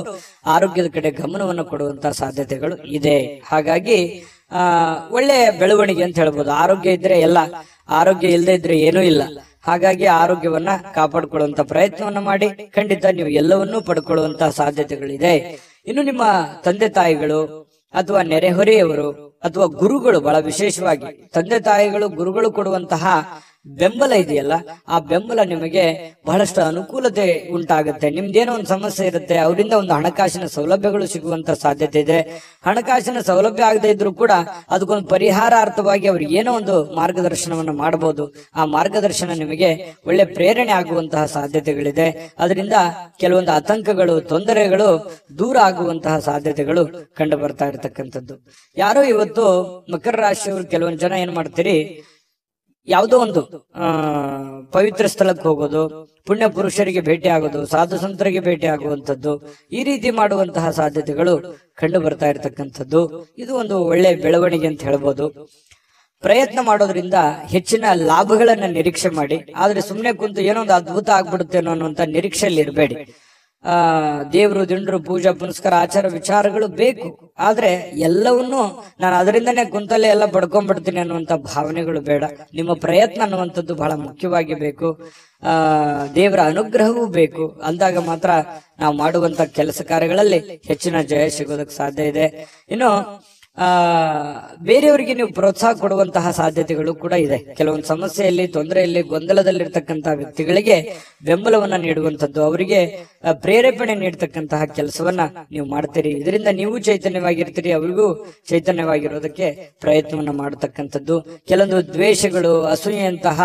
ಆರೋಗ್ಯದ ಕಡೆ ಗಮನವನ್ನು ಕೊಡುವಂತಹ ಸಾಧ್ಯತೆಗಳು ಇದೆ. ಹಾಗಾಗಿ ಒಳ್ಳೆಯ ಬೆಳವಣಿಗೆ ಅಂತ ಹೇಳ್ಬೋದು. ಆರೋಗ್ಯ ಇದ್ರೆ ಎಲ್ಲ, ಆರೋಗ್ಯ ಇಲ್ಲದೆ ಇದ್ರೆ ಏನೂ ಇಲ್ಲ. ಹಾಗಾಗಿ ಆರೋಗ್ಯವನ್ನ ಕಾಪಾಡಿಕೊಳ್ಳುವಂತ ಪ್ರಯತ್ನವನ್ನ ಮಾಡಿ. ಖಂಡಿತ ನೀವು ಎಲ್ಲವನ್ನೂ ಪಡ್ಕೊಳ್ಳುವಂತಹ ಸಾಧ್ಯತೆಗಳಿದೆ. ಇನ್ನು ನಿಮ್ಮ ತಂದೆ ತಾಯಿಗಳು ಅಥವಾ ನೆರೆಹೊರೆಯವರು ಅಥವಾ ಗುರುಗಳು, ಬಹಳ ವಿಶೇಷವಾಗಿ ತಂದೆ ತಾಯಿಗಳು, ಗುರುಗಳು ಕೊಡುವಂತಹ ಬೆಂಬಲ ಇದೆಯಲ್ಲ, ಆ ಬೆಂಬಲ ನಿಮಗೆ ಬಹಳಷ್ಟು ಅನುಕೂಲತೆ ಉಂಟಾಗುತ್ತೆ. ನಿಮ್ದೇನೋ ಒಂದು ಸಮಸ್ಯೆ ಇರುತ್ತೆ, ಅವರಿಂದ ಒಂದು ಹಣಕಾಸಿನ ಸೌಲಭ್ಯಗಳು ಸಿಗುವಂತ ಸಾಧ್ಯತೆ ಇದೆ. ಹಣಕಾಸಿನ ಸೌಲಭ್ಯ ಆಗದೆ ಇದ್ರೂ ಕೂಡ ಅದಕ್ಕೊಂದು ಪರಿಹಾರಾರ್ಥವಾಗಿ ಅವ್ರಿಗೆ ಏನೋ ಒಂದು ಮಾರ್ಗದರ್ಶನವನ್ನು ಮಾಡಬಹುದು. ಆ ಮಾರ್ಗದರ್ಶನ ನಿಮಗೆ ಒಳ್ಳೆ ಪ್ರೇರಣೆ ಆಗುವಂತಹ ಸಾಧ್ಯತೆಗಳಿದೆ. ಅದರಿಂದ ಕೆಲವೊಂದು ಆತಂಕಗಳು, ತೊಂದರೆಗಳು ದೂರ ಆಗುವಂತಹ ಸಾಧ್ಯತೆಗಳು ಕಂಡು ಬರ್ತಾ ಇರತಕ್ಕಂಥದ್ದು. ಯಾರೋ ಇವತ್ತು ಮಕರ ರಾಶಿಯವರು ಕೆಲವೊಂದು ಜನ ಏನ್ ಮಾಡ್ತೀರಿ, ಯಾವುದೋ ಒಂದು ಪವಿತ್ರ ಸ್ಥಳಕ್ಕೆ ಹೋಗೋದು, ಪುಣ್ಯ ಪುರುಷರಿಗೆ ಭೇಟಿ ಆಗೋದು, ಸಾಧು ಸಂತರಿಗೆ ಭೇಟಿ ಆಗುವಂಥದ್ದು, ಈ ರೀತಿ ಮಾಡುವಂತಹ ಸಾಧ್ಯತೆಗಳು ಕಂಡು ಬರ್ತಾ ಇರತಕ್ಕಂಥದ್ದು. ಇದು ಒಂದು ಒಳ್ಳೆ ಬೆಳವಣಿಗೆ ಅಂತ ಹೇಳ್ಬೋದು. ಪ್ರಯತ್ನ ಮಾಡೋದ್ರಿಂದ ಹೆಚ್ಚಿನ ಲಾಭಗಳನ್ನ ನಿರೀಕ್ಷೆ ಮಾಡಿ. ಆದ್ರೆ ಸುಮ್ಮನೆ ಕುಂತು ಏನೋ ಒಂದು ಅದ್ಭುತ ಆಗ್ಬಿಡುತ್ತೇನೋ ಅನ್ನುವಂತ ನಿರೀಕ್ಷೆಯಲ್ಲಿ ಇರಬೇಡಿ. ದೇವರು, ದಿಂಡ್ರು, ಪೂಜಾ ಪುನಸ್ಕಾರ, ಆಚಾರ ವಿಚಾರಗಳು ಬೇಕು. ಆದ್ರೆ ಎಲ್ಲವನ್ನೂ ನಾನು ಅದರಿಂದನೇ ಕುಂತಲ್ಲೇ ಎಲ್ಲ ಪಡ್ಕೊಂಡ್ಬಿಡ್ತೀನಿ ಅನ್ನುವಂತ ಭಾವನೆಗಳು ಬೇಡ. ನಿಮ್ಮ ಪ್ರಯತ್ನ ಅನ್ನುವಂಥದ್ದು ಬಹಳ ಮುಖ್ಯವಾಗಿ ಬೇಕು. ದೇವರ ಅನುಗ್ರಹವೂ ಬೇಕು. ಅಂದಾಗ ಮಾತ್ರ ನಾವು ಮಾಡುವಂತ ಕೆಲಸ ಕಾರ್ಯಗಳಲ್ಲಿ ಹೆಚ್ಚಿನ ಜಯ ಸಿಗೋದಕ್ಕೆ ಸಾಧ್ಯ ಇದೆ. ಇನ್ನು ಬೇರೆಯವರಿಗೆ ನೀವು ಪ್ರೋತ್ಸಾಹ ಕೊಡುವಂತಹ ಸಾಧ್ಯತೆಗಳು ಕೂಡ ಇದೆ. ಕೆಲವೊಂದು ಸಮಸ್ಯೆಯಲ್ಲಿ, ತೊಂದರೆಯಲ್ಲಿ, ಗೊಂದಲದಲ್ಲಿರ್ತಕ್ಕಂತಹ ವ್ಯಕ್ತಿಗಳಿಗೆ ಬೆಂಬಲವನ್ನ ನೀಡುವಂಥದ್ದು, ಅವರಿಗೆ ಪ್ರೇರೇಪಣೆ ನೀಡತಕ್ಕಂತಹ ಕೆಲಸವನ್ನ ನೀವು ಮಾಡ್ತೀರಿ. ಇದರಿಂದ ನೀವು ಚೈತನ್ಯವಾಗಿರ್ತೀರಿ, ಅವರಿಗೂ ಚೈತನ್ಯವಾಗಿರೋದಕ್ಕೆ ಪ್ರಯತ್ನವನ್ನ ಮಾಡತಕ್ಕಂಥದ್ದು. ಕೆಲವೊಂದು ದ್ವೇಷಗಳು, ಅಸೂಯೆಯಂತಹ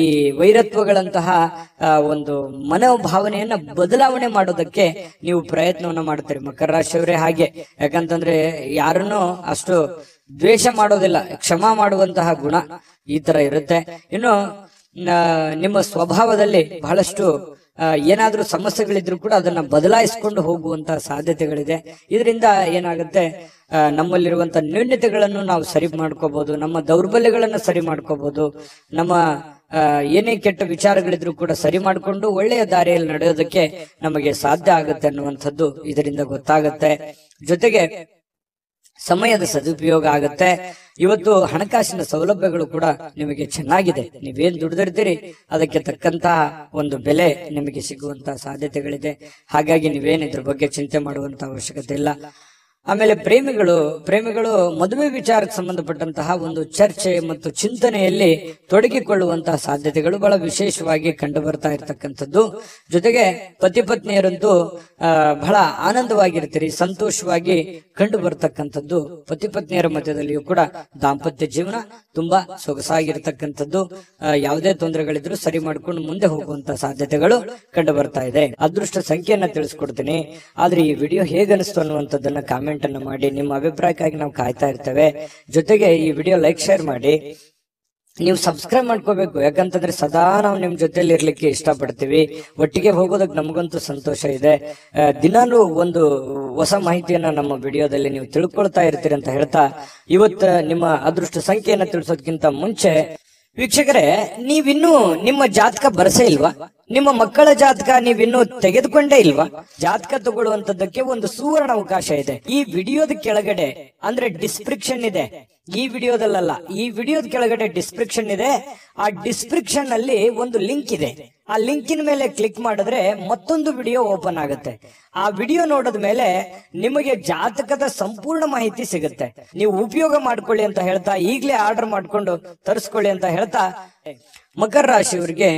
ಈ ವೈರತ್ವಗಳಂತಹ ಒಂದು ಮನೋಭಾವನೆಯನ್ನ ಬದಲಾವಣೆ ಮಾಡೋದಕ್ಕೆ ನೀವು ಪ್ರಯತ್ನವನ್ನ ಮಾಡ್ತೀರಿ ಮಕರ ರಾಶಿಯವರೇ. ಹಾಗೆ ಯಾಕಂತಂದ್ರೆ ಯಾರನ್ನು ಅಷ್ಟು ದ್ವೇಷ ಮಾಡೋದಿಲ್ಲ, ಕ್ಷಮಾ ಮಾಡುವಂತಹ ಗುಣ ಈ ತರ ಇರುತ್ತೆ. ಇನ್ನು ನಿಮ್ಮ ಸ್ವಭಾವದಲ್ಲಿ ಬಹಳಷ್ಟು ಏನಾದ್ರೂ ಸಮಸ್ಯೆಗಳಿದ್ರು ಕೂಡ ಅದನ್ನ ಬದಲಾಯಿಸಿಕೊಂಡು ಹೋಗುವಂತಹ ಸಾಧ್ಯತೆಗಳಿದೆ. ಇದರಿಂದ ಏನಾಗುತ್ತೆ, ನಮ್ಮಲ್ಲಿರುವಂತಹ ನ್ಯೂನ್ಯತೆಗಳನ್ನು ನಾವು ಸರಿ ಮಾಡ್ಕೋಬಹುದು, ನಮ್ಮ ದೌರ್ಬಲ್ಯಗಳನ್ನು ಸರಿ ಮಾಡ್ಕೋಬಹುದು, ನಮ್ಮ ಏನೇ ಕೆಟ್ಟ ವಿಚಾರಗಳಿದ್ರು ಕೂಡ ಸರಿ ಮಾಡಿಕೊಂಡು ಒಳ್ಳೆಯ ದಾರಿಯಲ್ಲಿ ನಡೆಯೋದಕ್ಕೆ ನಮಗೆ ಸಾಧ್ಯ ಆಗುತ್ತೆ ಅನ್ನುವಂಥದ್ದು ಇದರಿಂದ ಗೊತ್ತಾಗುತ್ತೆ. ಜೊತೆಗೆ ಸಮಯದ ಸದುಪಯೋಗ ಆಗತ್ತೆ. ಇವತ್ತು ಹಣಕಾಸಿನ ಸೌಲಭ್ಯಗಳು ಕೂಡ ನಿಮಗೆ ಚೆನ್ನಾಗಿದೆ. ನೀವೇನ್ ದುಡಿದಿರ್ತೀರಿ ಅದಕ್ಕೆ ತಕ್ಕಂತಹ ಒಂದು ಬೆಲೆ ನಿಮಗೆ ಸಿಗುವಂತಹ ಸಾಧ್ಯತೆಗಳಿದೆ. ಹಾಗಾಗಿ ನೀವೇನ್ ಇದ್ರ ಬಗ್ಗೆ ಚಿಂತೆ ಮಾಡುವಂತ ಅವಶ್ಯಕತೆ ಇಲ್ಲ. ಆಮೇಲೆ ಪ್ರೇಮಿಗಳು ಮದುವೆ ವಿಚಾರಕ್ಕೆ ಸಂಬಂಧಪಟ್ಟಂತಹ ಒಂದು ಚರ್ಚೆ ಮತ್ತು ಚಿಂತನೆಯಲ್ಲಿ ತೊಡಗಿಕೊಳ್ಳುವಂತಹ ಸಾಧ್ಯತೆಗಳು ಬಹಳ ವಿಶೇಷವಾಗಿ ಕಂಡು ಬರ್ತಾ ಇರತಕ್ಕಂಥದ್ದು. ಜೊತೆಗೆ ಪತಿ ಪತ್ನಿಯರಂತೂ ಬಹಳ ಆನಂದವಾಗಿರ್ತೀರಿ, ಸಂತೋಷವಾಗಿ ಕಂಡು ಬರ್ತಕ್ಕಂಥದ್ದು. ಪತಿ ಪತ್ನಿಯರ ಮಧ್ಯದಲ್ಲಿಯೂ ಕೂಡ ದಾಂಪತ್ಯ ಜೀವನ ತುಂಬಾ ಸೊಗಸಾಗಿರ್ತಕ್ಕಂಥದ್ದು. ಯಾವುದೇ ತೊಂದರೆಗಳಿದ್ರು ಸರಿ ಮಾಡ್ಕೊಂಡು ಮುಂದೆ ಹೋಗುವಂತ ಸಾಧ್ಯತೆಗಳು ಕಂಡು ಬರ್ತಾ ಇದೆ. ಅದೃಷ್ಟ ಸಂಖ್ಯೆಯನ್ನ ತಿಳಿಸ್ಕೊಡ್ತೀನಿ, ಆದ್ರೆ ಈ ವಿಡಿಯೋ ಹೇಗನಿಸ್ತು ಅನ್ನುವಂಥದ್ದನ್ನ ಕಾಮೆಂಟ್ ಅನ್ನ ಮಾಡಿ. ನಿಮ್ಮ ಅಭಿಪ್ರಾಯಕ್ಕಾಗಿ ನಾವು ಕಾಯ್ತಾ ಇರ್ತೇವೆ. ಜೊತೆಗೆ ಈ ವಿಡಿಯೋ ಲೈಕ್, ಶೇರ್ ಮಾಡಿ. ನೀವು ಸಬ್ಸ್ಕ್ರೈಬ್ ಮಾಡ್ಕೋಬೇಕು, ಯಾಕಂತಂದ್ರೆ ಸದಾ ನಾವು ನಿಮ್ ಜೊತೆಲಿ ಇರ್ಲಿಕ್ಕೆ ಇಷ್ಟಪಡ್ತೀವಿ. ಒಟ್ಟಿಗೆ ಹೋಗೋದಕ್ಕೆ ನಮಗಂತೂ ಸಂತೋಷ ಇದೆ. ದಿನಾಲೂ ಒಂದು ಹೊಸ ಮಾಹಿತಿಯನ್ನ ನಮ್ಮ ವಿಡಿಯೋದಲ್ಲಿ ನೀವು ತಿಳ್ಕೊಳ್ತಾ ಇರ್ತೀರಿ ಅಂತ ಹೇಳ್ತಾ, ಇವತ್ತು ನಿಮ್ಮ ಅದೃಷ್ಟ ಸಂಖ್ಯೆಯನ್ನ ತಿಳಿಸೋದಕ್ಕಿಂತ ಮುಂಚೆ ವೀಕ್ಷಕರೇ, ನೀವಿನ್ನೂ ನಿಮ್ಮ ಜಾತಕ ಬರಸೇ ಇಲ್ವಾ? ನಿಮ್ಮ ಮಕ್ಕಳ ಜಾತಕ ನೀವಿನ್ನೂ ತೆಗೆದುಕೊಂಡೇ ಇಲ್ವಾ? ಜಾತಕ ತಗೊಳ್ಳುವಂತದ್ದಕ್ಕೆ ಒಂದು ಸುವರ್ಣ ಅವಕಾಶ ಇದೆ. ಈ ವಿಡಿಯೋದ ಕೆಳಗಡೆ ಅಂದ್ರೆ ಡಿಸ್ಕ್ರಿಪ್ಷನ್ ಇದೆ, ಈ ವಿಡಿಯೋದಲ್ಲ, ಈ ವಿಡಿಯೋದ ಕೆಳಗಡೆ ಡಿಸ್ಕ್ರಿಪ್ಷನ್ ಇದೆ. ಆ ಡಿಸ್ಕ್ರಿಪ್ಷನ್ ಅಲ್ಲಿ ಒಂದು ಲಿಂಕ್ ಇದೆ. ಆ ಲಿಂಕಿನ ಮೇಲೆ ಕ್ಲಿಕ್ ಮಾಡಿದ್ರೆ ಮತ್ತೊಂದು ವಿಡಿಯೋ ಓಪನ್ ಆಗುತ್ತೆ. ಆ ವಿಡಿಯೋ ನೋಡಿದ ಮೇಲೆ ನಿಮಗೆ ಜಾತಕದ ಸಂಪೂರ್ಣ ಮಾಹಿತಿ ಸಿಗುತ್ತೆ. ನೀವು ಉಪಯೋಗ ಮಾಡ್ಕೊಳ್ಳಿ ಅಂತ ಹೇಳ್ತಾ, ಈಗಲೇ ಆರ್ಡರ್ ಮಾಡ್ಕೊಂಡು ತರಿಸ್ಕೊಳ್ಳಿ ಅಂತ ಹೇಳ್ತಾ, ಮಕರ ರಾಶಿಯವರಿಗೆ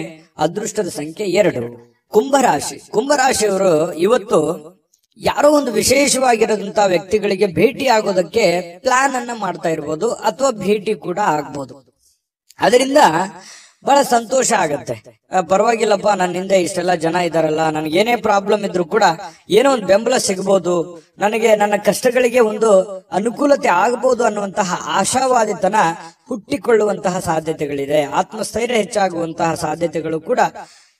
ಅದೃಷ್ಟದ ಸಂಖ್ಯೆ 2. ಕುಂಭರಾಶಿಯವರು ಇವತ್ತು ಯಾರೋ ಒಂದು ವಿಶೇಷವಾಗಿರೋದಂತ ವ್ಯಕ್ತಿಗಳಿಗೆ ಭೇಟಿ ಆಗೋದಕ್ಕೆ ಪ್ಲಾನ್ ಅನ್ನ ಮಾಡ್ತಾ ಇರ್ಬೋದು, ಅಥವಾ ಭೇಟಿ ಕೂಡ ಆಗ್ಬೋದು. ಅದರಿಂದ ಬಹಳ ಸಂತೋಷ ಆಗತ್ತೆ. ಪರವಾಗಿಲ್ಲಪ್ಪ, ನನ್ನ ಹಿಂದೆ ಇಷ್ಟೆಲ್ಲ ಜನ ಇದಾರಲ್ಲ, ನನಗೆ ಏನೇ ಪ್ರಾಬ್ಲಮ್ ಇದ್ರು ಕೂಡ ಏನೋ ಒಂದು ಬೆಂಬಲ ಸಿಗಬಹುದು, ನನಗೆ ನನ್ನ ಕಷ್ಟಗಳಿಗೆ ಒಂದು ಅನುಕೂಲತೆ ಆಗಬಹುದು ಅನ್ನುವಂತಹ ಆಶಾವಾದಿತನ ಹುಟ್ಟಿಕೊಳ್ಳುವಂತಹ ಸಾಧ್ಯತೆಗಳಿದೆ. ಆತ್ಮಸ್ಥೈರ್ಯ ಹೆಚ್ಚಾಗುವಂತಹ ಸಾಧ್ಯತೆಗಳು ಕೂಡ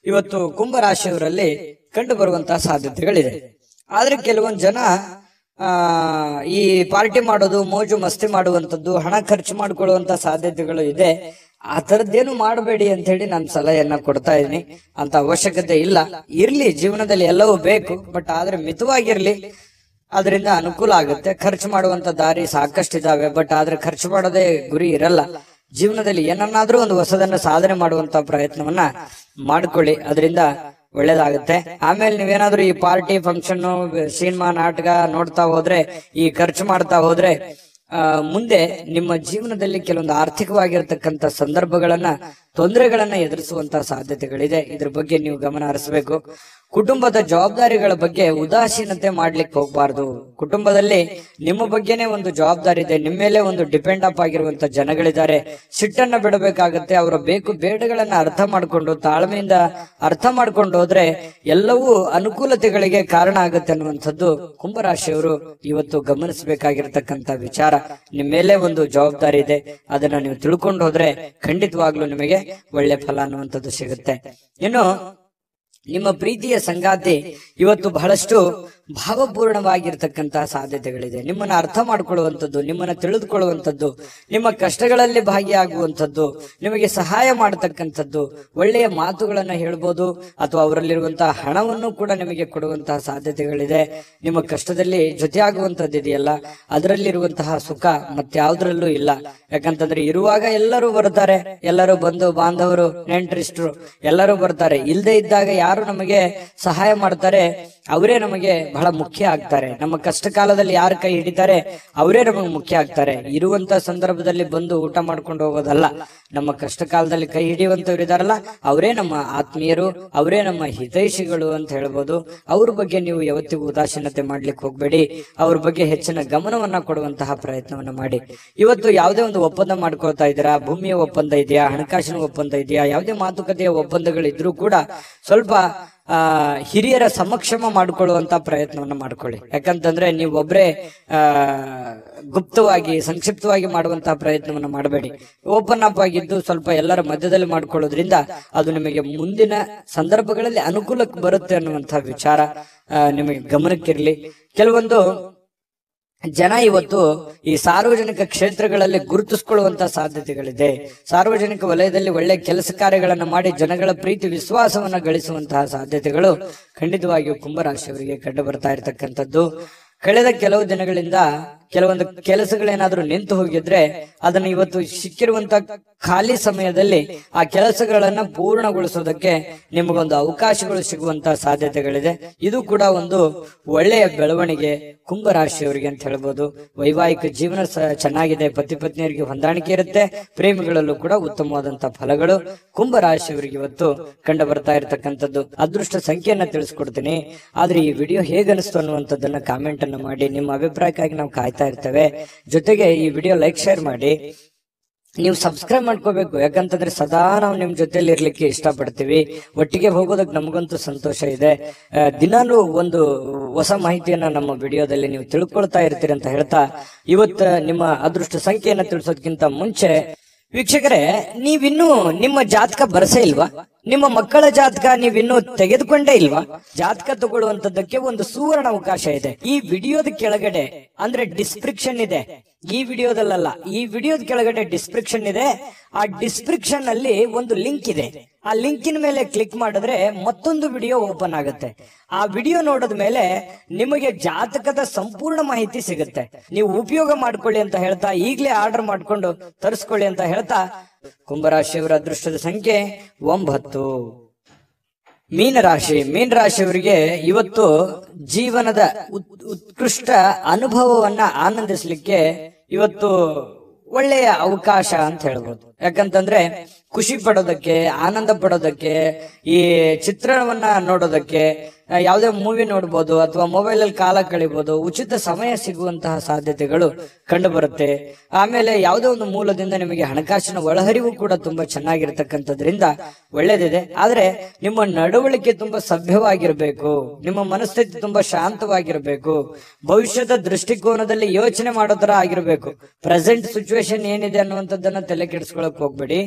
ಇವತ್ತು ಕುಂಭರಾಶಿಯವರಲ್ಲಿ ಕಂಡು ಬರುವಂತಹ ಸಾಧ್ಯತೆಗಳಿದೆ. ಆದ್ರೆ ಕೆಲವೊಂದು ಜನ ಈ ಪಾರ್ಟಿ ಮಾಡೋದು, ಮೋಜು ಮಸ್ತಿ ಮಾಡುವಂತದ್ದು, ಹಣ ಖರ್ಚು ಮಾಡಿಕೊಳ್ಳುವಂತ ಸಾಧ್ಯತೆಗಳು ಇದೆ. ಆ ತರದ್ದೇನು ಮಾಡಬೇಡಿ ಅಂತ ಹೇಳಿ ನಾನು ಸಲಹೆಯನ್ನ ಕೊಡ್ತಾ ಇದ್ದೀನಿ. ಅಂತ ಅವಶ್ಯಕತೆ ಇಲ್ಲ. ಇರ್ಲಿ, ಜೀವನದಲ್ಲಿ ಎಲ್ಲವೂ ಬೇಕು, ಬಟ್ ಆದ್ರೆ ಮಿತವಾಗಿರ್ಲಿ. ಅದರಿಂದ ಅನುಕೂಲ ಆಗುತ್ತೆ. ಖರ್ಚು ಮಾಡುವಂತ ದಾರಿ ಸಾಕಷ್ಟು ಇದಾವೆ, ಬಟ್ ಆದ್ರೆ ಖರ್ಚು ಮಾಡೋದೇ ಗುರಿ ಇರಲ್ಲ. ಜೀವನದಲ್ಲಿ ಏನನ್ನಾದ್ರೂ ಒಂದು ಹೊಸದನ್ನ ಸಾಧನೆ ಮಾಡುವಂತ ಪ್ರಯತ್ನವನ್ನ ಮಾಡ್ಕೊಳ್ಳಿ, ಅದರಿಂದ ಒಳ್ಳೇದಾಗುತ್ತೆ. ಆಮೇಲೆ ನೀವೇನಾದ್ರೂ ಈ ಪಾರ್ಟಿ, ಫಂಕ್ಷನ್, ಸಿನಿಮಾ, ನಾಟಕ ನೋಡ್ತಾ ಹೋದ್ರೆ, ಈ ಖರ್ಚು ಮಾಡ್ತಾ ಹೋದ್ರೆ ಮುಂದೆ ನಿಮ್ಮ ಜೀವನದಲ್ಲಿ ಕೆಲವೊಂದು ಆರ್ಥಿಕವಾಗಿರ್ತಕ್ಕಂಥ ಸಂದರ್ಭಗಳನ್ನ, ತೊಂದರೆಗಳನ್ನ ಎದುರಿಸುವಂತಹ ಸಾಧ್ಯತೆಗಳಿದೆ. ಇದ್ರ ಬಗ್ಗೆ ನೀವು ಗಮನ ಹರಿಸಬೇಕು. ಕುಟುಂಬದ ಜವಾಬ್ದಾರಿಗಳ ಬಗ್ಗೆ ಉದಾಸೀನತೆ ಮಾಡ್ಲಿಕ್ಕೆ ಹೋಗ್ಬಾರ್ದು. ಕುಟುಂಬದಲ್ಲಿ ನಿಮ್ಮ ಬಗ್ಗೆನೇ ಒಂದು ಜವಾಬ್ದಾರಿ ಇದೆ, ನಿಮ್ಮ ಮೇಲೆ ಒಂದು ಡಿಪೆಂಡ್ ಅಪ್ ಆಗಿರುವಂತ ಜನಗಳಿದ್ದಾರೆ. ಸಿಟ್ಟನ್ನ ಬಿಡಬೇಕಾಗತ್ತೆ. ಅವರ ಬೇಕು ಬೇಡಗಳನ್ನ ಅರ್ಥ ಮಾಡ್ಕೊಂಡು, ತಾಳ್ಮೆಯಿಂದ ಅರ್ಥ ಮಾಡ್ಕೊಂಡು ಹೋದ್ರೆ ಎಲ್ಲವೂ ಅನುಕೂಲತೆಗಳಿಗೆ ಕಾರಣ ಆಗುತ್ತೆ ಅನ್ನುವಂಥದ್ದು ಕುಂಭರಾಶಿಯವರು ಇವತ್ತು ಗಮನಿಸಬೇಕಾಗಿರ್ತಕ್ಕಂಥ ವಿಚಾರ. ನಿಮ್ಮ ಮೇಲೆ ಒಂದು ಜವಾಬ್ದಾರಿ ಇದೆ, ಅದನ್ನ ನೀವು ತಿಳ್ಕೊಂಡು ಹೋದ್ರೆ ಖಂಡಿತವಾಗ್ಲೂ ನಿಮಗೆ ಒಳ್ಳೆ ಫಲ ಅನ್ನುವಂಥದ್ದು ಸಿಗುತ್ತೆ. ಇನ್ನು ನಿಮ್ಮ ಪ್ರೀತಿಯ ಸಂಗಾತಿ ಇವತ್ತು ಬಹಳಷ್ಟು ಭಾವಪೂರ್ಣವಾಗಿರ್ತಕ್ಕಂತಹ ಸಾಧ್ಯತೆಗಳಿದೆ. ನಿಮ್ಮನ್ನ ಅರ್ಥ ಮಾಡ್ಕೊಳ್ಳುವಂಥದ್ದು, ನಿಮ್ಮನ್ನ ತಿಳಿದುಕೊಳ್ಳುವಂಥದ್ದು, ನಿಮ್ಮ ಕಷ್ಟಗಳಲ್ಲಿ ಭಾಗಿಯಾಗುವಂಥದ್ದು, ನಿಮಗೆ ಸಹಾಯ ಮಾಡತಕ್ಕಂಥದ್ದು, ಒಳ್ಳೆಯ ಮಾತುಗಳನ್ನ ಹೇಳ್ಬೋದು, ಅಥವಾ ಅವರಲ್ಲಿರುವಂತಹ ಹಣವನ್ನು ಕೂಡ ನಿಮಗೆ ಕೊಡುವಂತಹ ಸಾಧ್ಯತೆಗಳಿದೆ. ನಿಮ್ಮ ಕಷ್ಟದಲ್ಲಿ ಜೊತೆಯಾಗುವಂಥದ್ದು ಇದೆಯಲ್ಲ, ಅದರಲ್ಲಿರುವಂತಹ ಸುಖ ಮತ್ಯಾವುದ್ರಲ್ಲೂ ಇಲ್ಲ. ಯಾಕಂತಂದ್ರೆ ಇರುವಾಗ ಎಲ್ಲರೂ ಬರ್ತಾರೆ, ಎಲ್ಲರೂ ಬಂಧು ಬಾಂಧವರು, ನೆಂಟರಿಷ್ಟರು ಎಲ್ಲರೂ ಬರ್ತಾರೆ. ಇಲ್ಲದೆ ಇದ್ದಾಗ ಯಾರು ನಮಗೆ ಸಹಾಯ ಮಾಡ್ತಾರೆ ಅವರೇ ನಮಗೆ ಬಹಳ ಮುಖ್ಯ ಆಗ್ತಾರೆ. ನಮ್ಮ ಕಷ್ಟ ಕಾಲದಲ್ಲಿ ಯಾರು ಕೈ ಹಿಡಿತಾರೆ ಅವರೇ ನಮಗೆ ಮುಖ್ಯ ಆಗ್ತಾರೆ. ಇರುವಂತ ಸಂದರ್ಭದಲ್ಲಿ ಬಂದು ಊಟ ಮಾಡ್ಕೊಂಡು ಹೋಗೋದಲ್ಲ. ನಮ್ಮ ಕಷ್ಟ ಕಾಲದಲ್ಲಿ ಕೈ ಹಿಡಿಯುವಂತವ್ರು ಇದಾರಲ್ಲ ಅವರೇ ನಮ್ಮ ಆತ್ಮೀಯರು, ಅವರೇ ನಮ್ಮ ಹಿತೈಷಿಗಳು ಅಂತ ಹೇಳ್ಬೋದು. ಅವ್ರ ಬಗ್ಗೆ ನೀವು ಯಾವತ್ತಿಗೂ ಉದಾಸೀನತೆ ಮಾಡ್ಲಿಕ್ಕೆ ಹೋಗ್ಬೇಡಿ. ಅವ್ರ ಬಗ್ಗೆ ಹೆಚ್ಚಿನ ಗಮನವನ್ನ ಕೊಡುವಂತಹ ಪ್ರಯತ್ನವನ್ನ ಮಾಡಿ. ಇವತ್ತು ಯಾವುದೇ ಒಂದು ಒಪ್ಪಂದ ಮಾಡ್ಕೊಳ್ತಾ ಇದ್ದೀರಾ, ಭೂಮಿಯ ಒಪ್ಪಂದ ಇದೆಯಾ, ಹಣಕಾಸಿನ ಒಪ್ಪಂದ ಇದೆಯಾ, ಯಾವುದೇ ಮಾತುಕತೆಯ ಒಪ್ಪಂದಗಳಿದ್ರೂ ಕೂಡ ಸ್ವಲ್ಪ ಹಿರಿಯರ ಸಮಕ್ಷಮ ಮಾಡಿಕೊಳ್ಳುವಂತ ಪ್ರಯತ್ನವನ್ನ ಮಾಡ್ಕೊಳ್ಳಿ. ಯಾಕಂತಂದ್ರೆ ನೀವು ಒಬ್ಬರೇ ಗುಪ್ತವಾಗಿ ಸಂಕ್ಷಿಪ್ತವಾಗಿ ಮಾಡುವಂತಹ ಪ್ರಯತ್ನವನ್ನ ಮಾಡಬೇಡಿ. ಓಪನ್ ಅಪ್ ಆಗಿದ್ದು ಸ್ವಲ್ಪ ಎಲ್ಲರ ಮಧ್ಯದಲ್ಲಿ ಮಾಡ್ಕೊಳ್ಳೋದ್ರಿಂದ ಅದು ನಿಮಗೆ ಮುಂದಿನ ಸಂದರ್ಭಗಳಲ್ಲಿ ಅನುಕೂಲಕ್ಕೆ ಬರುತ್ತೆ ಅನ್ನುವಂತಹ ವಿಚಾರ ನಿಮಗೆ ಗಮನಕ್ಕಿರ್ಲಿ. ಕೆಲವೊಂದು ಜನ ಇವತ್ತು ಈ ಸಾರ್ವಜನಿಕ ಕ್ಷೇತ್ರಗಳಲ್ಲಿ ಗುರುತಿಸಿಕೊಳ್ಳುವಂತ ಸಾಧ್ಯತೆಗಳಿದೆ. ಸಾರ್ವಜನಿಕ ವಲಯದಲ್ಲಿ ಒಳ್ಳೆ ಕೆಲಸ ಕಾರ್ಯಗಳನ್ನು ಮಾಡಿ ಜನಗಳ ಪ್ರೀತಿ ವಿಶ್ವಾಸವನ್ನ ಗಳಿಸುವಂತಹ ಸಾಧ್ಯತೆಗಳು ಖಂಡಿತವಾಗಿಯೂ ಕುಂಭರಾಶಿಯವರಿಗೆ ಕಂಡು ಬರ್ತಾ ಇರತಕ್ಕಂಥದ್ದು. ಕಳೆದ ಕೆಲವು ದಿನಗಳಿಂದ ಕೆಲವೊಂದು ಕೆಲಸಗಳೇನಾದ್ರೂ ನಿಂತು ಹೋಗಿದ್ರೆ ಅದನ್ನು ಇವತ್ತು ಸಿಕ್ಕಿರುವಂತ ಖಾಲಿ ಸಮಯದಲ್ಲಿ ಆ ಕೆಲಸಗಳನ್ನ ಪೂರ್ಣಗೊಳಿಸೋದಕ್ಕೆ ನಿಮಗೊಂದು ಅವಕಾಶಗಳು ಸಿಗುವಂತ ಸಾಧ್ಯತೆಗಳಿದೆ. ಇದು ಕೂಡ ಒಂದು ಒಳ್ಳೆಯ ಬೆಳವಣಿಗೆ ಕುಂಭರಾಶಿಯವರಿಗೆ ಅಂತ ಹೇಳ್ಬೋದು. ವೈವಾಹಿಕ ಜೀವನ ಚೆನ್ನಾಗಿದೆ, ಪತಿ ಪತ್ನಿಯರಿಗೆ ಹೊಂದಾಣಿಕೆ ಇರುತ್ತೆ, ಪ್ರೇಮಿಗಳಲ್ಲೂ ಕೂಡ ಉತ್ತಮವಾದಂತಹ ಫಲಗಳು ಕುಂಭರಾಶಿಯವರಿಗೆ ಇವತ್ತು ಕಂಡು ಬರ್ತಾ ಇರತಕ್ಕಂಥದ್ದು. ಅದೃಷ್ಟ ಸಂಖ್ಯೆಯನ್ನ ತಿಳಿಸ್ಕೊಡ್ತೀನಿ. ಆದ್ರೆ ಈ ವಿಡಿಯೋ ಹೇಗನಿಸ್ತು ಅನ್ನುವಂಥದ್ದನ್ನ ಕಾಮೆಂಟ್ ಅನ್ನು ಮಾಡಿ. ನಿಮ್ಮ ಅಭಿಪ್ರಾಯಕ್ಕಾಗಿ ನಾವು ಕಾಯ್ತಾ ಇರ್ತೇವೆ. ಜೊತೆಗೆ ಈ ವಿಡಿಯೋ ಲೈಕ್ ಶೇರ್ ಮಾಡಿ. ನೀವು ಸಬ್ಸ್ಕ್ರೈಬ್ ಮಾಡ್ಕೋಬೇಕು. ಯಾಕಂತಂದ್ರೆ ಸದಾ ನಾವು ನಿಮ್ ಜೊತೆಲಿ ಇರ್ಲಿಕ್ಕೆ ಇಷ್ಟಪಡ್ತೀವಿ. ಒಟ್ಟಿಗೆ ಹೋಗೋದಕ್ಕೆ ನಮಗಂತೂ ಸಂತೋಷ ಇದೆ. ದಿನಾಲೂ ಒಂದು ಹೊಸ ಮಾಹಿತಿಯನ್ನ ನಮ್ಮ ವಿಡಿಯೋದಲ್ಲಿ ನೀವು ತಿಳ್ಕೊಳ್ತಾ ಇರ್ತೀರಿ ಅಂತ ಹೇಳ್ತಾ ಇವತ್ತು ನಿಮ್ಮ ಅದೃಷ್ಟ ಸಂಖ್ಯೆಯನ್ನ ತಿಳಿಸೋದಕ್ಕಿಂತ ಮುಂಚೆ ವೀಕ್ಷಕರೇ, ನೀವಿನ್ನೂ ನಿಮ್ಮ ಜಾತಕ ಬರಸೇ ಇಲ್ವಾ? ನಿಮ್ಮ ಮಕ್ಕಳ ಜಾತಕ ನೀವಿನ್ನೂ ತೆಗೆದುಕೊಂಡೇ ಇಲ್ವಾ? ಜಾತಕ ತಗೊಳ್ಳುವಂತದ್ದಕ್ಕೆ ಒಂದು ಸುವರ್ಣ ಅವಕಾಶ ಇದೆ. ಈ ವಿಡಿಯೋದ ಕೆಳಗಡೆ ಅಂದ್ರೆ ಡಿಸ್ಕ್ರಿಪ್ಷನ್ ಇದೆ. ಈ ವಿಡಿಯೋದಲ್ಲ, ಈ ವಿಡಿಯೋದ ಕೆಳಗಡೆ ಡಿಸ್ಕ್ರಿಪ್ಷನ್ ಇದೆ. ಆ ಡಿಸ್ಕ್ರಿಪ್ಷನ್ ಅಲ್ಲಿ ಒಂದು ಲಿಂಕ್ ಇದೆ. ಆ ಲಿಂಕಿನ ಮೇಲೆ ಕ್ಲಿಕ್ ಮಾಡಿದ್ರೆ ಮತ್ತೊಂದು ವಿಡಿಯೋ ಓಪನ್ ಆಗುತ್ತೆ. ಆ ವಿಡಿಯೋ ನೋಡಿದ ಮೇಲೆ ನಿಮಗೆ ಜಾತಕದ ಸಂಪೂರ್ಣ ಮಾಹಿತಿ ಸಿಗುತ್ತೆ. ನೀವು ಉಪಯೋಗ ಮಾಡ್ಕೊಳ್ಳಿ ಅಂತ ಹೇಳ್ತಾ, ಈಗಲೇ ಆರ್ಡರ್ ಮಾಡ್ಕೊಂಡು ತರಿಸ್ಕೊಳ್ಳಿ ಅಂತ ಹೇಳ್ತಾ, ಕುಂಭರಾಶಿಯವರ ಅದೃಷ್ಟದ ಸಂಖ್ಯೆ 9. ಮೀನರಾಶಿಯವರಿಗೆ ಇವತ್ತು ಜೀವನದ ಉತ್ಕೃಷ್ಟ ಅನುಭವವನ್ನ ಆನಂದಿಸ್ಲಿಕ್ಕೆ ಇವತ್ತು ಒಳ್ಳೆಯ ಅವಕಾಶ ಅಂತ ಹೇಳ್ಬೋದು. ಯಾಕಂತಂದ್ರೆ ಖುಷಿ ಪಡೋದಕ್ಕೆ, ಆನಂದ ಪಡೋದಕ್ಕೆ, ಈ ಚಿತ್ರಣವನ್ನ ನೋಡೋದಕ್ಕೆ, ಯಾವುದೇ ಮೂವಿ ನೋಡ್ಬೋದು ಅಥವಾ ಮೊಬೈಲ್ ಅಲ್ಲಿ ಕಾಲ ಕಳಿಬಹುದು, ಉಚಿತ ಸಮಯ ಸಿಗುವಂತಹ ಸಾಧ್ಯತೆಗಳು ಕಂಡು ಬರುತ್ತೆ. ಆಮೇಲೆ ಯಾವುದೇ ಒಂದು ಮೂಲದಿಂದ ನಿಮಗೆ ಹಣಕಾಸಿನ ಒಳಹರಿವು ಕೂಡ ತುಂಬಾ ಚೆನ್ನಾಗಿರ್ತಕ್ಕಂಥದ್ರಿಂದ ಒಳ್ಳೇದಿದೆ. ಆದ್ರೆ ನಿಮ್ಮ ನಡವಳಿಕೆ ತುಂಬಾ ಸಭ್ಯವಾಗಿರ್ಬೇಕು, ನಿಮ್ಮ ಮನಸ್ಥಿತಿ ತುಂಬಾ ಶಾಂತವಾಗಿರ್ಬೇಕು, ಭವಿಷ್ಯದ ದೃಷ್ಟಿಕೋನದಲ್ಲಿ ಯೋಚನೆ ಮಾಡೋ ತರ ಆಗಿರ್ಬೇಕು. ಪ್ರೆಸೆಂಟ್ ಸಿಚುವೇಶನ್ ಏನಿದೆ ಅನ್ನುವಂಥದ್ದನ್ನ ತಲೆ ಕೆಡಿಸ್ಕೊಳಕ್ ಹೋಗ್ಬೇಡಿ.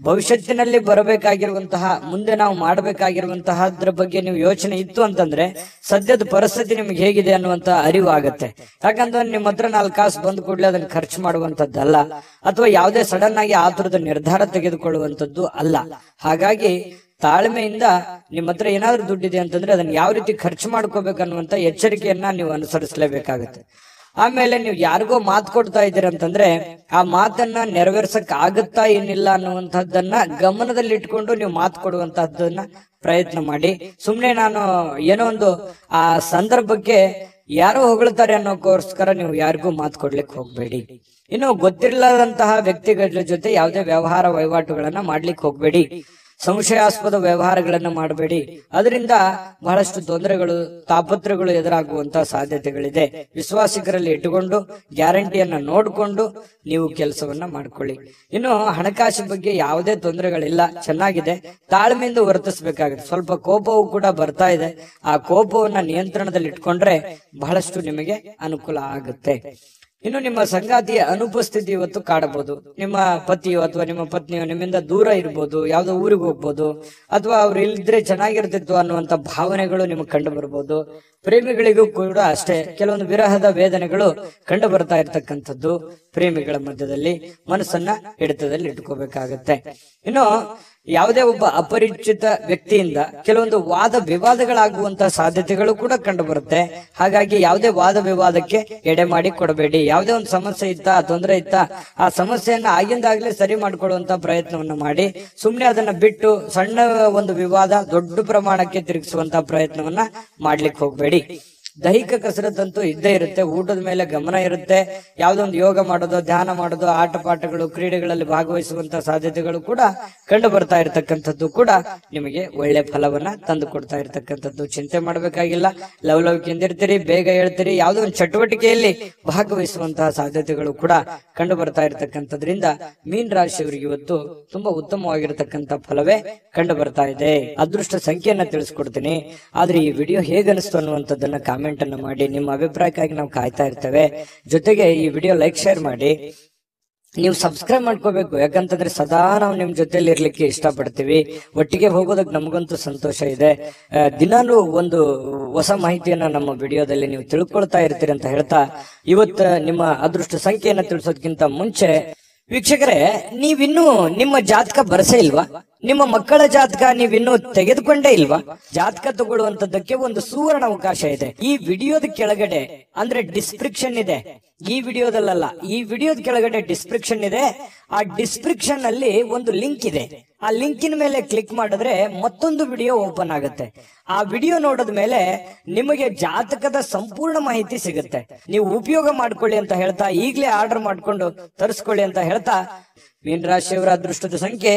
ಭವಿಷ್ಯತ್ತಿನಲ್ಲಿ ಬರಬೇಕಾಗಿರುವಂತಹ, ಮುಂದೆ ನಾವು ಮಾಡಬೇಕಾಗಿರುವಂತಹದ್ರ ಬಗ್ಗೆ ನೀವು ಯೋಚನೆ ಇತ್ತು ಅಂತಂದ್ರೆ ಸದ್ಯದ ಪರಿಸ್ಥಿತಿ ನಿಮ್ಗೆ ಹೇಗಿದೆ ಅನ್ನುವಂತ ಅರಿವು ಆಗತ್ತೆ. ಯಾಕಂದ್ರೆ ನಿಮ್ಮ ಹತ್ರ 4 ಕಾಸು ಬಂದ್ ಕೂಡಲೇ ಅದನ್ನ ಖರ್ಚು ಮಾಡುವಂತದ್ದಲ್ಲ, ಅಥವಾ ಯಾವುದೇ ಸಡನ್ ಆಗಿ ಆತುರದ ನಿರ್ಧಾರ ತೆಗೆದುಕೊಳ್ಳುವಂತದ್ದು ಅಲ್ಲ. ಹಾಗಾಗಿ ತಾಳ್ಮೆಯಿಂದ ನಿಮ್ಮ ಹತ್ರ ಏನಾದ್ರೂ ದುಡ್ಡಿದೆ ಅಂತಂದ್ರೆ ಅದನ್ನ ಯಾವ ರೀತಿ ಖರ್ಚು ಮಾಡ್ಕೋಬೇಕನ್ನುವಂತ ಎಚ್ಚರಿಕೆಯನ್ನ ನೀವು ಅನುಸರಿಸಲೇಬೇಕಾಗತ್ತೆ. ಆಮೇಲೆ ನೀವು ಯಾರಿಗೋ ಮಾತು ಕೊಡ್ತಾ ಇದ್ದೀರ ಅಂತಂದ್ರೆ ಆ ಮಾತನ್ನ ನೆರವೇರ್ಸಕ್ ಆಗುತ್ತಾ ಏನಿಲ್ಲ ಅನ್ನುವಂಥದ್ದನ್ನ ಗಮನದಲ್ಲಿ ಇಟ್ಕೊಂಡು ನೀವು ಮಾತು ಕೊಡುವಂತಹದ್ದನ್ನ ಪ್ರಯತ್ನ ಮಾಡಿ. ಸುಮ್ನೆ ನಾನು ಏನೋ ಒಂದು ಆ ಸಂದರ್ಭಕ್ಕೆ ಯಾರೋ ಹೊಗಳ್ತಾರೆ ಅನ್ನೋಕ್ಕೋಸ್ಕರ ನೀವು ಯಾರಿಗೂ ಮಾತು ಕೊಡ್ಲಿಕ್ಕೆ ಹೋಗ್ಬೇಡಿ. ಇನ್ನು ಗೊತ್ತಿರಲಾದಂತಹ ವ್ಯಕ್ತಿಗಳ ಜೊತೆ ಯಾವುದೇ ವ್ಯವಹಾರ ವಹಿವಾಟುಗಳನ್ನ ಮಾಡ್ಲಿಕ್ಕೆ ಹೋಗ್ಬೇಡಿ. ಸಂಶಯಾಸ್ಪದ ವ್ಯವಹಾರಗಳನ್ನ ಮಾಡಬೇಡಿ. ಅದರಿಂದ ಬಹಳಷ್ಟು ತೊಂದರೆಗಳು, ತಾಪತ್ರಗಳು ಎದುರಾಗುವಂತಹ ಸಾಧ್ಯತೆಗಳಿದೆ. ವಿಶ್ವಾಸಿಕರಲ್ಲಿ ಇಟ್ಟುಕೊಂಡು ಗ್ಯಾರಂಟಿಯನ್ನ ನೋಡಿಕೊಂಡು ನೀವು ಕೆಲಸವನ್ನ ಮಾಡ್ಕೊಳ್ಳಿ. ಇನ್ನು ಹಣಕಾಸಿನ ಬಗ್ಗೆ ಯಾವುದೇ ತೊಂದರೆಗಳಿಲ್ಲ, ಚೆನ್ನಾಗಿದೆ. ತಾಳ್ಮೆಯಿಂದ ವರ್ತಿಸಬೇಕಾಗುತ್ತೆ. ಸ್ವಲ್ಪ ಕೋಪವೂ ಕೂಡ ಬರ್ತಾ ಇದೆ. ಆ ಕೋಪವನ್ನ ನಿಯಂತ್ರಣದಲ್ಲಿ ಇಟ್ಕೊಂಡ್ರೆ ಬಹಳಷ್ಟು ನಿಮಗೆ ಅನುಕೂಲ ಆಗುತ್ತೆ. ಇನ್ನು ನಿಮ್ಮ ಸಂಗಾತಿಯ ಅನುಪಸ್ಥಿತಿ ಇವತ್ತು ಕಾಡಬಹುದು. ನಿಮ್ಮ ಪತಿಯೋ ಅಥವಾ ನಿಮ್ಮ ಪತ್ನಿಯೋ ನಿಮ್ಮಿಂದ ದೂರ ಇರ್ಬೋದು, ಯಾವ್ದೋ ಊರಿಗೆ ಹೋಗ್ಬೋದು, ಅಥವಾ ಅವ್ರು ಇಲ್ಲಿದ್ರೆ ಚೆನ್ನಾಗಿರ್ತಿತ್ತು ಅನ್ನುವಂತ ಭಾವನೆಗಳು ನಿಮಗೆ ಕಂಡು ಬರ್ಬೋದು. ಪ್ರೇಮಿಗಳಿಗೂ ಕೂಡ ಅಷ್ಟೇ ಕೆಲವೊಂದು ವಿರಹದ ವೇದನೆಗಳು ಕಂಡು ಬರ್ತಾ ಇರ್ತಕ್ಕಂಥದ್ದು. ಪ್ರೇಮಿಗಳ ಮಧ್ಯದಲ್ಲಿ ಮನಸ್ಸನ್ನ ಹಿಡಿತದಲ್ಲಿ ಇಟ್ಕೋಬೇಕಾಗತ್ತೆ. ಇನ್ನು ಯಾವುದೇ ಒಬ್ಬ ಅಪರಿಚಿತ ವ್ಯಕ್ತಿಯಿಂದ ಕೆಲವೊಂದು ವಾದ ವಿವಾದಗಳಾಗುವಂತಹ ಸಾಧ್ಯತೆಗಳು ಕೂಡ ಕಂಡು ಬರುತ್ತೆ. ಹಾಗಾಗಿ ಯಾವುದೇ ವಾದ ವಿವಾದಕ್ಕೆ ಎಡೆ ಮಾಡಿ ಕೊಡಬೇಡಿ. ಯಾವುದೇ ಒಂದು ಸಮಸ್ಯೆ ಇತ್ತಾ, ತೊಂದರೆ ಇತ್ತಾ, ಆ ಸಮಸ್ಯೆಯನ್ನ ಆಗಿಂದಾಗ್ಲೇ ಸರಿ ಮಾಡ್ಕೊಳ್ಳುವಂತ ಪ್ರಯತ್ನವನ್ನ ಮಾಡಿ. ಸುಮ್ನೆ ಅದನ್ನ ಬಿಟ್ಟು ಸಣ್ಣ ಒಂದು ವಿವಾದ ದೊಡ್ಡ ಪ್ರಮಾಣಕ್ಕೆ ತಿರುಗಿಸುವಂತ ಪ್ರಯತ್ನವನ್ನ ಮಾಡ್ಲಿಕ್ಕೆ ಹೋಗ್ಬೇಡಿ. ದೈಹಿಕ ಕಸರತ್ತಂತೂ ಇದ್ದೇ ಇರುತ್ತೆ, ಊಟದ ಮೇಲೆ ಗಮನ ಇರುತ್ತೆ, ಯಾವ್ದೊಂದು ಯೋಗ ಮಾಡೋದು, ಧ್ಯಾನ ಮಾಡೋದು, ಆಟ ಪಾಠಗಳು, ಕ್ರೀಡೆಗಳಲ್ಲಿ ಭಾಗವಹಿಸುವಂತಹ ಸಾಧ್ಯತೆಗಳು ಕೂಡ ಕಂಡು ಬರ್ತಾ ಇರತಕ್ಕಂಥದ್ದು ಕೂಡ ನಿಮಗೆ ಒಳ್ಳೆ ಫಲವನ್ನ ತಂದು ಕೊಡ್ತಾ ಇರತಕ್ಕಂಥದ್ದು. ಚಿಂತೆ ಮಾಡಬೇಕಾಗಿಲ್ಲ, ಲವಲವಿಕೆಯಿಂದ ಇರ್ತೀರಿ, ಬೇಗ ಹೇಳ್ತೀರಿ, ಯಾವುದೋ ಒಂದು ಚಟುವಟಿಕೆಯಲ್ಲಿ ಭಾಗವಹಿಸುವಂತಹ ಸಾಧ್ಯತೆಗಳು ಕೂಡ ಕಂಡು ಬರ್ತಾ ಇರತಕ್ಕಂಥದ್ರಿಂದ ಮೀನ ರಾಶಿಯವರಿಗೆ ಇವತ್ತು ತುಂಬಾ ಉತ್ತಮವಾಗಿರತಕ್ಕಂಥ ಫಲವೇ ಕಂಡು ಬರ್ತಾ ಇದೆ. ಅದೃಷ್ಟ ಸಂಖ್ಯೆಯನ್ನ ತಿಳಿಸ್ಕೊಡ್ತೀನಿ, ಆದ್ರೆ ಈ ವಿಡಿಯೋ ಹೇಗನಿಸ್ತು ಅನ್ನುವಂಥದ್ದನ್ನ ಕಾಮೆಂಟ್ ಅನ್ನು ಮಾಡಿ. ನಿಮ್ಮ ಅಭಿಪ್ರಾಯಕ್ಕಾಗಿ ನಾವು ಕಾಯ್ತಾ ಇರ್ತೇವೆ. ಜೊತೆಗೆ ಈ ವಿಡಿಯೋ ಲೈಕ್ ಶೇರ್ ಮಾಡಿ. ನೀವು ಸಬ್ಸ್ಕ್ರೈಬ್ ಮಾಡ್ಕೋಬೇಕು, ಯಾಕಂತಂದ್ರೆ ಸದಾ ನಾವು ನಿಮ್ ಜೊತೆಲಿ ಇರ್ಲಿಕ್ಕೆ ಇಷ್ಟಪಡ್ತೀವಿ. ಒಟ್ಟಿಗೆ ಹೋಗೋದಕ್ಕೆ ನಮಗಂತೂ ಸಂತೋಷ ಇದೆ. ದಿನಾನು ಒಂದು ಹೊಸ ಮಾಹಿತಿಯನ್ನ ನಮ್ಮ ವಿಡಿಯೋದಲ್ಲಿ ನೀವು ತಿಳ್ಕೊಳ್ತಾ ಇರ್ತೀರಿ ಅಂತ ಹೇಳ್ತಾ, ಇವತ್ತು ನಿಮ್ಮ ಅದೃಷ್ಟ ಸಂಖ್ಯೆಯನ್ನ ತಿಳಿಸೋದಕ್ಕಿಂತ ಮುಂಚೆ ವೀಕ್ಷಕರೇ, ನೀವಿನ್ನೂ ನಿಮ್ಮ ಜಾತಕ ಬರಸೇ ಇಲ್ವಾ? ನಿಮ್ಮ ಮಕ್ಕಳ ಜಾತಕ ನೀವಿನ್ನೂ ತೆಗೆದುಕೊಂಡೇ ಇಲ್ವಾ? ಜಾತಕ ತಗೊಳ್ಳುವಂತದ್ದಕ್ಕೆ ಒಂದು ಸುವರ್ಣ ಅವಕಾಶ ಇದೆ. ಈ ವಿಡಿಯೋದ ಕೆಳಗಡೆ ಅಂದ್ರೆ ಡಿಸ್ಕ್ರಿಪ್ಷನ್ ಇದೆ, ಈ ವಿಡಿಯೋದಲ್ಲ, ಈ ವಿಡಿಯೋದ ಕೆಳಗಡೆ ಡಿಸ್ಕ್ರಿಪ್ಷನ್ ಇದೆ. ಆ ಡಿಸ್ಕ್ರಿಪ್ಷನ್ ಅಲ್ಲಿ ಒಂದು ಲಿಂಕ್ ಇದೆ. ಆ ಲಿಂಕಿನ ಮೇಲೆ ಕ್ಲಿಕ್ ಮಾಡಿದ್ರೆ ಮತ್ತೊಂದು ವಿಡಿಯೋ ಓಪನ್ ಆಗುತ್ತೆ. ಆ ವಿಡಿಯೋ ನೋಡಿದ ಮೇಲೆ ನಿಮಗೆ ಜಾತಕದ ಸಂಪೂರ್ಣ ಮಾಹಿತಿ ಸಿಗುತ್ತೆ. ನೀವು ಉಪಯೋಗ ಮಾಡ್ಕೊಳ್ಳಿ ಅಂತ ಹೇಳ್ತಾ, ಈಗಲೇ ಆರ್ಡರ್ ಮಾಡ್ಕೊಂಡು ತರಿಸ್ಕೊಳ್ಳಿ ಅಂತ ಹೇಳ್ತಾ, ಮೀನ ರಾಶಿಯವರ ಅದೃಷ್ಟದ ಸಂಖ್ಯೆ